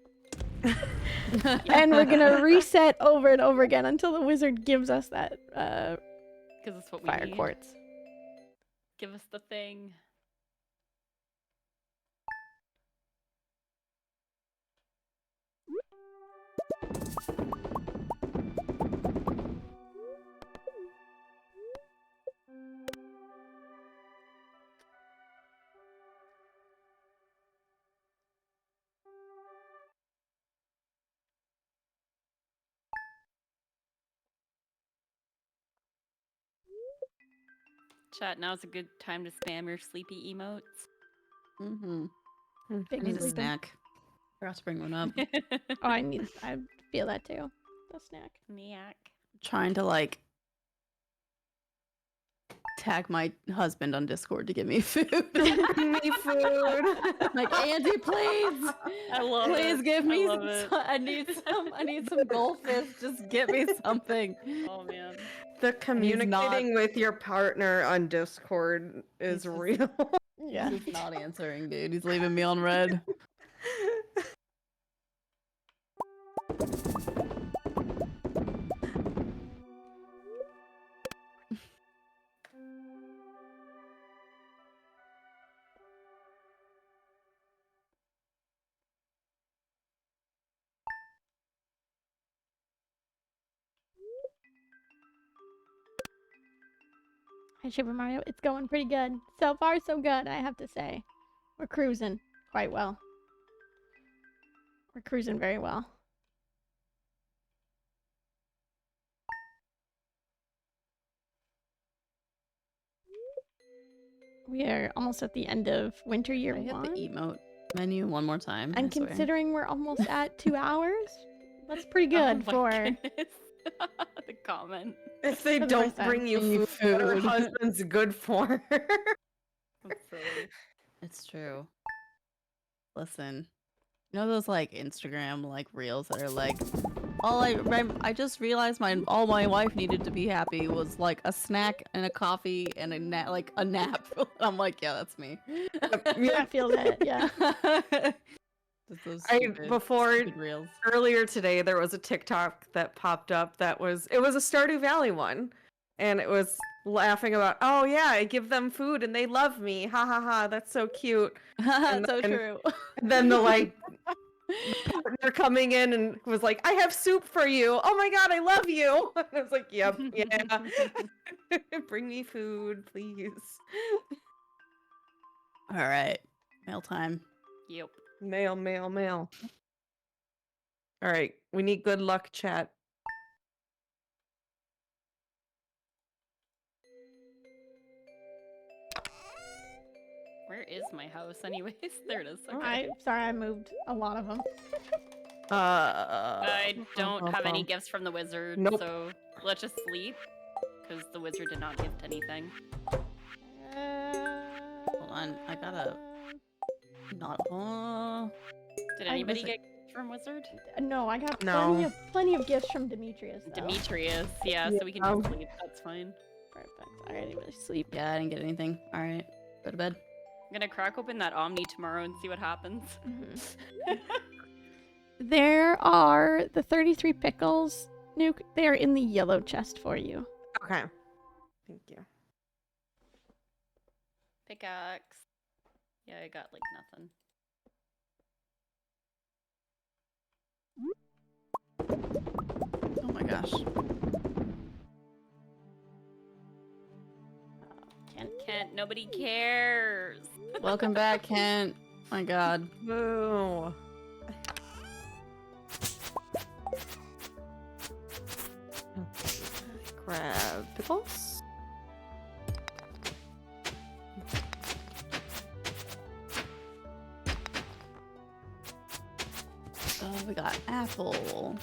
And we're gonna reset over and over again until the wizard gives us that Because it's what we fire need. quartz. Give us the thing. Chat, now's a good time to spam your sleepy emotes. Mm-hmm. I Big need a sleeping. snack. Forgot to bring one up. Oh, I feel that too. The snack. Snack. Trying to like tag my husband on Discord to give me food. Me food. Like, Andy, please, I love please it. give me. I love it. I need some goldfish. Just get me something. Oh man. The communicating with your partner on Discord is He's just- real. Yeah. He's just not answering, dude. He's leaving me on red. Hi, Super Mario. It's going pretty good. So far, so good, I have to say. We're cruising quite well. We're cruising very well. We are almost at the end of winter year I hit one. the emote menu one more time. And I swear. considering we're almost at 2 hours, that's pretty Oh good my for. goodness. The comment. If they For the don't first time. bring you Bring you food, what are food. husbands good for? That's silly. It's true. Listen, you know those like Instagram like reels that are like, I just realized all my wife needed to be happy was like a snack and a coffee and a nap. I'm like, yeah, that's me. That feels it, yeah. Just those Before stupid reels. earlier today, there was a TikTok that popped up it was a Stardew Valley one, and it was laughing about, oh yeah, I give them food and they love me, ha ha ha, that's so cute. That's so then- true. And then the partner coming in and was like, I have soup for you. Oh my god, I love you. And I was like, yep, yeah. Bring me food, please. All right, mail time. Yep. Mail, mail, mail. All right, we need good luck, chat. Where is my house anyways? There it is. Okay. I'm sorry, I moved a lot of them. I don't have any gifts from the wizard, Nope. so let's just sleep. Because the wizard did not gift anything. Hold on, I gotta not. Did I anybody was- get gifts from wizard? No, I got No. plenty of gifts from Demetrius. Though. Demetrius, yeah, so we can Yeah. just sleep. That's fine. Perfect. I didn't really sleep. Yeah, I didn't get anything. All right, go to bed. I'm gonna crack open that Omni tomorrow and see what happens. Mhm. There are the 33 pickles, Nuke. They are in the yellow chest for you. Okay. Thank you. Pickaxe. Yeah, I got like nothing. Oh my gosh. Kent, nobody cares. Welcome back, Kent. My God. Boo. Grab pickles. So we got apple.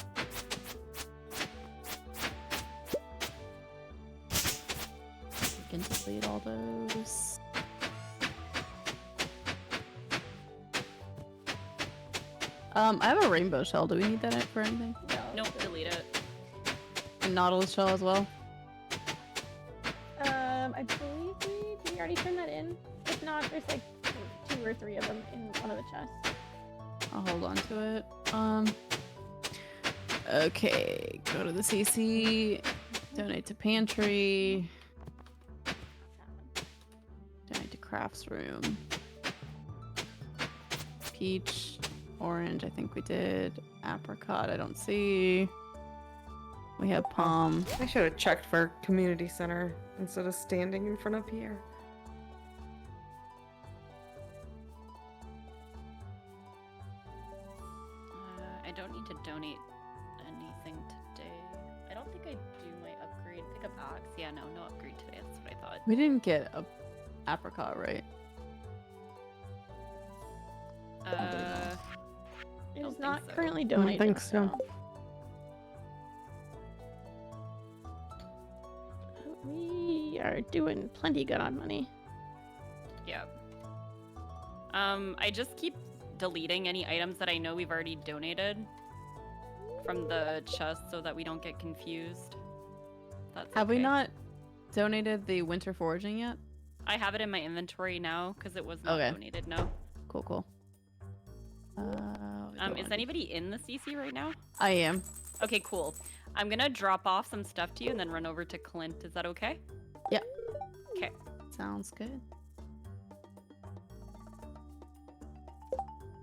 We can delete all those. I have a rainbow shell. Do we need that for anything? Nope, delete it. And nautilus shell as well. I believe did we already turn that in? If not, there's like 2 or 3 of them in one of the chests. I'll hold on to it. Okay, go to the CC, donate to pantry, donate to crafts room, peach, orange, I think we did, apricot, I don't see, we have palm. I should have checked for community center instead of standing in front of here. I don't need to donate anything today. I don't think I do my upgrade. Pick up axe. Yeah, no upgrade today. That's what I thought. We didn't get a apricot, right? It Don't is think not so. currently don't donated. think so. We are doing plenty good on money. Yeah. I just keep deleting any items that I know we've already donated from the chest so that we don't get confused. That's Have we okay. not donated the winter foraging yet? I have it in my inventory now because it was not Okay. donated. No. Cool, cool. Is anybody in the CC right now? I am. Okay, cool. I'm gonna drop off some stuff to you and then run over to Clint. Is that okay? Sounds good.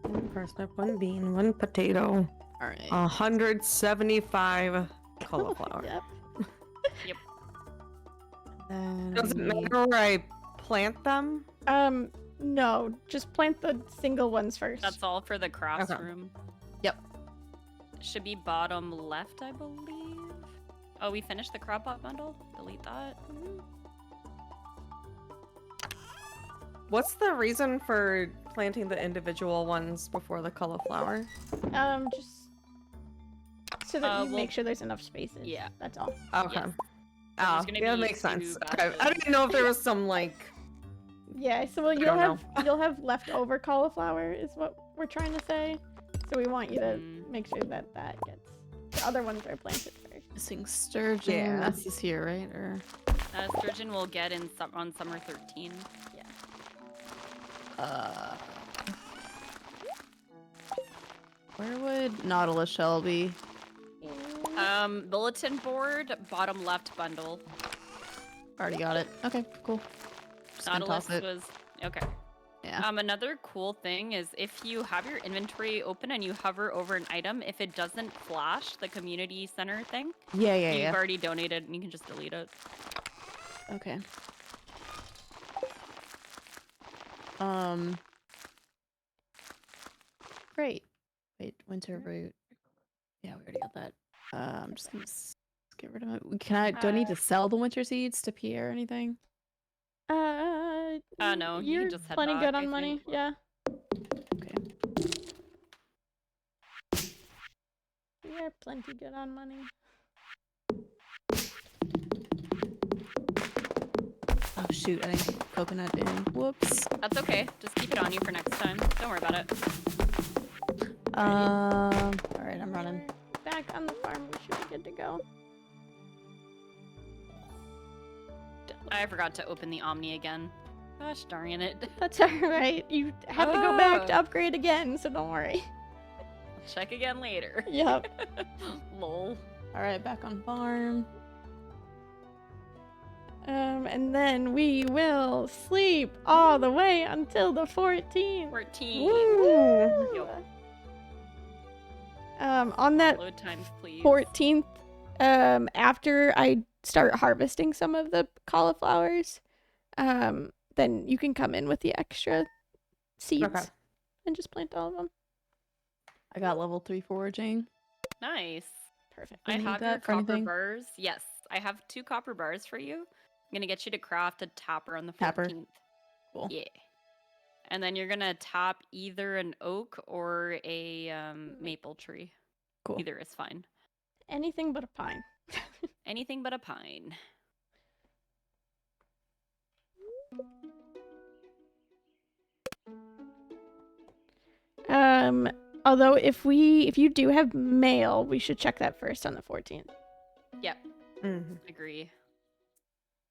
1 parsnip, 1 bean, 1 potato, All right. 175 cauliflower. Yep. Then Does it we- matter where I plant them? No, just plant the single ones first. That's all for the crafts Okay. room. Yep. Should be bottom left, I believe. Oh, we finished the crop pot bundle? Delete that. What's the reason for planting the individual ones before the cauliflower? Just so that you well, make sure there's enough spaces. yeah. That's all. Okay. Yes. Oh, There's gonna yeah, that be makes sense. 2 Okay. I batches. didn't know if there was some like. Yeah, so well, don't know. you'll have leftover cauliflower is what we're trying to say. So we want you to Mm. make sure that gets the other ones are planted first. missing sturgeon. Yeah. This is here, right? Or Sturgeon will get in on summer 13. where would Nautilus shell be? Bulletin board, bottom left bundle. Already got it. Okay, cool. Just gonna Nautilus toss it. was okay. Yeah. Another cool thing is if you have your inventory open and you hover over an item, if it doesn't flash the community center thing, Yeah, you've already donated and you can just delete it. Okay. Great. Wait, winter root. Yeah, we already got that. I'm just gonna get rid of it. Can I? Do I need to sell the winter seeds to Pierre or anything? No, you you're can just head plenty back, good I on money. think. Yeah. Okay. You're plenty good on money. Oh shoot! I didn't put coconut in. Whoops. That's okay. Just keep it on you for next time. Don't worry about it. All right, I'm running. Back on the farm, we should be good to go. I forgot to open the Omni again. Gosh darn it. That's alright. You have to go back to Ah. upgrade again, so don't worry. Check again later. Yep. Lol. All right, back on farm. And then we will sleep all the way until the 14th. 14. Woo! Yo, On that load times, please. 14th, after I start harvesting some of the cauliflowers, then you can come in with the extra seeds Okay. and just plant all of them. I got level 3 foraging. Nice. Perfect. I need have that your for copper anything? bars. Yes, I have 2 copper bars for you. I'm gonna get you to craft a tapper on the 14th. Tapper. Cool. Yeah. And then you're gonna tap either an oak or a maple tree. Cool. Either is fine. Anything but a pine. Anything but a pine. Although if you do have mail, we should check that first on the 14th. Yep, Mhm. agree.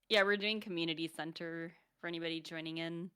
Yeah, we're doing community center for anybody joining in.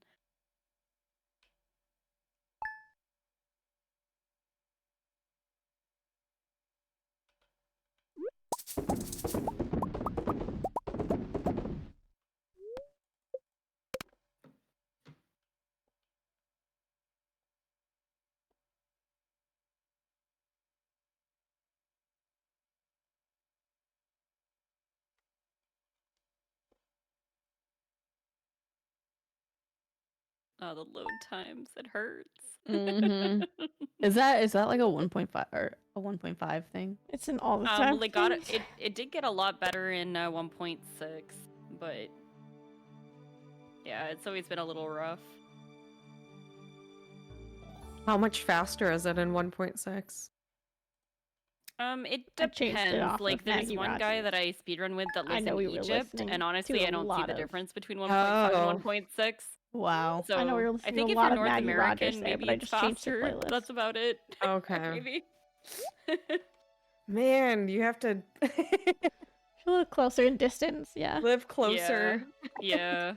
Oh, the load times. It hurts. Mhm. Is that like a 1.5 or a 1.5 thing? It's an all the time. Well, it got thing. it did get a lot better in 1.6, but yeah, it's always been a little rough. How much faster is it in 1.6? It I changed it depends. off Like, of there's Maggie one guy Rogers. that I speedrun with that I lives know in we were Egypt, listening and to honestly, a I don't see lot the of- difference between 1.5 Oh. and 1.6. Wow. So I know we were listening think to a if lot you're of North Maggie American, Rogers there, maybe but I it's just changed the faster. playlist. That's about it. Okay. Maybe. Man, you have to A little closer in distance, yeah. live closer. Yeah.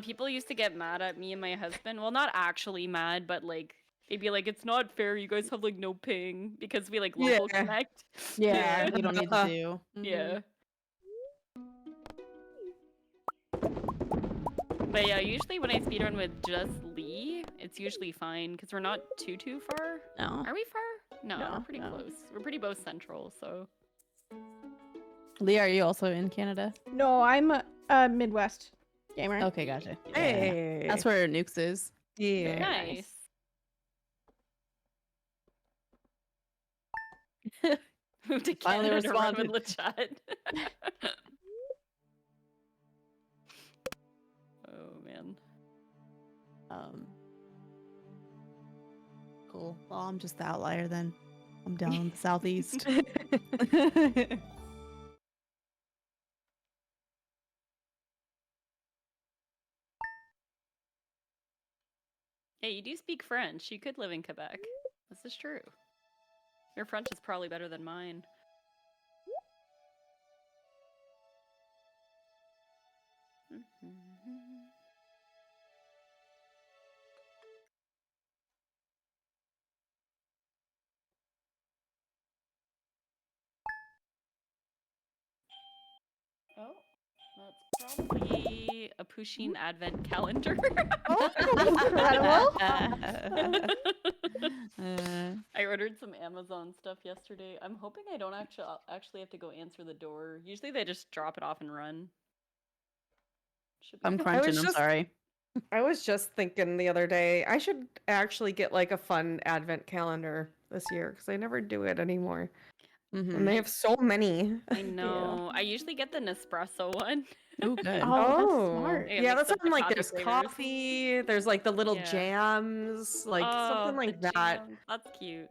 People used to get mad at me and my husband. Well, not actually mad, but like they'd be like, "It's not fair. You guys have like no ping because we like local Yeah. connect." Yeah, you don't need to do. Yeah. But yeah, usually when I speedrun with just Lee, it's usually fine because we're not too far. No. Are we far? No, No, we're pretty no. close. We're pretty both central, so Lee, are you also in Canada? No, I'm Midwest gamer. Okay, gotcha. Yeah. Hey. That's where Nukes is. Yeah. Nice. Moved to Finally Canada to run responded. with Lichat. Oh man. Cool. Well, I'm just the outlier then. I'm down in the southeast. Hey, you do speak French. You could live in Quebec. This is true. Your French is probably better than mine. Oh, that's probably a Pusheen Advent calendar. Oh, incredible. I ordered some Amazon stuff yesterday. I'm hoping I don't actually have to go answer the door. Usually they just drop it off and run. Should be I'm fine. crunching. I'm just- sorry. I was just thinking the other day, I should actually get like a fun advent calendar this year because I never do it anymore. Mhm. And they have so many. I know. I usually get the Nespresso one. Ooh, good. Oh, that's smart. Yeah, Yeah, mix that's up the something like coffee there's flavors. coffee, there's like the little Yeah. jams, like something Oh, like the that. jam. That's cute.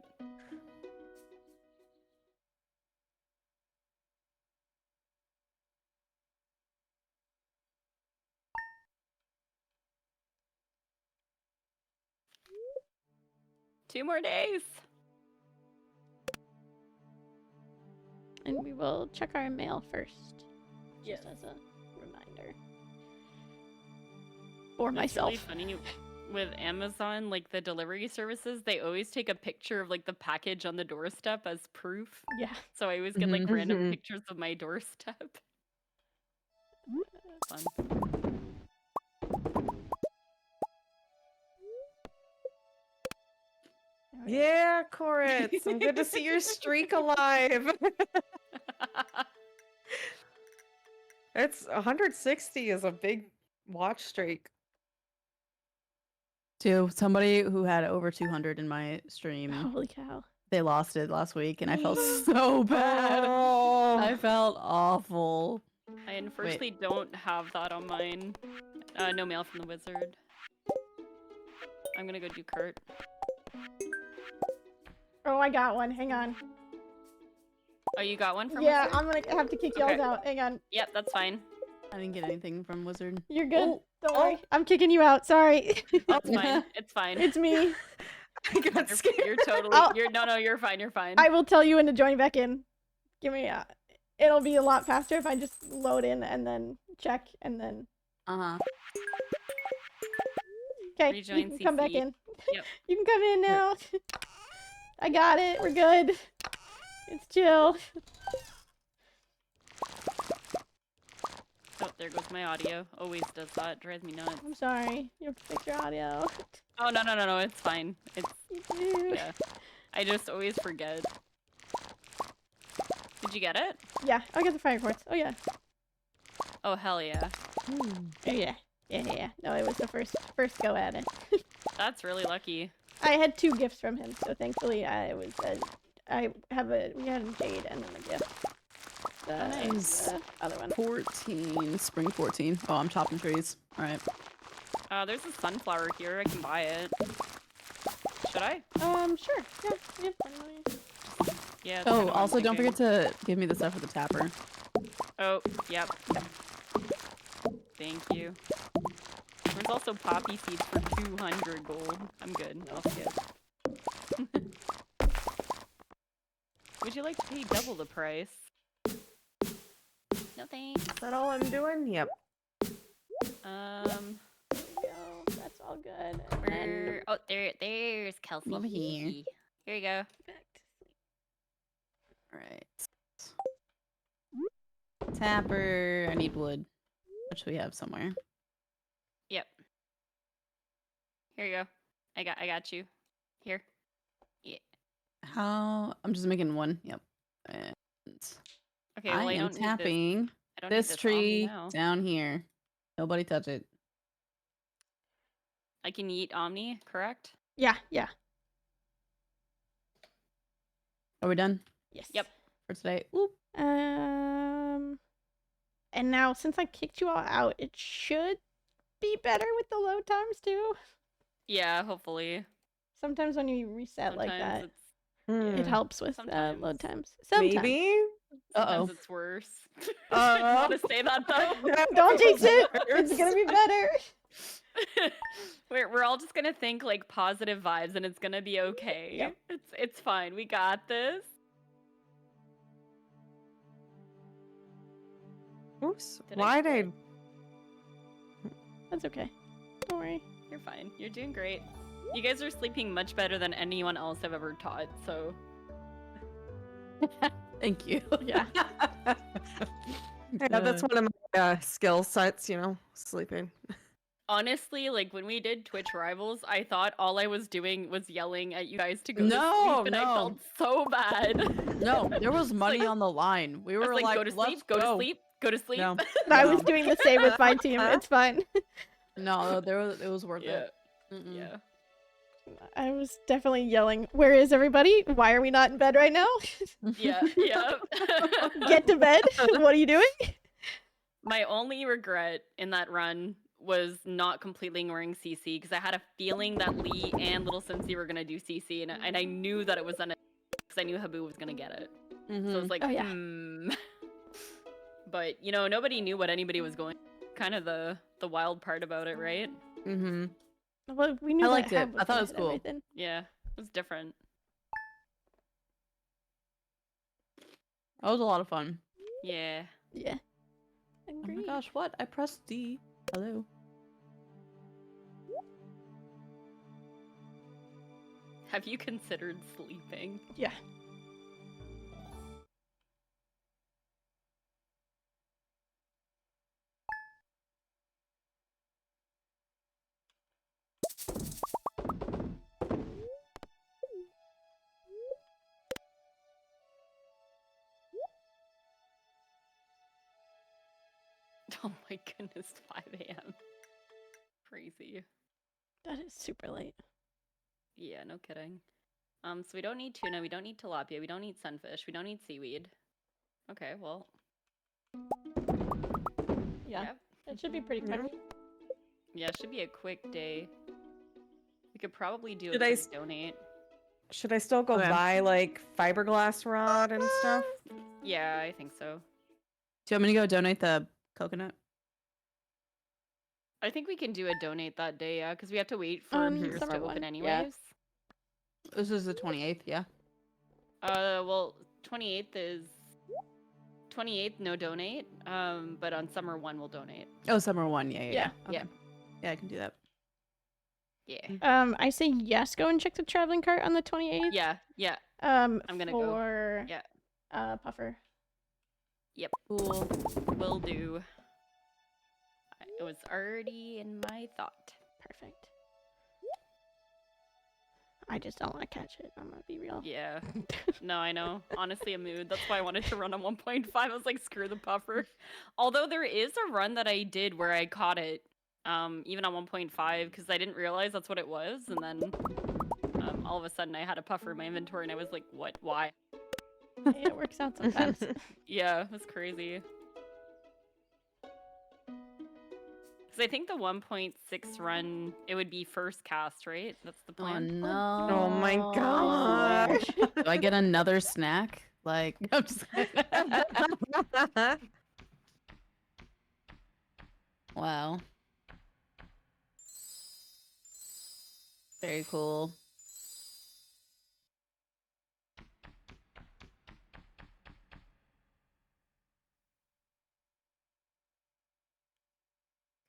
Two more days. And we will check our mail first. Yes. Just as a reminder. For It's myself. really funny with Amazon, like the delivery services, they always take a picture of like the package on the doorstep as proof. Yeah. So I always get like random Mhm. pictures of my doorstep. Fun. Alright. Yeah, Koritz, I'm good to see your streak alive. It's 160 is a big watch streak. To somebody who had over 200 in my stream, Holy cow. they lost it last week, and I felt so bad. Oh. I felt awful. I unfortunately don't have that on mine. No mail from the wizard. I'm gonna go do Kurt. Oh, I got one. Hang on. Oh, you got one from Yeah, wizard? I'm gonna have to kick y'all Okay. out. Hang on. Yep, that's fine. I didn't get anything from Wizard. You're good. Oh, Don't oh. worry. I'm kicking you out. Sorry. It's fine. It's fine. It's me. I got scared. You're totally. I'll- No, you're fine. You're fine. I will tell you when to join back in. Give me a. It'll be a lot faster if I just load in and then check and then. Uh-huh. Okay, Rejoin you can come back CC. in. Yep. You can come in now. I got it. We're good. It's chill. Oh, there goes my audio. Always does that. Drives me nuts. I'm sorry. You have to fix your audio. Oh no. It's fine. It's You do. yeah. I just always forget. Did you get it? Yeah, I'll get the fire quartz. Oh yeah. Oh hell yeah. Oh yeah. Yeah. No, it was the first go at it. That's really lucky. I had 2 gifts from him, so thankfully we had a jade and then a gift. Nice. The other one. 14. Spring 14. Oh, I'm chopping trees. All right. There's a sunflower here. I can buy it. Should I? Sure. Yeah. Definitely. Yeah. that's Oh, kinda what I'm also don't thinking. forget to give me the stuff for the tapper. Oh, yep. Thank you. There's also poppy seeds for 200 gold. I'm good. I'll skip. Would you like to pay double the price? No thanks. Is that all I'm doing? Yep. There we go. That's all good. And then Where? Oh, there's Kelsey. Over here. Here you go. back to sleep. All right. Tapper. I need wood, which we have somewhere. Yep. Here you go. I got you. Here. How? I'm just making one. Yep. And Okay. Well, I I am don't need this. tapping I don't need This Omni tree now. down here. Nobody touch it. I can eat Omni, correct? Yeah, yeah. Are we done Yes. Yep. for today? Oop. And now since I kicked you all out, it should be better with the load times too. Yeah, hopefully. Sometimes when you reset Sometimes like that, it's it Hmm. helps with Sometimes. load times. Sometimes. Maybe. sometimes Uh-oh. it's worse. I don't want to say that though. Don't jinx it. It's gonna be better. We're all just gonna think like positive vibes, and it's gonna be okay. Yep. It's fine. We got this. Oops. Did I Why quit? did That's okay. Don't worry. You're fine. You're doing great. You guys are sleeping much better than anyone else I've ever taught. So Thank you. Yeah. Yeah, that's one of my skill sets, sleeping. honestly, like when we did Twitch Rivals, I thought all I was doing was yelling at you guys to go to No, sleep, and I no. felt so bad. No, there was money like- on the line. We I were was like, go to let's sleep, go to sleep, go to sleep. No. I was No. doing the same with my team. It's fine. No, it was worth yeah, it. Mm-mm. yeah. I was definitely yelling, "Where is everybody? Why are we not in bed right now? Yeah, yeah. Get to bed. What are you doing?" My only regret in that run was not completely ignoring CC because I had a feeling that Lee and Little Cincy were gonna do CC, and I knew that it was because I knew Habu was gonna get it. So Mhm. it's like, Oh, yeah. But nobody knew what anybody was going. Kind of the wild part about it, right? Mhm. Well, we knew I that liked it. Hab I thought gonna it was hit cool. everything. Yeah, it was different. That was a lot of fun. Yeah. Yeah. Oh Agreed. my gosh, what? I pressed D. Hello. Have you considered sleeping? Yeah. Oh my goodness, 5 a.m. Crazy. That is super late. Yeah, no kidding. So we don't need tuna, we don't need tilapia, we don't need sunfish, we don't need seaweed. Okay, well. Yeah. Yep. It should be pretty quick. Yeah, it should be a quick day. We could probably do Should a I quick s- donate. Should I still go Okay. buy like fiberglass rod and stuff? Yeah, I think so. Do you want me to go donate the coconut? I think we can do a donate that day, yeah, because we have to wait for Pierce summer to one, open yeah. anyways. This is the 28th, yeah. Well, 28th is 28th, no donate. But on summer 1 we'll donate. Oh, summer 1, yeah. Yeah. Okay. Yeah, I can do that. Yeah. I say yes. Go and check the traveling cart on the 28th. Yeah, yeah. I'm gonna go. for Yeah. Puffer. Yep. Cool. Will do. It was already in my thought. Perfect. I just don't want to catch it. I'm gonna be real. Yeah. No, I know. Honestly, a mood. That's why I wanted to run on 1.5. I was like, screw the puffer. Although there is a run that I did where I caught it, even on 1.5, because I didn't realize that's what it was, and then all of a sudden I had a puffer in my inventory, and I was like, what? Why? Hey, it works out sometimes. Yeah, it was crazy. Because I think the 1.6 run, it would be first cast, right? That's the Oh plan. no. Oh my gosh. Do I get another snack? Like, I'm just Wow. Very cool.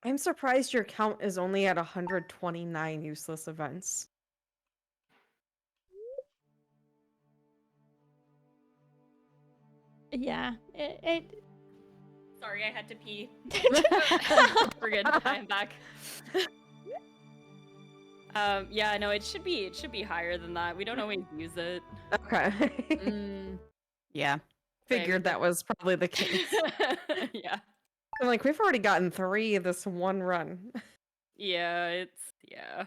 I'm surprised your count is only at 129 useless events. Yeah. It Sorry, I had to pee. We're good. I'm back. Yeah, no, it should be higher than that. We don't always use it. Okay. Yeah. figured that was probably the case. Yeah. I'm like, we've already gotten 3 this one run. Yeah, yeah.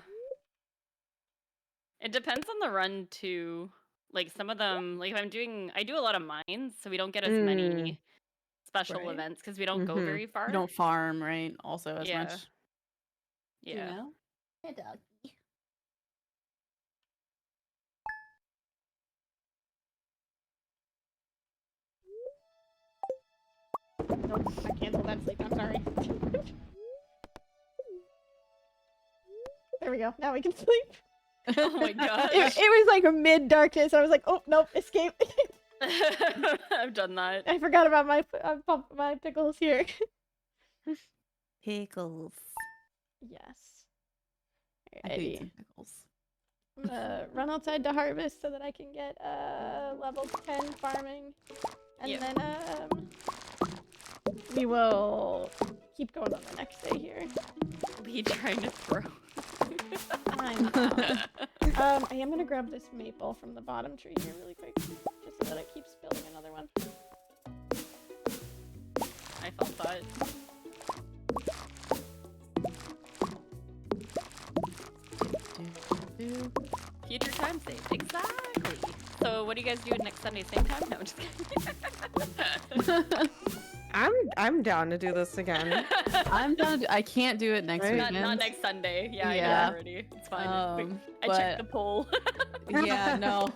It depends on the run too. Like some of them, like if I do a lot of mines, so we don't get as many special Right. events because we don't go Mhm. very far. You don't farm, right? Also, as Yeah. much. Yeah. You know? Hey, doggy. Nope, I canceled that sleep. I'm sorry. There we go. Now we can sleep. Oh my gosh. It was like a mid darkness. I was like, oh nope, escape. I've done that. I forgot about my pickles here. Pickles. Yes. I do eat Alrighty. some pickles. I'm gonna run outside to harvest so that I can get level 10 farming, and Yep. then we will keep going on the next day here. Be trying to throw. I'm down. I am gonna grab this maple from the bottom tree here really quick, just so that it keeps building another one. I felt that. Future time save. Exactly. So what are you guys doing next Sunday? Same time? No, I'm just kidding. I'm down to do this again. I'm down. I can't do it next Right. weekend. Not next Sunday. Yeah, I Yeah. know already. It's fine. I but- checked the poll. Yeah, no.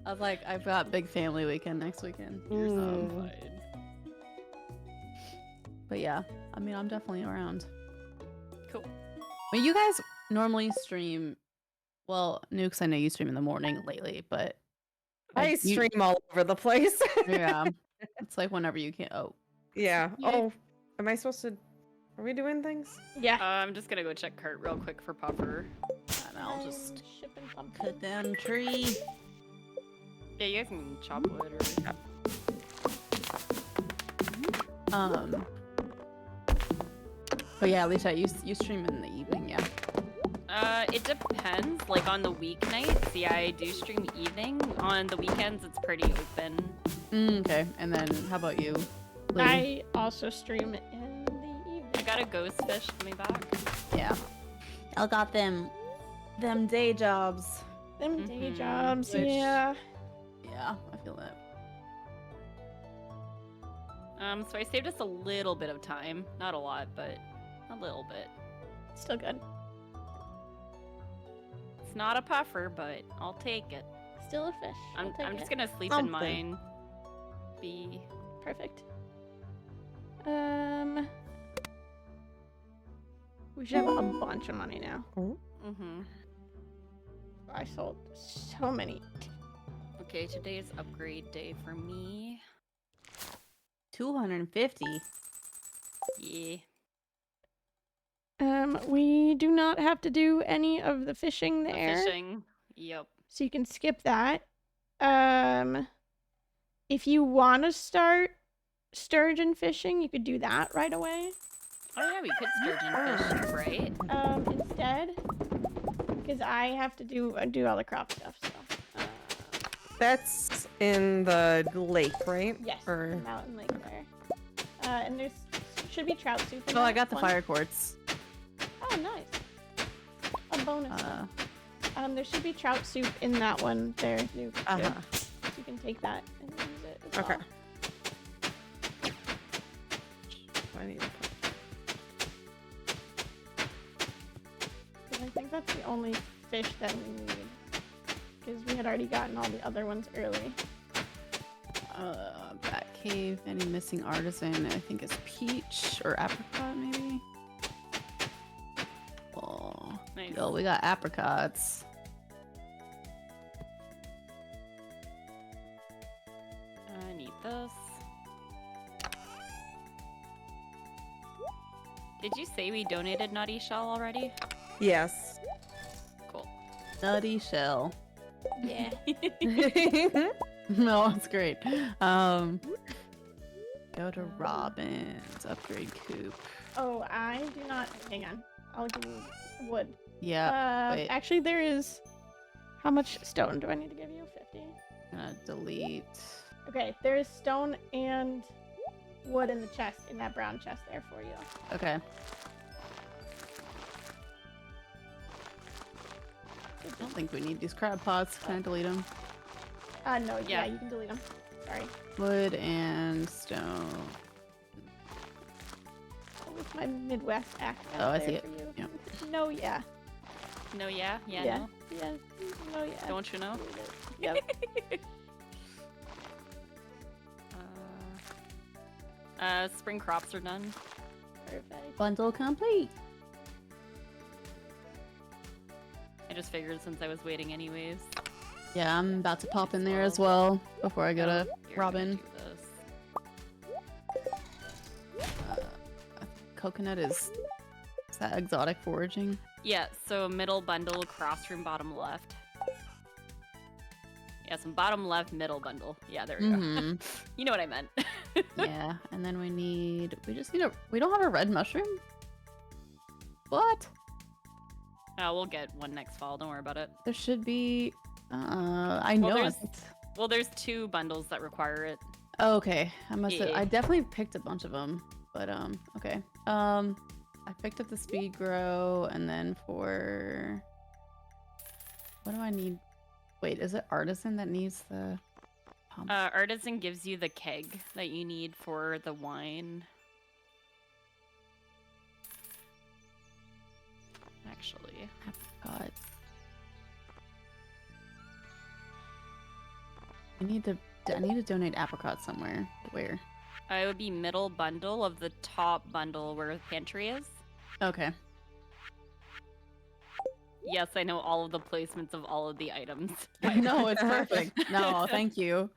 I was like, I've got big family weekend next weekend. You're so Mm. fine. But yeah, I mean, I'm definitely around. Cool. I mean, you guys normally stream. Well, Nukes, I know you stream in the morning lately, but I you- stream all over the place. Yeah, it's like whenever you can. Oh, Yeah. Yeah. Oh, am I supposed to? Are we doing things? Yeah. I'm just gonna go check cart real quick for Puffer. and I'll just shipping pumpkin. cut down a tree. Yeah, you guys can chop wood or. But yeah, Lisa, you stream in the evening, yeah. It depends. Like on the weeknights, yeah, I do stream evening. On the weekends, it's pretty open. Okay, and then how about you? Lee? I also stream in the evening. I got a ghost fish coming back. Yeah. I got them day jobs. Them day Mhm. jobs, Which- yeah. Yeah, I feel that. So I saved us a little bit of time. Not a lot, but a little bit. Still good. It's not a puffer, but I'll take it. Still a fish. I'm I'll take just it. gonna sleep Something. in mine. Be Perfect. We should have a bunch of money now. mm-hmm. I sold so many. Okay, today's upgrade day for me. 250. Yeah. We do not have to do any of the fishing The there. fishing. Yep. So you can skip that. If you want to start sturgeon fishing, you could do that right away. Oh yeah, we could sturgeon fish, right? Instead, because I have to do all the crop stuff. So, That's in the lake, right? yes, Or mountain lake there. And there's should be trout soup. In Oh, I that got the one. fire quartz. Oh, nice. A bonus. One. There should be trout soup in that one there. Nuke, too. uh-huh. So you can take that and use it as Okay. well. I need to put- 'Cause I think that's the only fish that we need. Because we had already gotten all the other ones early. Bat cave. Any missing artisan? I think it's peach or apricot, maybe. Oh, Nice. yo, we got apricots. I need this. Did you say we donated Nutty Shell already? Yes. Cool. Nutty shell. Yeah. No, it's great. Go to Robin's upgrade coop. Oh, I do not. Hang on. I'll give you wood. Yeah, wait. Actually, there is. How much stone do I need to give you? 50. Gonna delete Okay, there is stone and wood in the chest, in that brown chest there for you. Okay. I don't think we need these crab pots. Can I delete them? No, Yeah. you can delete them. Sorry. Wood and stone. With my Midwest accent. Oh, I there see it. for you. Yep. No, yeah. No, yeah? Yeah, Yeah. no? Yeah. No, yeah. Don't you know? Yep. Spring crops are done. Perfect. Bundle complete. I just figured since I was waiting anyways. Yeah, I'm about to pop in there as well before I go to You're gonna Robin. do this. Coconut is that exotic foraging? Yeah, so middle bundle, cross from bottom left. Yeah, some bottom left, middle bundle. Yeah, there we go. Mhm. You know what I meant. Yeah, and then we don't have a red mushroom? What? We'll get one next fall. Don't worry about it. There should be, I know. Well, there's 2 bundles that require it. Oh, okay. I Yeah. definitely picked a bunch of them, but, okay. I picked up the speed grow, and then for, what do I need? Wait, is it artisan that needs the pump? Artisan gives you the keg that you need for the wine. Actually. Apricot. I need to donate apricot somewhere. Where? It would be middle bundle of the top bundle where the pantry is. Okay. Yes, I know all of the placements of all of the items. No, it's perfect. No, thank you.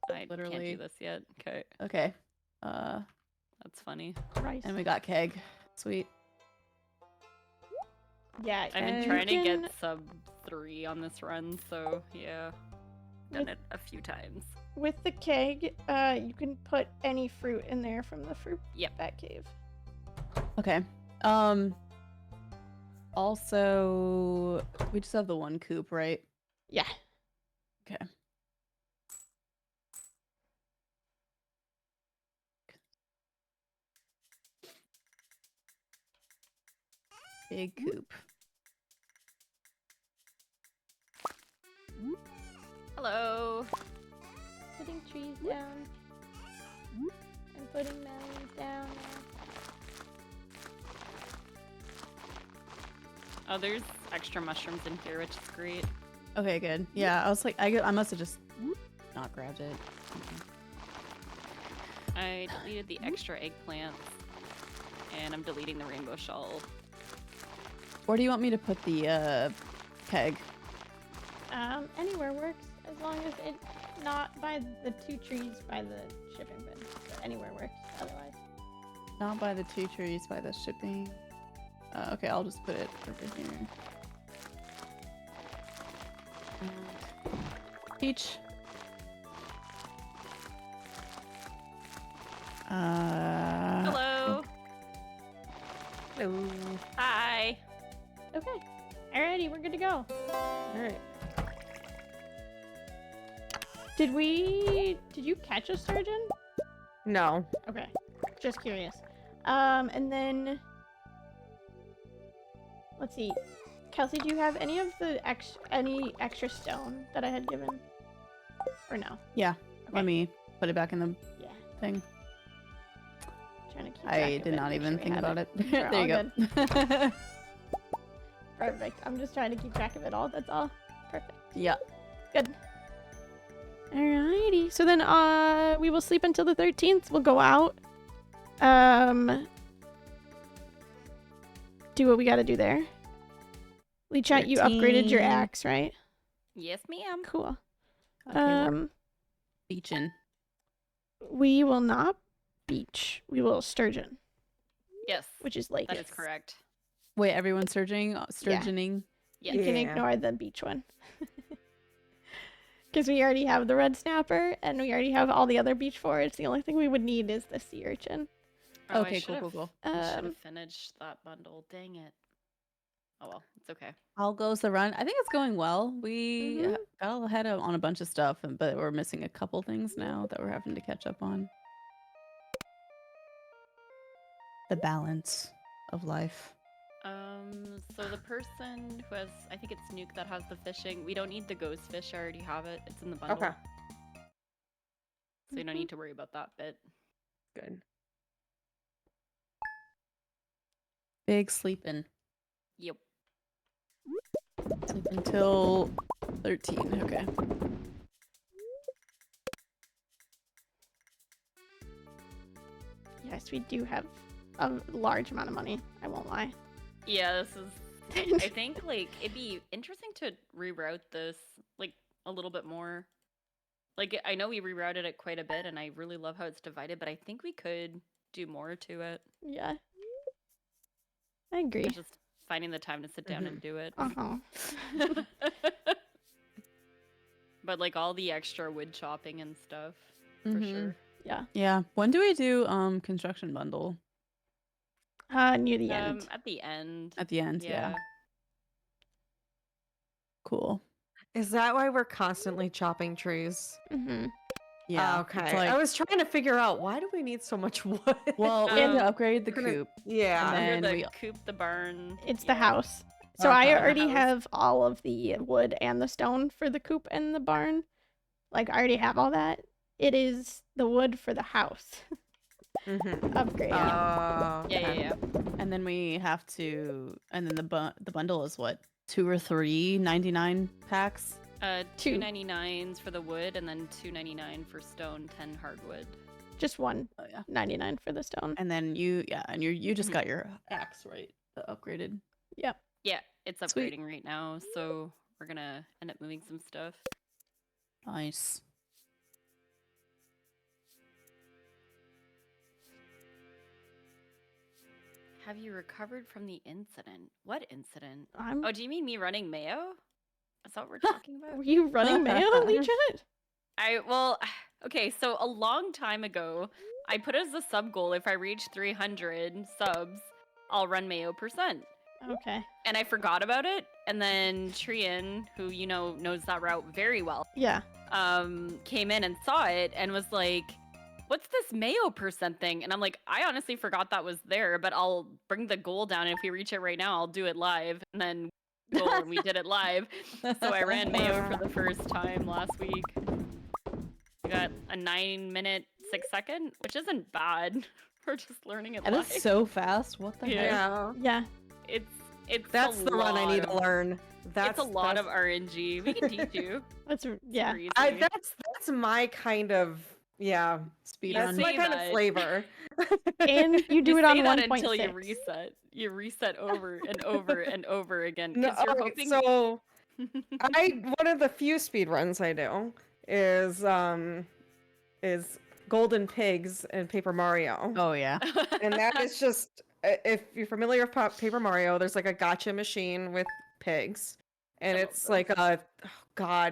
I can't Literally. do this yet. Okay, Okay. that's funny. Rice. And we got keg. Sweet. Yeah. I've been and trying to you can- get sub 3 on this run, so yeah. Done it a few times. With the keg, you can put any fruit in there from the fruit Yep. bat cave. Okay. Also, we just have the one coop, right? Yeah. Okay. Big coop. Hello. Putting trees down. And putting melons down. Oh, there's extra mushrooms in here, which is great. Okay, good. Yeah, I was like, I must have just not grabbed it. I deleted the extra eggplants, and I'm deleting the rainbow shell. Where do you want me to put the keg? Anywhere works as long as it's not by the 2 trees by the shipping bin. But anywhere works otherwise. Not by the 2 trees, by the shipping. Okay, I'll just put it over here. Peach. Hello. Hello. Hi. Okay. Alrighty, we're good to go. Alright. Did you catch a sturgeon? No. Okay. Just curious. And then let's see. Kelsey, do you have any of the any extra stone that I had given? Or no? Yeah. Okay. Let me put it back in the Yeah. thing. Trying to keep track I of did it, not make even sure we think had about it. We're There all you go. Perfect. I'm just trying to keep track of it all. That's all. Perfect. Yeah. Good. Alrighty. So then we will sleep until the 13th. We'll go out. Do what we gotta do there. Lichat, you upgraded your 13. axe, right? Yes, ma'am. Cool. Okay, we're Um beaching. we will not beach. We will sturgeon, Yes, which is lake. that is correct. Wait, everyone's sturgeoning? Yes. You can Yeah. ignore the beach one. Because we already have the red snapper and we already have all the other beach forages. The only thing we would need is the sea urchin. Oh, Okay, cool, cool, cool. I should Um, have finished that bundle. Dang it. Oh well, it's okay. How goes the run? I think it's going well. We Mhm. got ahead on a bunch of stuff, but we're missing a couple things now that we're having to catch up on. The balance of life. So the person who has, I think it's Nuke that has the fishing. We don't need the ghost fish. I already have it. It's in the bundle. Okay. So you don't need to worry about that bit. Good. Big sleeping. Yep. Sleep until 13. Okay. Yes, we do have a large amount of money. I won't lie. Yeah, this is. I think like it'd be interesting to reroute this like a little bit more. Like I know we rerouted it quite a bit, and I really love how it's divided, but I think we could do more to it. Yeah. I agree. It's just finding the time to sit down and do it. Uh-huh. But like all the extra wood chopping and stuff, for Mhm. sure. Yeah. Yeah. When do we do construction bundle? Near the end. At the end. At the end. Yeah. Cool. Is that why we're constantly chopping trees? Mm-hmm. Yeah. Okay. It's like, I was trying to figure out why do we need so much wood? well, we had to Um, upgrade the couldn't- coop. yeah. and Under then the coop, the barn. It's the yeah. house. So I Okay. already House. have all of the wood and the stone for the coop and the barn. Like, I already have all that. It is the wood for the house Mm-hmm. upgrade. Yeah. And then we have to, and then the bundle is what, 2 or 3 $99 packs? Two. $2.99s for the wood, and then $2.99 for stone, 10 hardwood. Just one Oh yeah. 99 for the stone. And then you just Mhm. got your axe, right? The upgraded. Yep. Yeah, it's Sweet. upgrading right now, so we're gonna end up moving some stuff. Nice. Have you recovered from the incident? What incident? I'm. Oh, do you mean me running mayo? Is that what we're talking about? Were you running mayo, Lichat? Okay, so a long time ago, I put as a sub goal, if I reach 300 subs, I'll run mayo %. Okay. And I forgot about it, and then Trian, who you know knows that route very well, Yeah. came in and saw it and was like, "What's this mayo % thing?" And I'm like, "I honestly forgot that was there, but I'll bring the goal down, and if we reach it right now, I'll do it live." And then goal, and we did it live. So I ran mayo for the first time last week. I got a 9-minute 6-second, which isn't bad for just learning it That live. is so fast. What the heck? Yeah. Yeah. It's That's a the run I need to lot of- learn. It's a lot of RNG. We can teach you. That's Super yeah. easy. That's my kind of Speed that's run. my say kind of that. flavor. And you do You it on say that 1.6. until you reset. You reset over and over and over again No, because you're okay, hoping. so one of the few speed runs I do is Golden Pigs and Paper Mario. Oh yeah. And that is just if you're familiar with Paper Mario, there's like a gotcha machine with pigs, and I love it's like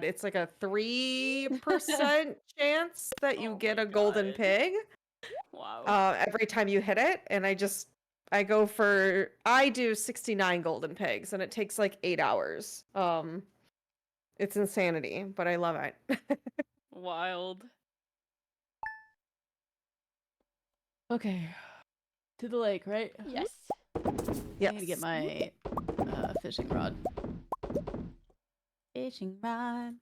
it's like a 3% chance that you Oh get my a golden God. pig Wow. every time you hit it, and I do 69 golden pigs, and it takes like 8 hours. It's insanity, but I love it. Wild. Okay. To the lake, right? Yes. Yes. I need to get my fishing rod. Fishing rod.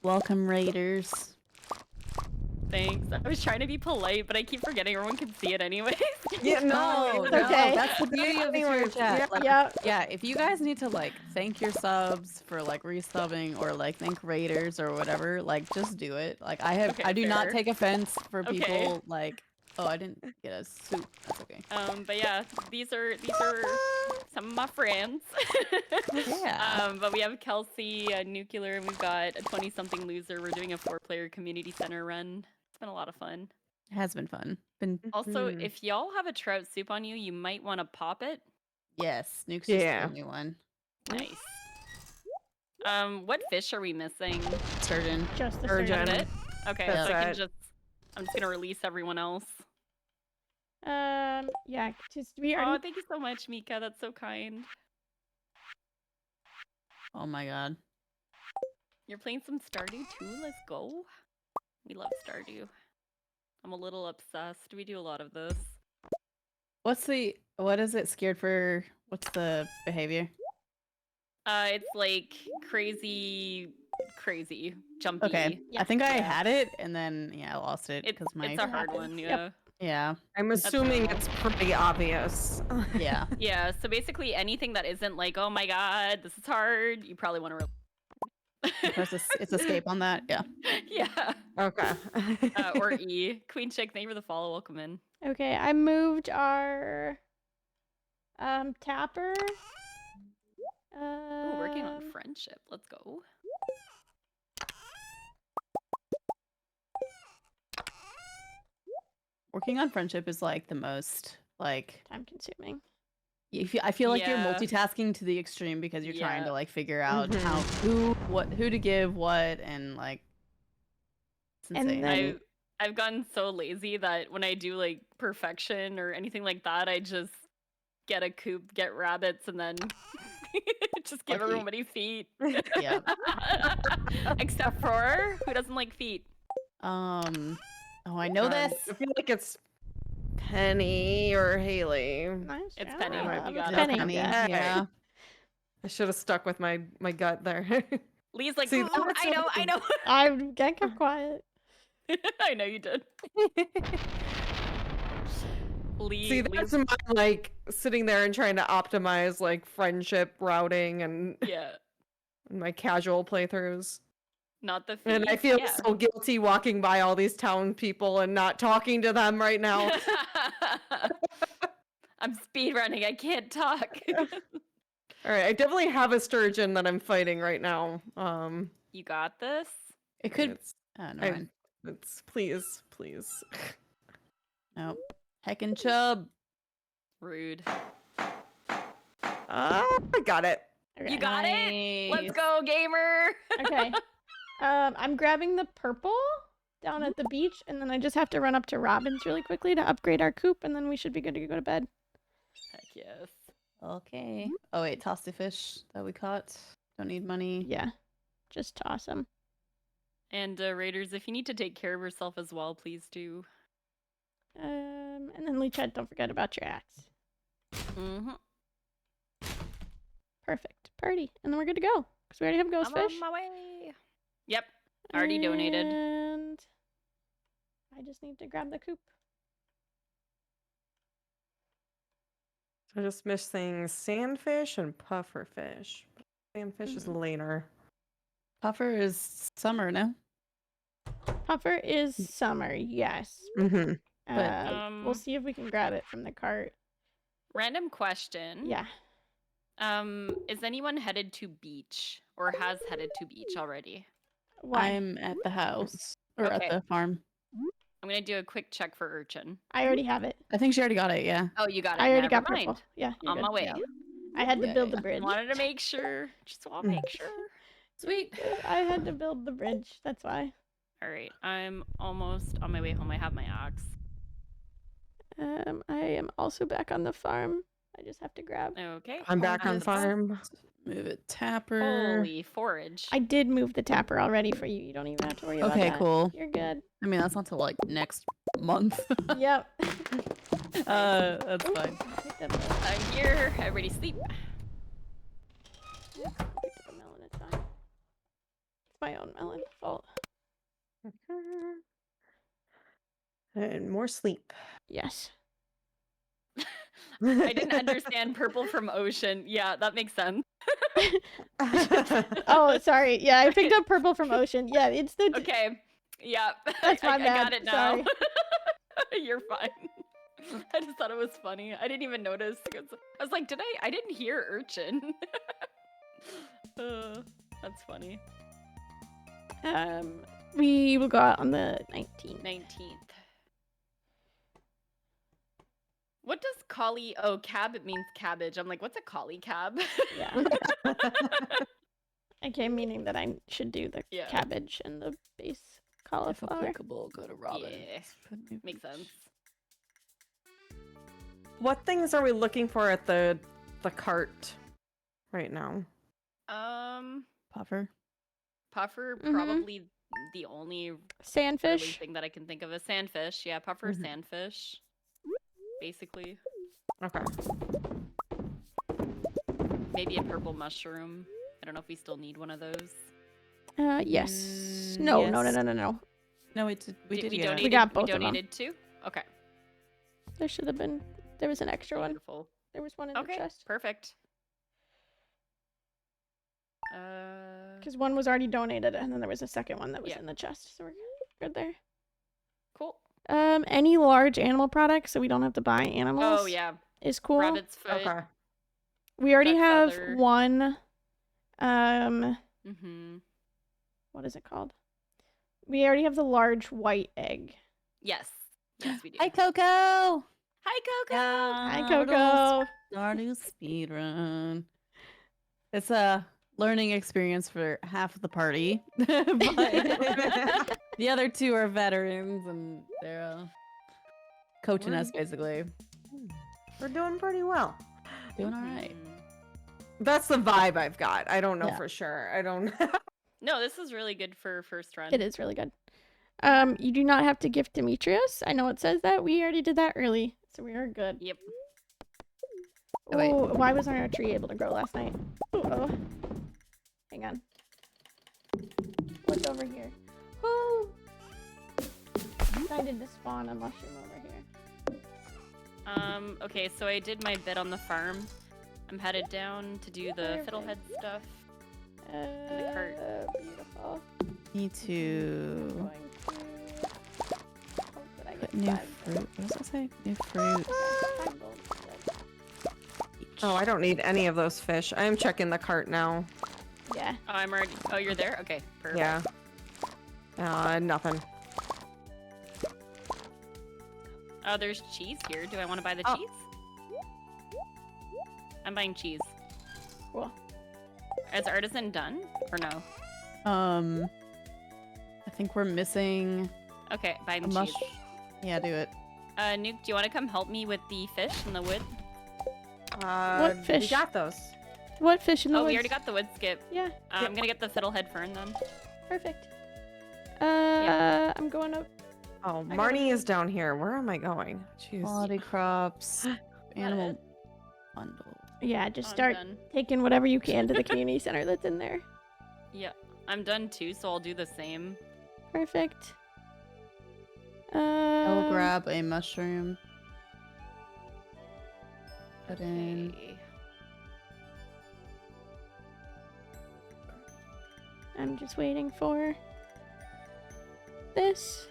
Welcome, Raiders. Thanks. I was trying to be polite, but I keep forgetting everyone can see it anyways. Yeah, No, It's okay. That's the beauty of the Anyways, chat. yeah. Like, Yeah. yeah, if you guys need to like thank your subs for like resubbing or like thank raiders or whatever, like just do it. Like Okay, I do not fair. take offense for Okay. people like, oh, I didn't get a soup. That's okay. But yeah, these are some of my friends. Yeah. But we have Kelsey, a Nukkuler, and we've got a 20-something loser. We're doing a 4-player community center run. It's been a lot of fun. It has been fun. Been Also, Mhm. if y'all have a trout soup on you, you might want to pop it. yes, Nuke's just Yeah. the only one. Nice. What fish are we missing? Sturgeon. Just the Urgent. surgeon. That's it? Okay, That's so I can it. just... I'm just gonna release everyone else. Yeah, just we Oh, already. thank you so much, Mika. That's so kind. Oh my god. You're playing some Stardew too? Let's go. We love Stardew. I'm a little obsessed. We do a lot of this. What is it scared for? What's the behavior? It's like crazy, jumpy. Okay. Yeah. I think I Yeah. had it and then I lost it It's because my it's a hard happens. one, Yep. yeah. yeah. I'm That's assuming normal. it's pretty obvious. Yeah. Yeah, so basically anything that isn't like, oh my god, this is hard, you probably want to It's escape on that. Yeah. Yeah. Okay. Or E. Queen Chick, thank you for the follow. Welcome in. Okay, I moved our tapper. Ooh, working on Um, friendship. Let's go. Working on friendship is like the most like time consuming. I feel like you're Yeah. multitasking to the extreme because you're trying Yeah. to like figure out Mhm. who to give what and like it's And insane. then- I've gotten so lazy that when I do like perfection or anything like that, I just get a coop, get rabbits, and then just give Lucky. everybody feet. Yeah. Except for who doesn't like feet? Oh, I know this. I feel like it's Penny or Haley. Nice. It's job. Penny. You You got It's it. Penny. Penny. Yeah. Yeah. I should have stuck with my gut there. Lee's like, See, "Ooh, that's I know, I know. I kept quiet. I know you did. Lee, See, Lee's, that's my like sitting there and trying to optimize like friendship routing and yeah, my casual playthroughs. not the feet. And I feel yeah. so guilty walking by all these town people and not talking to them right now. I'm speed running. I can't talk. All right, I definitely have a sturgeon that I'm fighting right now. You got this. It could. It's, Oh, no, I- mind. it's please. Nope. Heckin' chub. Rude. I got it. Okay. You got it. Let's Nice. go, gamer. Okay. I'm grabbing the purple down at the beach, and then I just have to run up to Robin's really quickly to upgrade our coop, and then we should be good to go to bed. Heck yes. Okay. Oh wait, toss the fish that we caught. Don't need money. Yeah. Just toss them. And Raiders, if you need to take care of yourself as well, please do. And then Lichat, don't forget about your axe. Mm-hmm. Perfect. Party. And then we're good to go. Because we already have ghost I'm fish. on my way. Yep. Already donated. And I just need to grab the coop. I'm just missing sandfish and pufferfish. Sandfish is later. Puffer is summer, no? Puffer is summer, yes. Mm-hmm. But, We'll see if we can grab it from the cart. Random question. Yeah. Is anyone headed to beach or has headed to beach already? Why? I'm at the house or Okay. at the farm. I'm gonna do a quick check for urchin. I already have it. I think she already got it. Yeah. Oh, you got it. I already Never got mind. purple. Yeah. you're On good. my way. Yeah. I had to Yeah, build yeah. the bridge. Wanted to make sure. Just want to make sure. Sweet. I had to build the bridge. That's why. All right, I'm almost on my way home. I have my axe. I am also back on the farm. I just have to grab. Okay. I'm back on Just- farm. Move it, tapper. Holy forage. I did move the tapper already for you. You don't even have to worry about Okay, that. cool. You're good. I mean, that's not till like next month. Yep. That's Ooh, fine. I picked up a- I'm here. Everybody sleep. I picked up a melon. It's fine. It's my own melon fault. And more sleep. Yes. I didn't understand purple from ocean. Yeah, that makes sense. Oh, sorry. Yeah, I picked up purple from ocean. Yeah, it's the. Okay. Yeah. That's my I got bad. it now. Sorry. You're fine. I just thought it was funny. I didn't even notice. I was like, I didn't hear urchin. That's funny. We will go out on the 19th. 19th. What does collie? Oh, cab, it means cabbage. I'm like, what's a collie cab? Yeah. I Okay, meaning that I should do the Yeah. cabbage and the base If cauliflower. applicable, go to Robin. Yeah. Makes sense. What things are we looking for at the cart right now? Puffer. Puffer, Mhm. probably the only really Sandfish. thing that I can think of is sandfish. Yeah, puffer, Mhm. sandfish. Basically. Okay. Maybe a purple mushroom. I don't know if we still need one of those. Yes. No, no, no, yes. no, no, no. No, we did. We did get it. donated, We got both we of 'em. donated two? Okay. There should have been. There was an extra one. Wonderful. There was one in the Okay, chest. perfect. Because one was already donated, and then there was a second one that was Yeah. in the chest. So we're good there. Cool. Any large animal products, so we don't have to buy animals. Oh yeah, Is cool. rabbit's foot. Okay. We already duck have feather. one. Mm-hmm. What is it called? We already have the large white egg. Yes. Yes, we do. Hi, Coco. Hi, Coco. Hi, We're doing Coco. Stardew speedrun. It's a learning experience for half of the party, but the other two are veterans, and they're coaching us basically. We're doing pretty well. Doing all right. Mhm. That's the vibe I've got. I don't know Yeah. for sure. I don't. No, this is really good for first run. It is really good. You do not have to gift Demetrius. I know it says that. We already did that early, so we are good. Yep. Oh, wait. Oh, why wasn't our tree able to grow last night? Oh, hang on. What's over here? Oh, decided to spawn a mushroom over here. Okay, so I did my bit on the farm. I'm headed down to do the fiddlehead stuff. the cart. Beautiful. Me I'm too. going to hope that I Put get new 5 fruit. What does it say? New fruit. Okay, 5 gold. Good. Each. Oh, I don't need any of those fish. I am checking the cart now. Yeah. Oh, I'm already. Oh, you're there? Okay, perfect. Yeah. Nothing. Oh, there's cheese here. Do I want to buy the Oh. cheese? I'm buying cheese. Cool. Is artisan done or no? I think we're missing Okay, buying a the mush. cheese. Yeah, do it. Nuke, do you want to come help me with the fish in the wood? What We fish? got those. What fish in the Oh, we woods? already got the wood skip. Yeah, I'm gonna get the fiddlehead fern then. perfect. Yeah. I'm going up. Oh, I gotta Marnie go. is down here. Where am I going? Jeez. Quality crops. Animal it? bundle. Yeah, just I'm start done. taking whatever you can to the community center that's in there. Yeah, I'm done too, so I'll do the same. Perfect. I'll grab a mushroom. Put in. Okay. I'm just waiting for this.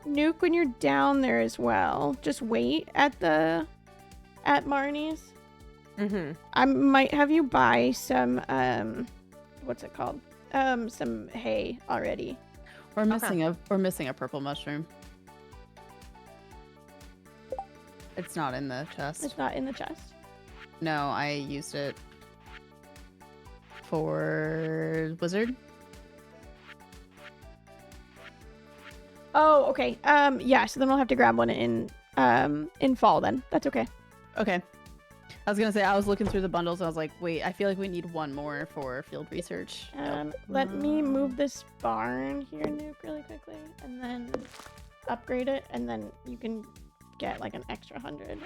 Nuke, when you're down there as well, just wait at Marnie's. Mm-hmm. I might have you buy some what's it called? Some hay already. We're missing a purple mushroom. It's not in the chest. It's not in the chest. No, I used it for wizard. Oh, okay. Yeah, so then we'll have to grab one in fall then. That's okay. Okay. I was gonna say I was looking through the bundles and I was like, wait, I feel like we need one more for field research. Nope. Let me move this barn here, Nuke, really quickly, and then upgrade it, and then you can get like an extra 100.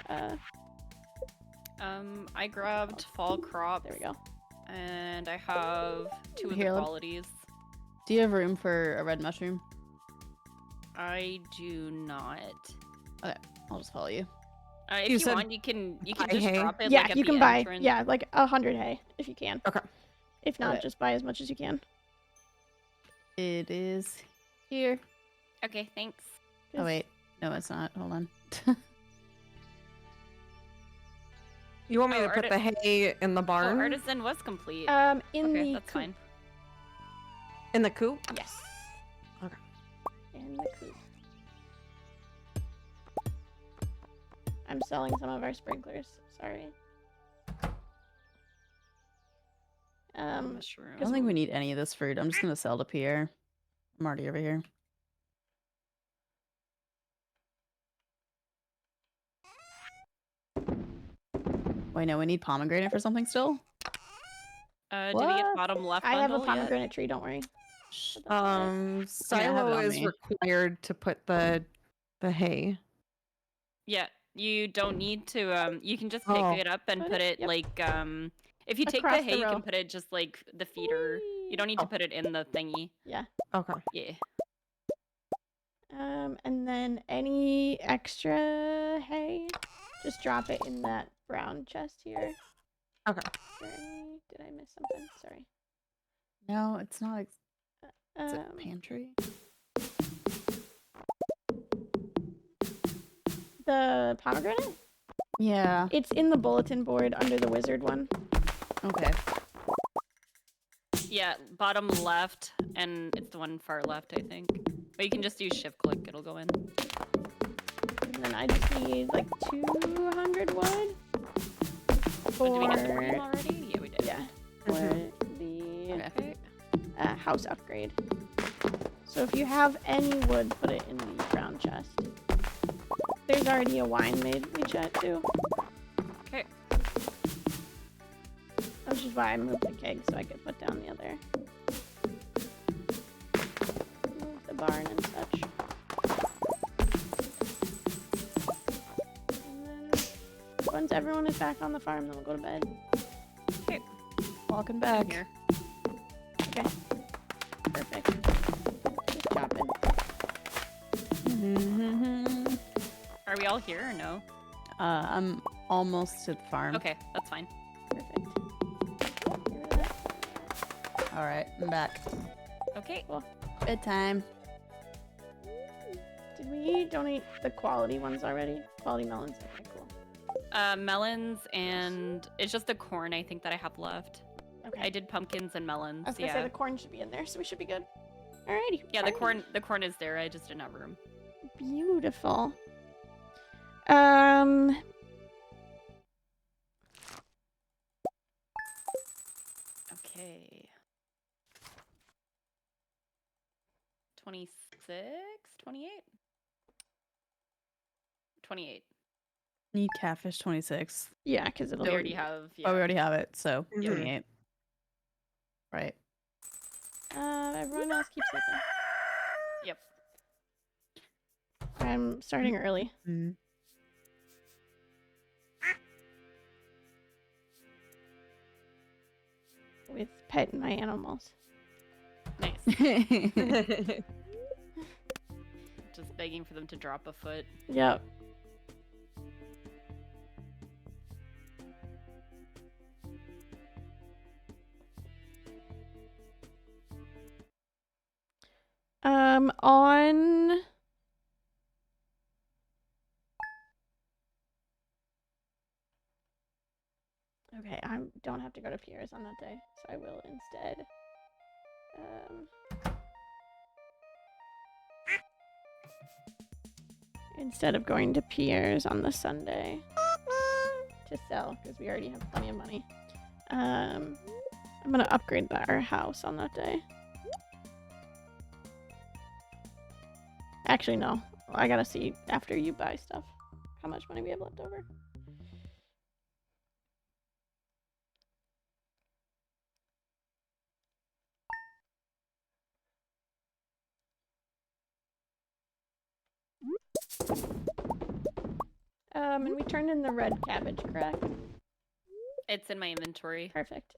I grabbed fall crops. There we go. And I have 2 of Here, the look. qualities. Do you have room for a red mushroom? I do not. I'll just follow you. If You you said want, you can buy just hay? drop it. Yeah, like, at you the can buy entrance. like 100 hay if you can. Okay. If not, Okay. just buy as much as you can. It is here. Okay, thanks. Oh wait, no, it's not. Hold on. You want me Oh, to put the hay in the Oh, barn? artisan was complete. In okay, the that's coop. fine. In the coop? Yes. Okay. In the coop. I'm selling some of our sprinklers. Sorry. Mushroom. I don't think we need any of this fruit. I'm just gonna sell to Pierre. I'm already over here. Wait, no, we need pomegranate for something still? Did we get What? bottom left I have a bundle yet? pomegranate tree. Don't worry. Sh- But that's it. I have it Silo on is me. required to put the hay. Yeah, you don't need to. You can just pick Oh. it up and Put put it- it yep. like If you take Across the the hay, you row. can put it just like the feeder. You don't need to Oh. put it in the thingy. Yeah. Okay. Yeah. And then any extra hay, just drop it in that brown chest here. Okay. Did I miss something? Sorry. No, it's not. Is it Um, pantry? the pomegranate? Yeah. It's in the bulletin board under the wizard one. Okay. Yeah, bottom left, and it's the one far left, I think. But you can just do shift click; it'll go in. And then I just need like 200 wood. Oh, did we get the For- room already? Yeah, we did. Yeah. For the Okay. house upgrade. So if you have any wood, put it in the brown chest. There's already a wine made, we chat too. Okay. Which is why I moved the keg so I could put down the other. Move the barn and such. And then once everyone is back on the farm, then we'll go to bed. Okay. Walking I'm back. here. Okay. Perfect. Just chopping. Are we all here or no? I'm almost to the farm. Okay, that's fine. Perfect. Get rid of that. All right, I'm back. Okay. Bedtime. Did we donate the quality ones already? Quality melons. Okay, cool. Melons and it's just the corn I think that I have left. Okay. I did pumpkins and melons. I was gonna Yeah. say the corn should be in there, so we should be good. Alrighty. Yeah, the farming. corn is there. I just didn't have room. Beautiful. Okay. 26, 28? 28. Need catfish 26. Yeah, because it'll We be already have. Yeah. Oh, we already have it, so Mhm. 28. Right. Everyone else keep sleeping. Yep. I'm starting early. Mm. With petting my animals. Nice. Just begging for them to drop a foot. Yep. On okay, I don't have to go to Pierre's on that day, so I will instead. Instead of going to Pierre's on the Sunday to sell, because we already have plenty of money. I'm gonna upgrade our house on that day. Actually, no. I gotta see after you buy stuff how much money we have left over. And we turned in the red cabbage, correct? It's in my inventory. Perfect.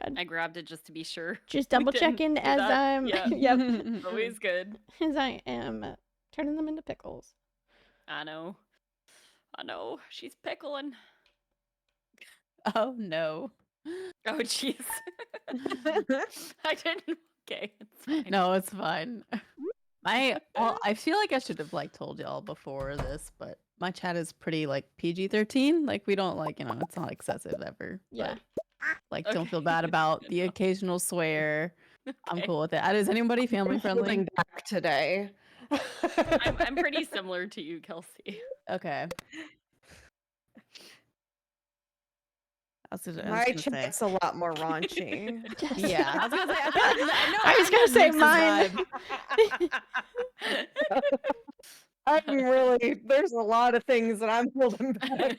Good. I grabbed it just to be sure. Just double didn't checking do as that. I'm Yeah. yep, Always good. as I am turning them into pickles. I know. I know. She's pickling. Oh no. Oh, jeez. I didn't. Okay, it's fine. No, it's fine. I feel like I should have like told y'all before this, but my chat is pretty like PG-13. Like we don't like, it's not excessive ever. Yeah. But, like don't feel Okay. bad about Good the enough. occasional swear. I'm Okay. cool with it. Is anybody family friendly? Holding back today. I'm pretty similar to you, Kelsey. Okay. My chat's a lot more raunchy. Yeah, I was gonna say. I was gonna say Nix's mine. vibe. I'm really, there's a lot of things that I'm holding back.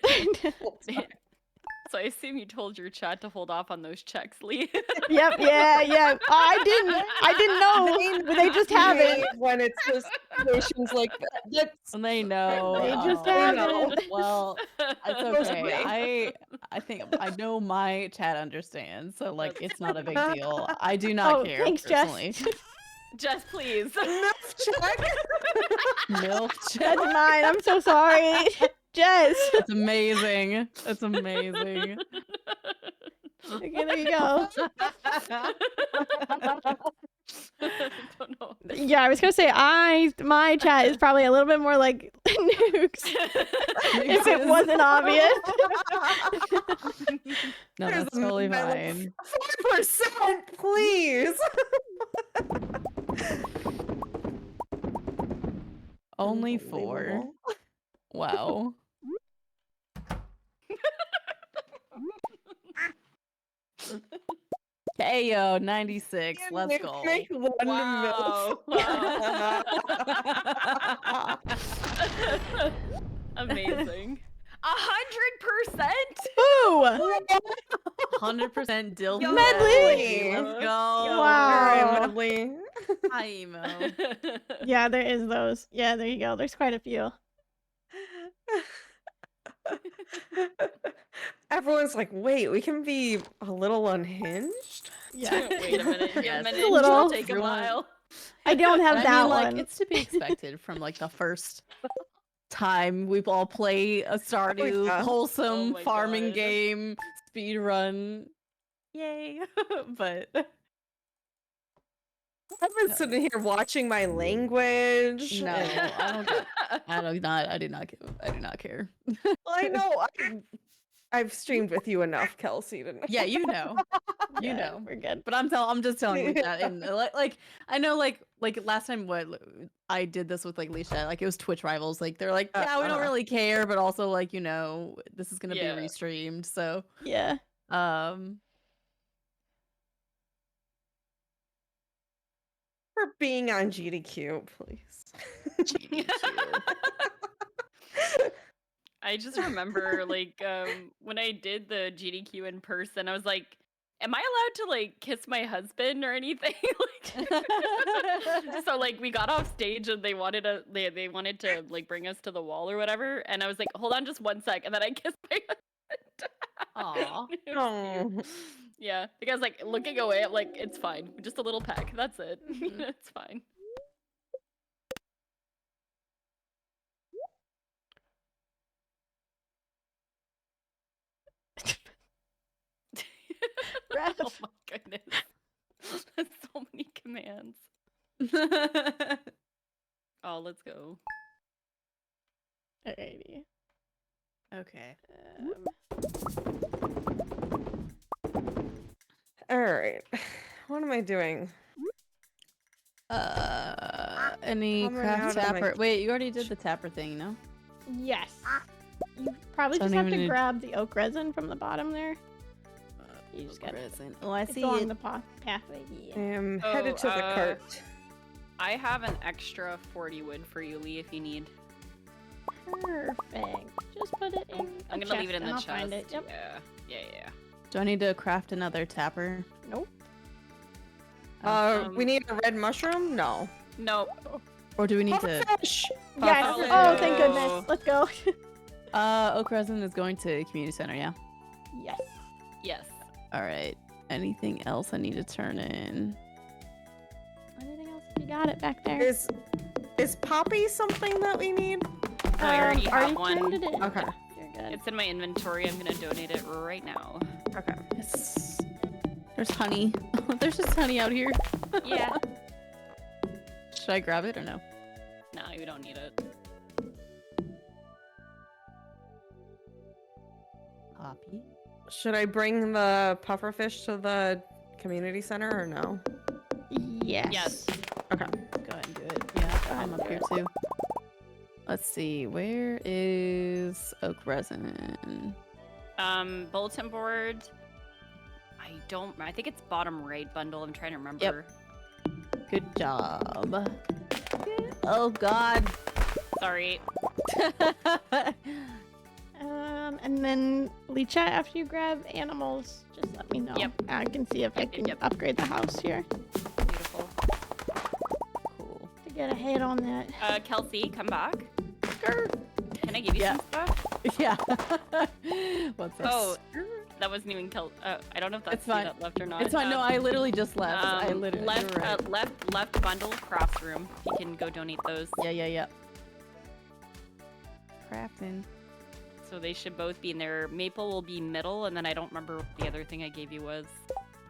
So I assume you told your chat to hold off on those checks, Lee. Yep, yeah. I didn't know. They just have it. When it's just situations like that. And they know. They just oh, have know. it. Well, it's Supposedly. okay. I think I know my chat understands, so like That's it's not a big deal. I do not Oh, care thanks, personally. Jess. Jess, please. Enough check. Milk That's chat. mine. I'm so sorry. Jess. That's amazing. That's amazing. Okay, there you go. Don't know. Yeah, I was gonna say my chat is probably a little bit more like Nukes. If it wasn't obvious. No, There's that's a totally man fine. 5%, please. Only 4. Unbelievable. Wow. Hey yo, 96. Let's go. Make 1 Wow. milk. Amazing. 100%? Ooh! 100% dill. Yo, Medley! Let's go. Wow. Alright, Medley. Hi, emo. Yeah, there is those. Yeah, there you go. There's quite a few. Everyone's like, wait, we can be a little unhinged? Yeah. Wait a minute. Yes. A It's a minute. little- It'll take a Everyone- while. I don't have I that mean, like, one. it's to be expected from like the first time we've all played a Stardew yeah. wholesome Oh my farming God. game speed run. Yay! But I've been sitting here watching my language. no, and- I do not care. Well, I know. I've streamed with you enough, Kelsey, to know. Yeah, you know. You Yeah, know. we're good. But I'm just telling you that, and like I know like last time what I did this with like Lisha, like it was Twitch rivals, like they're like, yeah, we don't really care, but also like this is gonna Yeah. be restreamed, so Yeah. For being on GDQ, please. I just remember like when I did the GDQ in person, I was like, am I allowed to like kiss my husband or anything? Like, so like we got off stage and they wanted to like bring us to the wall or whatever, and I was like, hold on just 1 sec, and then I kissed my husband. Aw. It was Oh. cute. Yeah, the guy's like looking away. I'm like, it's fine, just a little peck. That's it. It's fine. Ref. Oh my goodness. That's so many commands. Oh, let's go. Alrighty. Okay. Alright. What am I doing? Any Coming craft out of my tapper? Wait, you already did the tapper thing, no? Yes. You probably Don't just have even to need- grab the oak resin from the bottom there. You just got Resin. Oh, I it's see along it. the pathway. I Yeah. am headed to the cart. I have an extra 40 wood for you, Lee, if you need. Perfect. Just put it in. I'm a gonna leave it chest in and the I'll chest. find it. Yep. Yeah. Do I need to craft another tapper? Nope. We need a red mushroom? No. Nope. Or do we need to? Fish! Yes. Let's Oh, thank go. goodness. Let's go. Oak resin is going to community center, yeah. Yes. Yes. All right. Anything else I need to turn in? Anything else? You got it back there. Is Poppy something that we need? I already have turned one. it in. Okay. You're good. It's in my inventory. I'm gonna donate it right now. Okay. Yes. There's honey. There's just honey out here. Yeah. Should I grab it or no? No, you don't need it. Poppy. Should I bring the pufferfish to the community center or no? Yes. Yes. Okay. Go ahead and do it. Yeah, I'm up here too. Let's see. Where is oak resin? Bulletin board. I think it's bottom right bundle. I'm trying to remember. Good job. Oh God. Sorry. And then Lichat, after you grab animals, just let me know. Yep. I can see if I can Yep. upgrade the house here Beautiful. Cool. to get ahead on that. Kelsey, come back. Grr. Can I give you some stuff? Yeah. What's up? Oh, that wasn't even I don't know if that's It's fine. that left or not. It's fine. No, I literally just left. I literally left, you're right. left bundle crafts room. You can go donate those. Yeah. Crafting. So they should both be in there. Maple will be middle, and then I don't remember what the other thing I gave you was.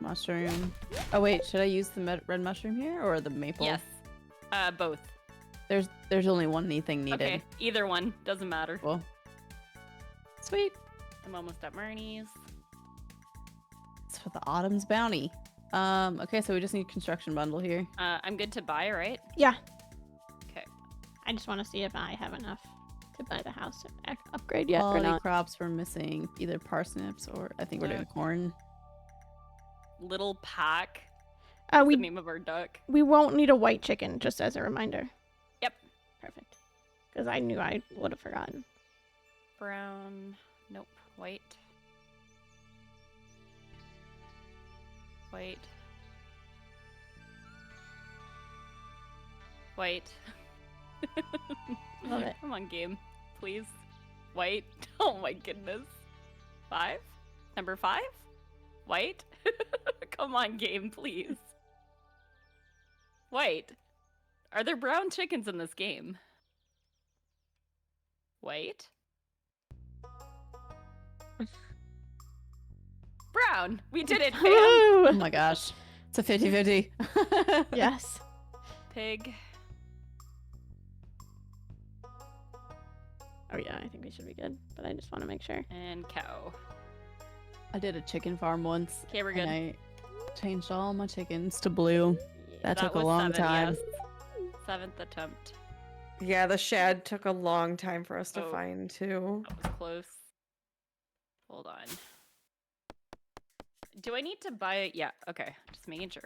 Mushroom. Oh wait, should I use the red mushroom here or the maple? Yes. Both. There's only one thing needed. Okay, either one. Doesn't matter. Cool. Sweet. I'm almost at Marnie's. It's for the autumn's bounty. Okay, so we just need construction bundle here. I'm good to buy, right? Yeah. Okay. I just want to see if I have enough to buy the house and upgrade yet or Quality not. crops we're missing either parsnips or I think we're doing corn. Little pack. The We name of our duck. won't need a white chicken, just as a reminder. Yep. Perfect. Because I knew I would have forgotten. Brown. Nope. White. White. White. Love it. Come on, game. Please. White. Oh my goodness. 5? Number 5? White? Come on, game, please. White. Are there brown chickens in this game? White? Brown! We did it, fam! Oh my gosh. It's a 50-50. Yes. Pig. Oh yeah, I think we should be good, but I just want to make sure. And cow. I did a chicken farm once. Okay, we're and good. I changed all my chickens to blue. That took a was long 7, time. yes. 7th attempt. Yeah, the shad took a long time for us to Oh. find too. That was close. Hold on. Do I need to buy it? Yeah, okay. Just making sure.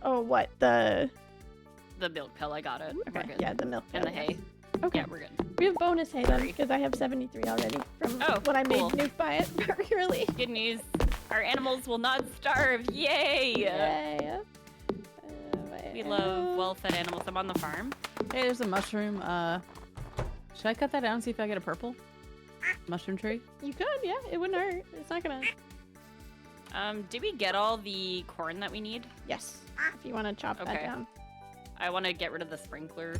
Oh, what? The milk pill, I got it. We're okay, good. yeah, the milk. And the pill, hay. yes. Okay. Yeah, we're good. We have bonus hay then Sorry. because I have 73 already from Oh, when I made cool. Nuke buy it very early. Good news. Our animals will not starve. Yay! Yeah. We love well-fed animals. I'm on the farm. Hey, there's a mushroom. Should I cut that down and see if I get a purple mushroom tree? You could, yeah. It wouldn't hurt. It's not gonna. Did we get all the corn that we need? Yes. If you want to chop that Okay. down. I want to get rid of the sprinkler.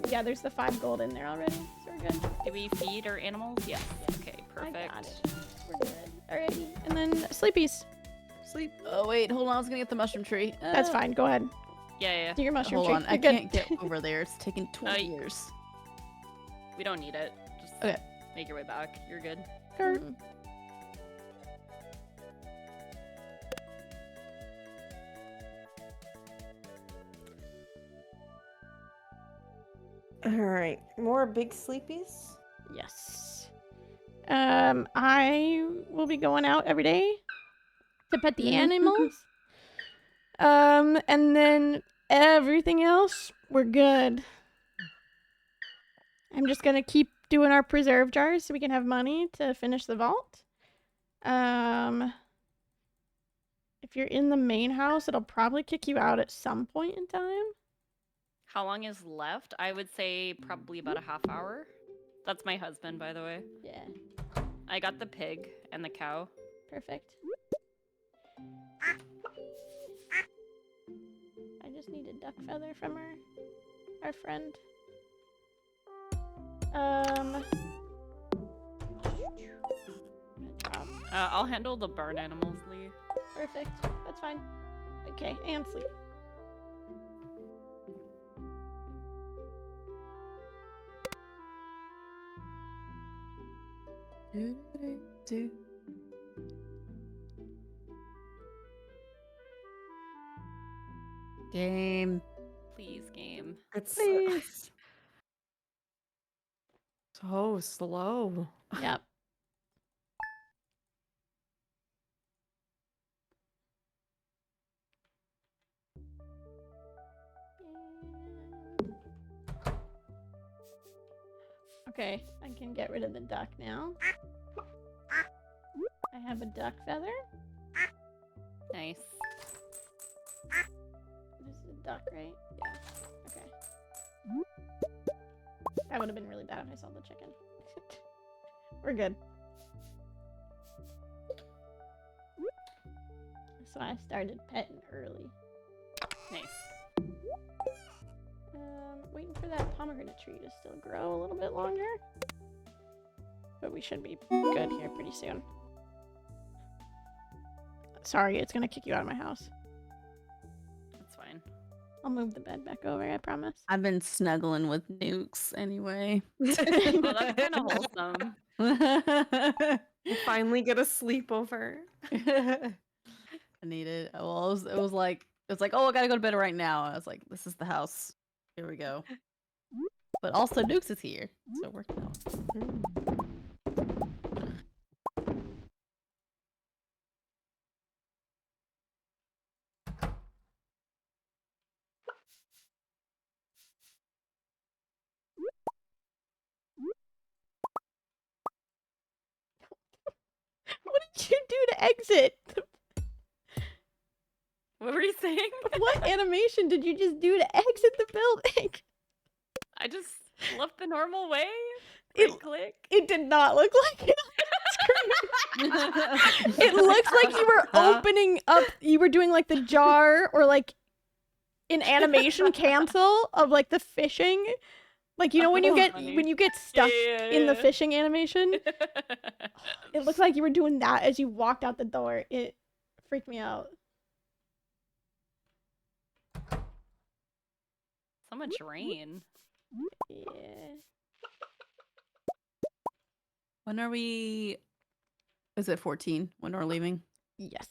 Yeah, there's the 5 gold in there already, so we're good. Do we feed our animals? Yes. Okay, perfect. I got it. We're good. Alrighty. And then sleepies. Sleep. Oh wait, hold on. I was gonna get the mushroom tree. That's fine. Go ahead. Yeah. Do your mushroom Hold tree. on, I You're good. can't get over there. It's taken 20 Uh, years. We don't need it. Just Okay. make your way back. You're good. Kurt. All right, more big sleepies. Yes. I will be going out every day to pet the animals. And then everything else, we're good. I'm just gonna keep doing our preserve jars so we can have money to finish the vault. If you're in the main house, it'll probably kick you out at some point in time. How long is left? I would say probably about a half hour. That's my husband, by the way. Yeah, I got the pig and the cow. perfect. I just need a duck feather from our friend. I'll handle the barn animals, Lee. Perfect. That's fine. Okay, and sleep. Game. Please, game. It's Please. so slow. Yep. Okay, I can get rid of the duck now. I have a duck feather. Nice. This is a duck, right? Yeah. Okay. That would have been really bad if I saw the chicken. We're good. So I started petting early. Nice. Waiting for that pomegranate tree to still grow a little bit longer. But we should be good here pretty soon. Sorry, it's gonna kick you out of my house. That's fine. I'll move the bed back over, I promise. I've been snuggling with nukes anyway. Well, that's kind of wholesome. You finally get a sleepover. I need it. Well, it was like, oh, I gotta go to bed right now. I was like, this is the house. Here we go. But also, Nukes is here, so it worked out. What did you do to exit? What were you saying? What animation did you just do to exit the building? I just left the normal way. It- Right click. It did not look like it on the screen. It looks like you were opening up, you were doing like the jar or like an animation cancel of like the fishing. Like, you know, when you get Funny. stuck Yeah, in the yeah. fishing animation, it looked like you were doing that as you walked out the door. It freaked me out. So much rain. Yeah. When are we? Is it 14? When are we leaving? Yes.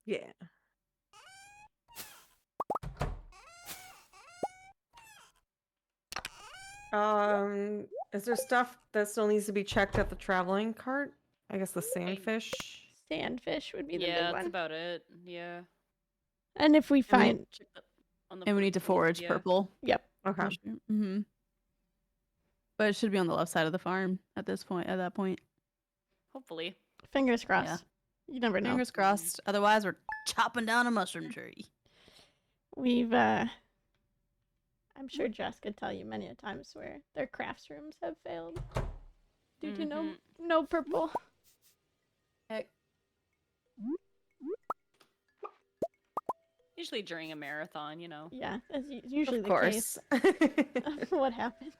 Yeah. Is there stuff that still needs to be checked at the traveling cart? I guess the sandfish. Sandfish would be the Yeah, big that's one. about it. Yeah. And if we find, Check that on the And we need to purple, forage yeah. purple. yep. Okay. Mm-hmm. But it should be on the left side of the farm at this point. At that point, Hopefully. Fingers crossed. You never know. fingers crossed. Otherwise, we're chopping down a mushroom tree. We've I'm sure Jess could tell you many a times where their crafts rooms have failed due to no purple. Heck. Usually during a marathon, you know. Yeah, that's usually Of the course. case of what happens.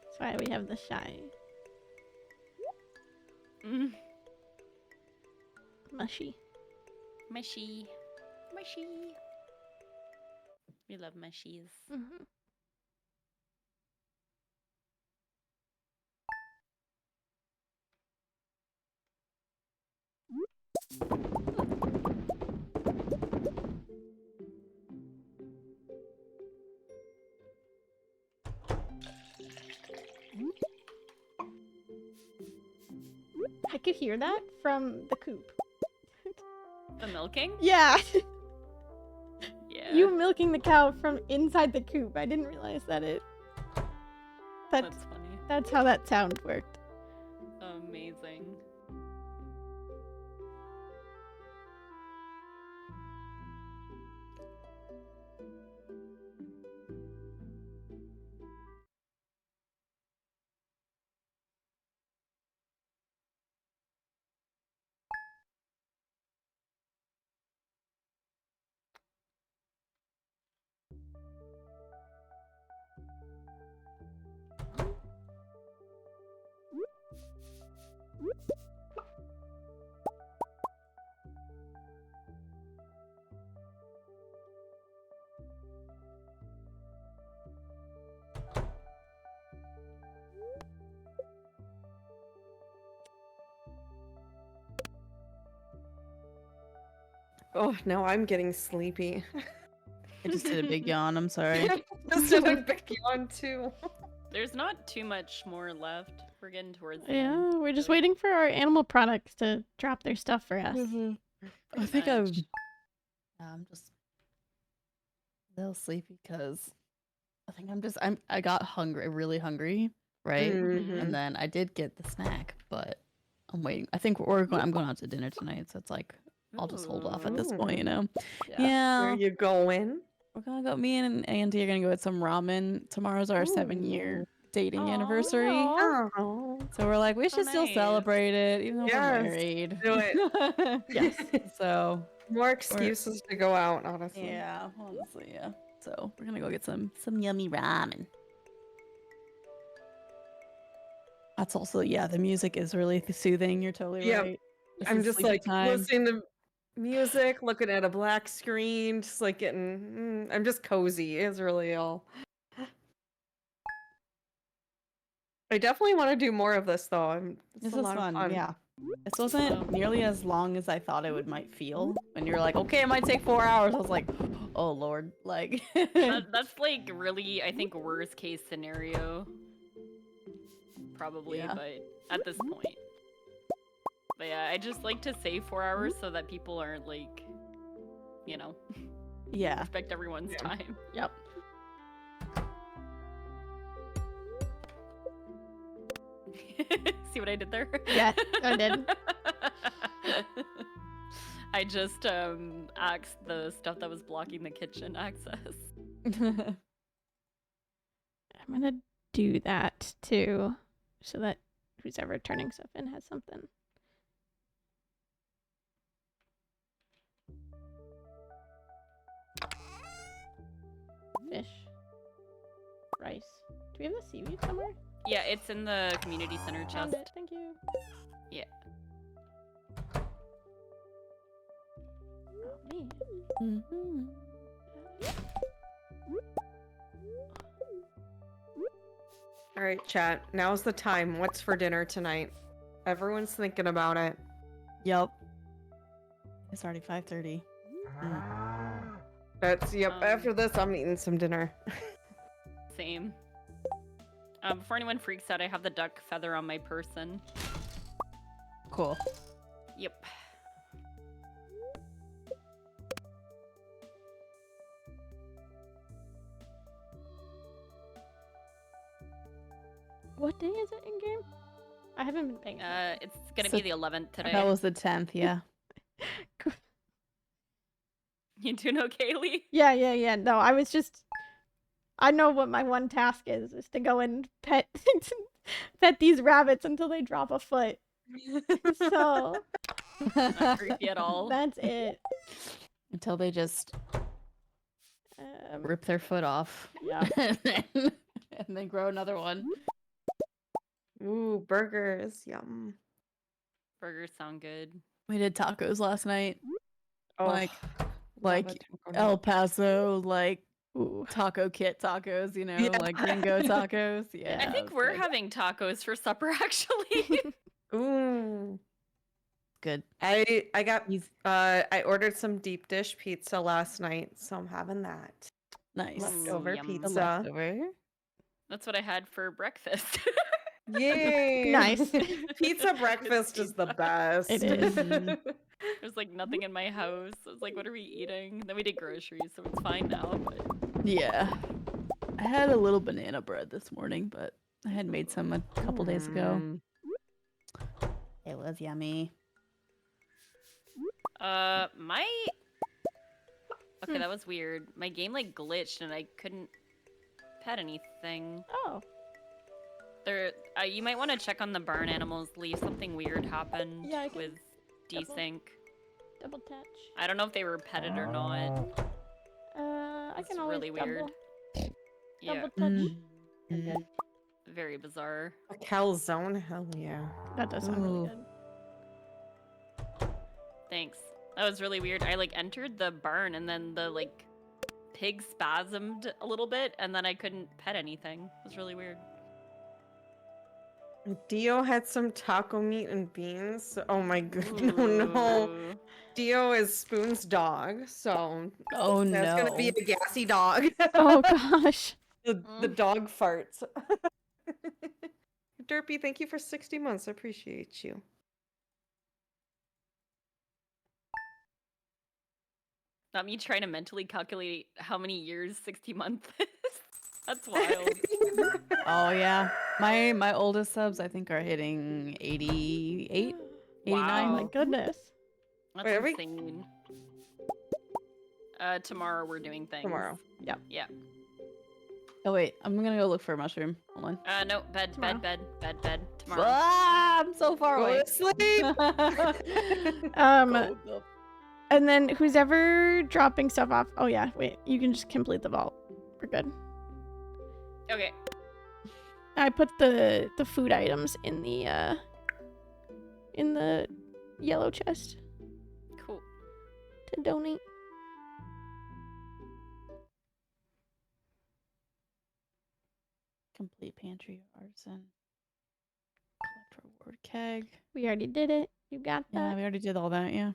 That's why we have the shy Mm. mushy. Mushy. Mushy. We love mushies. Mm-hmm. I could hear that from the coop. The milking? Yeah, Yeah. you milking the cow from inside the coop. I didn't realize that That's funny. that's how that sound worked. Amazing. Oh, no, I'm getting sleepy. I just did a big yawn. I'm sorry. Just did a big yawn too. There's not too much more left. We're getting towards the end. Yeah, we're just really. waiting for our animal products to drop their stuff for us. I think much. I'm just a little sleepy because I think I got hungry, really hungry, right? Mhm. And then I did get the snack, but I'm waiting. I think I'm going out to dinner tonight, so it's like I'll just hold off at this point, you know? Where you going? We're gonna go. Me and Auntie are gonna go get some ramen. Tomorrow's our 7-year dating Aw. anniversary. Oh. So we're like, we So should still nice. celebrate it, even though Yes, we're married. do it. Yes. So More excuses to go out, honestly. yeah, honestly, yeah. So we're gonna go get some yummy ramen. That's also, yeah, the music is really soothing. You're totally Yep. right. This I'm is just sleepy like time. listening to music, looking at a black screen, just like getting. I'm just cozy. Is really all. I definitely want to do more of this though. It's This a was lot fun, of fun. yeah. This wasn't nearly as long as I thought it might feel. When you're like, okay, it might take 4 hours. I was like, oh lord, like. That's like really, I think, worst case scenario. Probably, Yeah. but at this point. But yeah, I just like to say 4 hours so that people aren't like, you know, Yeah. respect everyone's time. Yep. See what I did there? Yes, I did. I just axed the stuff that was blocking the kitchen access. I'm gonna do that too, so that who's ever turning stuff in has something. Fish. Rice. Do we have the seaweed somewhere? Yeah, it's in the community center Found chest. it. Thank you. Yeah. Oh, me. Mhm. All right, chat. Now's the time. What's for dinner tonight? Everyone's thinking about it. Yep. It's already 5:30. That's yep. Um, After this, I'm eating some dinner. Same. Before anyone freaks out, I have the duck feather on my person. Cool. Yep. What day is it in game? I haven't been paying attention. It's gonna So be the 11th today. That was the 10th, yeah. You doing okay, Lee? Yeah. No, I was just. I know what my one task is to go and pet pet these rabbits until they drop a foot. So Not creepy at all. that's it. Until they just rip their foot off. Yeah. and then grow another one. Ooh, burgers. Yum. Burgers sound good. We did tacos last night. Oh, Like love a taco night. El Paso, like Ooh. taco kit tacos, you know, Yeah. like gringo tacos. Yeah. I it think was we're good. having tacos for supper, actually. Ooh. good. I got I ordered some deep dish pizza last night, so I'm having that. Nice. Leftover yum. The pizza. leftover. That's what I had for breakfast. Yay! Nice. Pizza breakfast is the best. It is. There's like nothing in my house. I was like, what are we eating? Then we did groceries, so it's fine now. But Yeah. I had a little banana bread this morning, but I had made some a couple days ago. Mm. It was yummy. my okay, that was weird. My game like glitched and I couldn't pet anything. Oh. There, you might want to check on the barn animals. Lee, something weird happened Yeah, I can with desync. Double touch. I don't know if they were petted or not. I It's can always really weird. Yeah, double touch. Mm. very bizarre. A calzone, hell yeah. That does sound really Ooh. good. Thanks. That was really weird. I like entered the barn and then the like pig spasmed a little bit and then I couldn't pet anything. It was really weird. Dio had some taco meat and beans. Oh my god, no. Ooh. Dio is Spoon's dog, so Oh that's gonna be no. a gassy dog. Oh gosh. The dog farts. Derpy, thank you for 60 months. I appreciate you. Not me trying to mentally calculate how many years 60 months is. That's wild. Oh yeah. My oldest subs I think are hitting 88, 89. Oh my Wow. goodness. That's Wait, are we- insane. Tomorrow we're doing things. Tomorrow. Yeah. Oh wait, I'm gonna go look for a mushroom. Hold on. No, bed, Tomorrow. bed, bed, bed, bed. Tomorrow. Ah, I'm so far Go away. to sleep. Um, and then who's ever dropping stuff off? Oh yeah, wait. You can just complete the vault. We're good. Okay. I put the food items in the yellow chest Cool. to donate. Complete pantry artisan. Collect reward keg. We already did it. You got Yeah, that. we already did all that, yeah.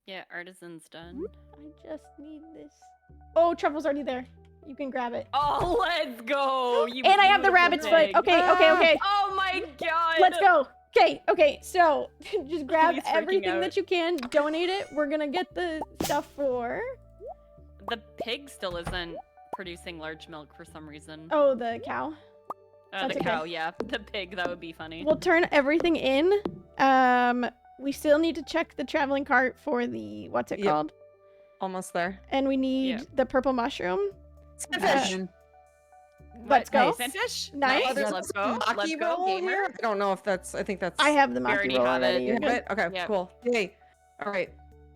Yeah, artisan's done. I just need this. Oh, truffle's already there. You can grab it. Oh, let's go! You And I have the beautiful rabbit's foot. pig. Okay, okay, okay. Oh my god! Let's go. Okay, okay. So just grab He's freaking everything out. that you can, donate it. We're gonna get the stuff for. The pig still isn't producing large milk for some reason. Oh, the cow. The that's okay. cow, yeah. The pig, that would be funny. We'll turn everything in. We still need to check the traveling cart for the what's it Yep. called? Almost there. And we need Yeah. the purple mushroom. Fish. Let's go. Nice. Sandfish? Nice. Oh, there's Let's also go. maki Let's go, roll gamer. here? I don't know if that's. I think that's. I have the We maki already roll have already. it. You You're have good. it? Okay, Yep. cool. Yay. All right.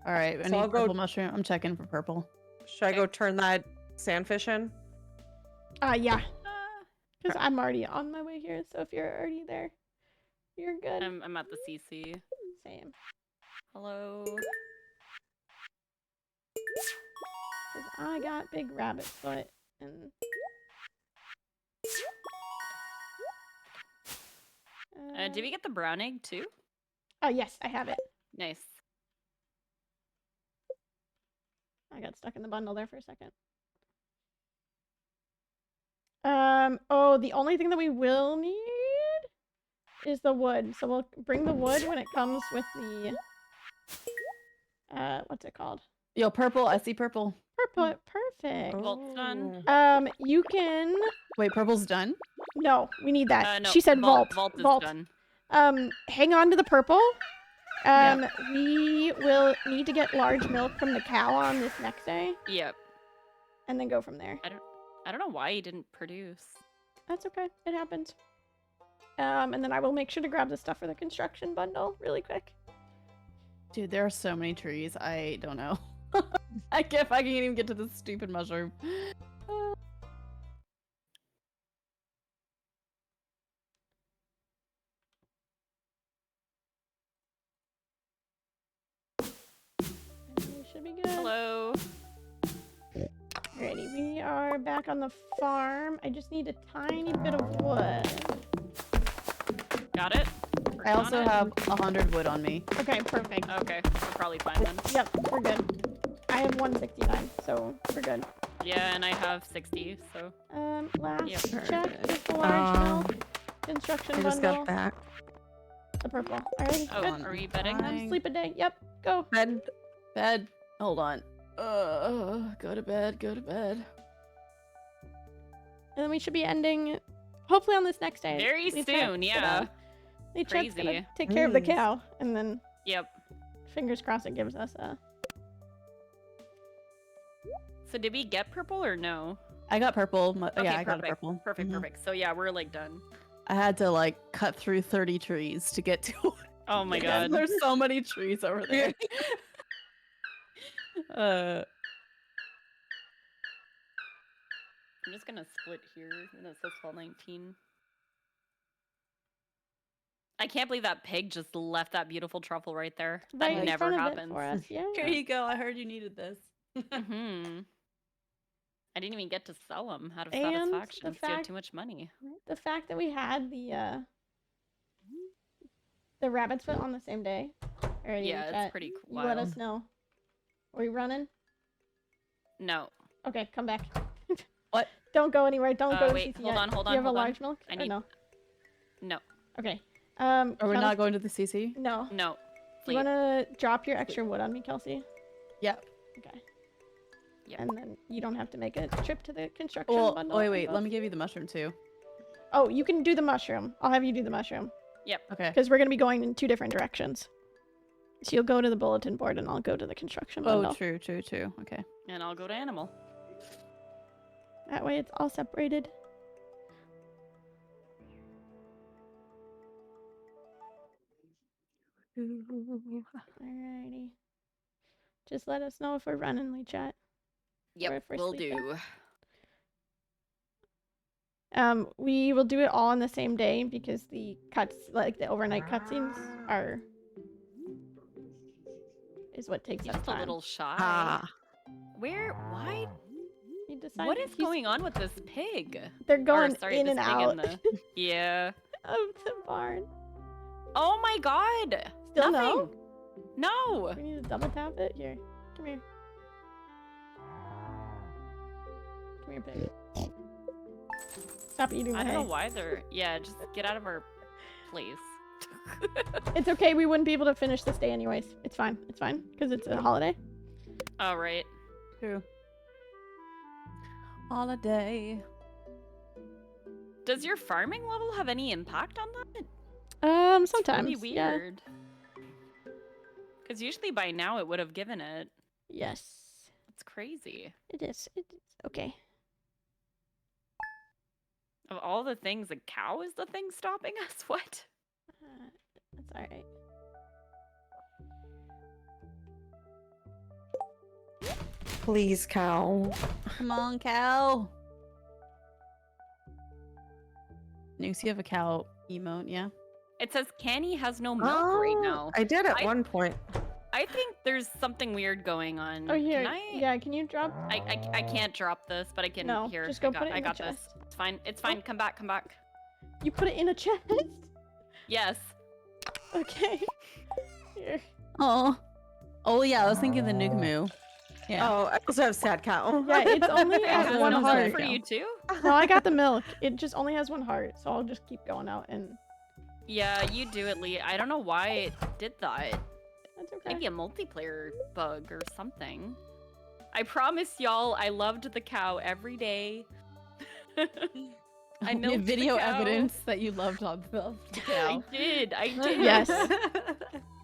All right, I So need I'll go- purple mushroom. I'm checking for purple. Should I go turn that sandfish in? Yeah. Because I'm already on my way here, so if you're already there, you're good. I'm at the CC. Same. Hello. Because I got big rabbit foot and. Did we get the brown egg too? Oh yes, I have it. Nice. I got stuck in the bundle there for a second. Oh, the only thing that we will need is the wood. So we'll bring the wood when it comes with the what's it called? Yo, purple. I see purple. Purple. Perfect. Vault's done. You can Wait, purple's done? no, we need that. No, She said vault. Vault is Vault. done. Hang on to the purple. Yeah. We will need to get large milk from the cow on this next day, Yep. and then go from there. I don't know why he didn't produce. That's okay. It happens. And then I will make sure to grab the stuff for the construction bundle really quick. Dude, there are so many trees. I don't know. I can't even get to this stupid mushroom. We should be good. Hello. Alrighty, we are back on the farm. I just need a tiny bit of wood. Got it? I Working on also it. have 100 wood on me. Okay, perfect. Okay, we're probably fine then. Yep, we're good. I have 169, so we're good. Yeah, and I have 60, so. Last Yep. check is the large Um, milk construction I just bundle. got back. The purple. Alright, Oh, good. are we betting then? Fine. Sleep a day. Yep, go. Bed. Bed. Hold on. Go to bed. Go to bed. And then we should be ending, hopefully on this next day. Very Lichat's soon, gonna- yeah. Lichat's gonna Crazy. take care of the Nice. cow, and then Yep. fingers crossed it gives us a. So did we get purple or no? I got purple. Okay, Yeah, I got a perfect. purple. Perfect, Mhm. perfect. So yeah, we're like done. I had to like cut through 30 trees to get to it. Oh my Because god. There's so many trees over there. I'm just gonna split here, and it says 1219. I can't believe that pig just left that beautiful truffle right there. That right in never front of it happens. for us. Yeah. Here you go. I heard you needed this. Hmm. I didn't even get to sell them out of And the satisfaction. 'cause you had fact- too much money. The fact that we had the the rabbit's foot on the same day? Or Yeah, chat? it's pretty You let wild. us know. Are we running? No. Okay, come back. What? Don't go anywhere. Don't go to Wait, CC hold yet. on, hold Do you on, have a hold on. large milk? I Or need- no? No. Okay. Are we Kelsey- not going to the CC? No. No. Do you want to drop your extra wood on me, Kelsey? Yep. Okay. Yep. And then you don't have to make a trip to the construction Well, bundle. wait, and wait. stuff. Let me give you the mushroom too. Oh, you can do the mushroom. I'll have you do the mushroom. Okay. Because we're going to be going in 2 different directions. So you'll go to the bulletin board and I'll go to the construction bundle. Oh, true, true, true. Okay. And I'll go to animal. That way it's all separated. Alrighty. Just let us know if we're running, Lee Chat. Or Yep, if we're will sleeping. do. We will do it all on the same day because the cuts, like the overnight cutscenes, is what takes He's up just a time. little shy. Ah. Where? Why? He decided What is he's- going on with this pig? They're going Or, sorry, in this and pig out in the... Yeah. of the barn. Oh my god! Still Nothing. No! We need to double tap it. Here, come here. Come here, pig. Stop eating the I don't hay. know why they're... Yeah, just get out of our place. It's okay. We wouldn't be able to finish this day anyways. It's fine. It's fine because it's a holiday. All right. True. Holiday. Does your farming level have any impact on that? Sometimes. It's really Yeah. weird. Because usually by now it would have given it. Yes. It's crazy. It is. It is. Okay. Of all the things, a cow is the thing stopping us? What? That's all right. Please, cow. Come on, cow. Nukes, you have a cow emote, yeah? It says Canny has no milk right now. I did at I- one point. I think there's something weird going on. Oh, here. Can I? Yeah, can you drop? I can't drop this, but I can. No, Here, just go I got, put it in I the got this. chest. It's fine. It's fine. Come back. Come back. You put it in a chest? Yes. Okay. Here. Oh. Oh, yeah, I was thinking the Nuke Yeah. Oh, I also have sad cow. Yeah, it's only It at has one no milk heart. for you too. No, I got the milk. It just only has 1 heart, so I'll just keep going out and Yeah, you do it, Lee. I don't know why it did that. that's okay. Maybe a multiplayer bug or something. I promise y'all, I loved the cow every day. I We milked have the video cow. evidence that you loved on the I cow. did. I did. Yes.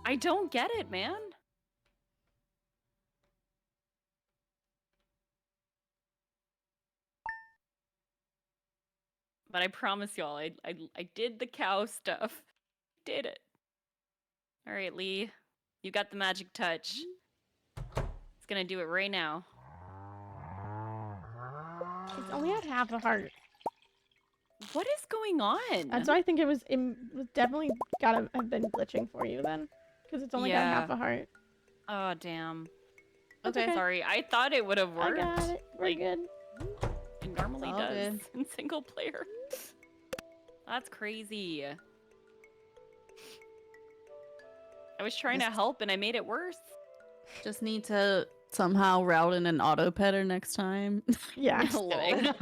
I don't get it, man. But I promise y'all, I did the cow stuff. Did it. All right, Lee. You got the magic touch. It's gonna do it right now. It's only at half a heart. What is going on? That's why I think it was definitely gotta have been glitching for you then. Because it's only got half Yeah. a heart. Oh, damn. That's Okay. okay. Sorry, I thought it would have I worked. got it. We're Like- good. It normally all does good. in single player. That's crazy. I was trying to Just- help and I made it worse. Just need to somehow route in an auto petter next time. Yeah. Just kidding.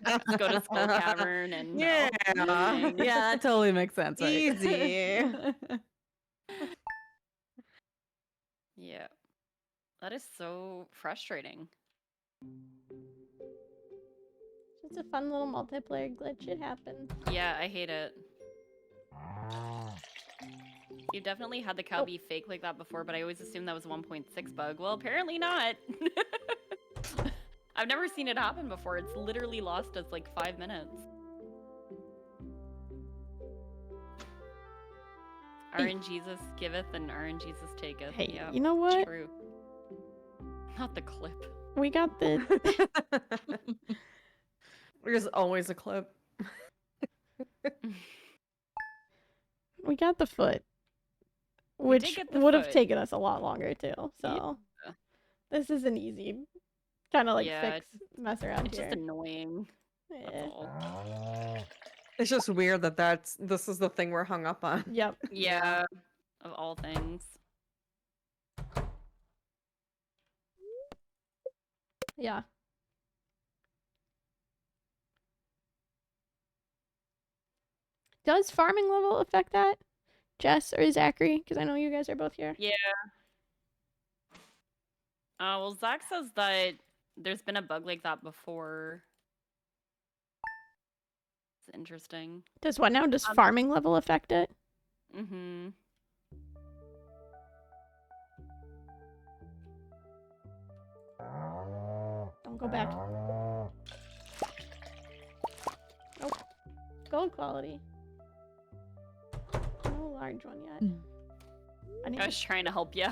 Let's go to Skull Cavern and Yeah. yeah, that totally makes sense, right? Easy. Yeah. That is so frustrating. It's a fun little multiplayer glitch. It happened. Yeah, I hate it. You definitely had the cow be fake like that before, but I always assumed that was a 1.6 bug. Well, apparently not. I've never seen it happen before. It's literally lost us like 5 minutes. RNGesus giveth and RNGesus taketh. Hey, yeah, you know what? true. Not the clip. We got the. There's always a clip. We got the foot. We did Which get the would have foot. taken us a lot longer too. So Yeah. this is an easy kind of like Yeah, fix mess around It's here. just annoying. Yeah. That's all. It's just weird that this is the thing we're hung up on. Yep. Yeah, of all things. Yeah. Does farming level affect that, Jess or Zachary? Because I know you guys are both here. Yeah. Well, Zach says that there's been a bug like that before. It's interesting. Does what now? Does farming level affect it? Mm-hmm. Don't go back. Nope. Gold quality. No large one yet. I need I was trying to help you.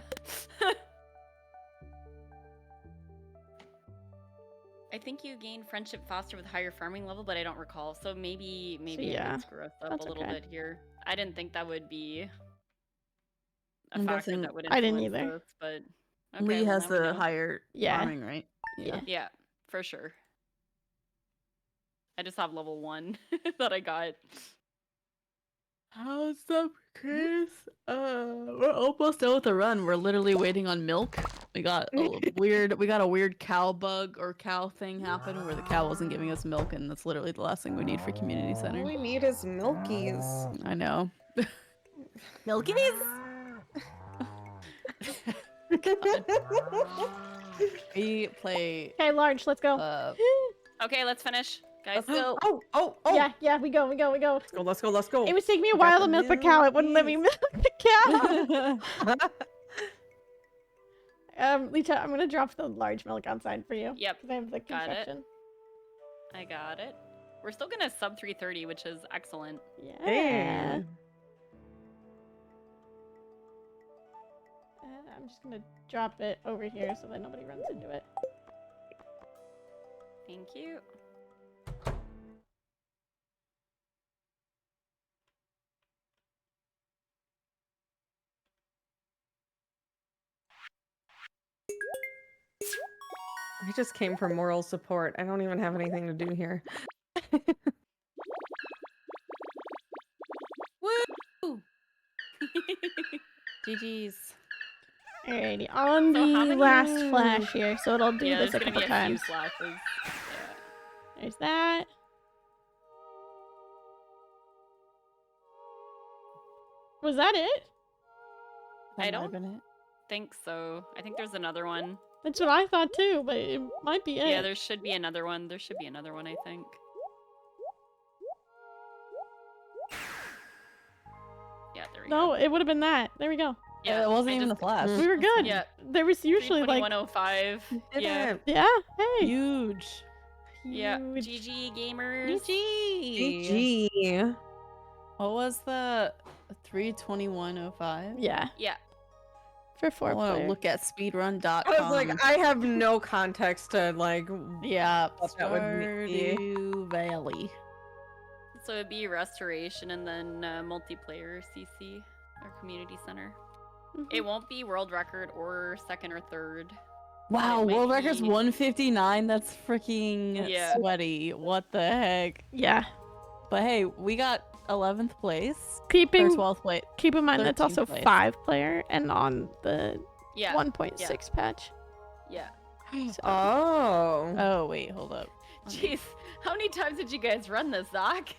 I think you gain friendship faster with higher farming level, but I don't recall. So maybe I yeah, did screw us up that's a little okay. bit here. I didn't think that would be a I'm factor guessing- that would I influence didn't either. this, but okay, Lee well, has now we the know. higher Yeah. farming, right? Yeah. Yeah, for sure. I just have level 1 that I got. How's up, Chris? We're almost done with the run. We're literally waiting on milk. We got a weird cow bug or cow thing happen where the cow wasn't giving us milk, and that's literally the last thing we need for community All center. we need is milkies. I know. Milkies? We play. Okay, large. Let's go. Okay, let's finish, guys. Let's go. Oh! Yeah. We go. Let's go. It was taking me a We got while the to milk the cow. It wouldn't let me milk the cow. Lita, I'm gonna drop the large milk outside for you. Yep, Because I have the got it. construction. I got it. We're still gonna sub 330, which is excellent. Yeah. Hey. I'm just gonna drop it over here so that nobody runs into it. Thank you. I just came for moral support. I don't even have anything to do here. Woo! GG's. Alrighty, on So how the many- last flash here, so it'll do Yeah, this there's a gonna couple be a times. few flashes. Yeah. There's that. Was that it? I That might don't- have been it. Think so. I think there's another one. That's what I thought too, but it might be it. Yeah, there should be another one. There should be another one, I think. Yeah, there we No, go. it would have been that. There we go. Yeah, it wasn't I even the just- flash. We were good. Yeah. There was usually like 32105. Did Yeah. it. yeah. Hey. Huge. Yeah. Huge. GG gamers. GG. GG. What was the 32105? Yeah. Yeah. For I 4 want to player. look at speedrun.com. I was like, I have no context to like. yeah, what that would be. Stardew Valley. So it'd be restoration and then multiplayer CC or community center. Mhm. It won't be world record or second or third. Wow, It might world record's be- 159. That's freaking Yeah. sweaty. What the heck? Yeah. But hey, we got 11th place or Keeping 12th place. keep in mind that's 13th also place. 5 player and on the Yeah. 1.6 patch. Yeah. So, Oh. Oh wait, hold up. Jeez, how many times did you guys run this, Zach?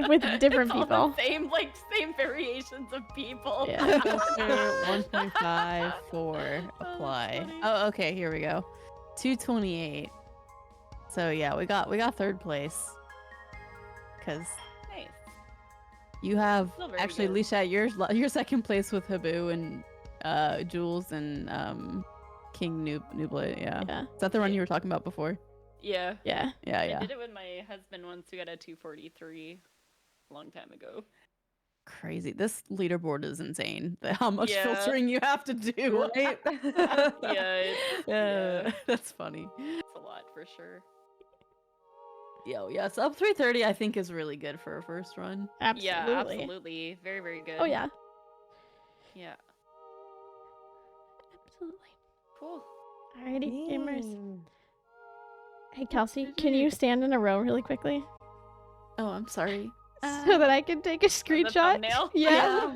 with different It's all people. the same variations of people. Yeah. Filter 1.5 for apply. funny. Oh, okay, here we go. 228. So yeah, we got third place. Cause Nice. you have Still very actually, good. Lisha, you're second place with Habu and Jules and King Nubla. Yeah. Yeah. Is that the one you were talking about before? Yeah. Yeah. Yeah, I yeah. did it with my husband once. We got a 243 a long time ago. Crazy. This leaderboard is insane. How much Yeah. filtering you have to do. Right? Yeah, it's, yeah, That's funny. it's a lot for sure. Yo, yeah, sub 330 I think is really good for a first run. Absolutely. Yeah, absolutely. Very, very good. Oh yeah. Yeah. Absolutely. Cool. Alrighty, gamers. Mm. Hey Kelsey, can you stand in a row really quickly? Oh, I'm sorry. so that I can take a The screenshot. thumbnail? Yeah.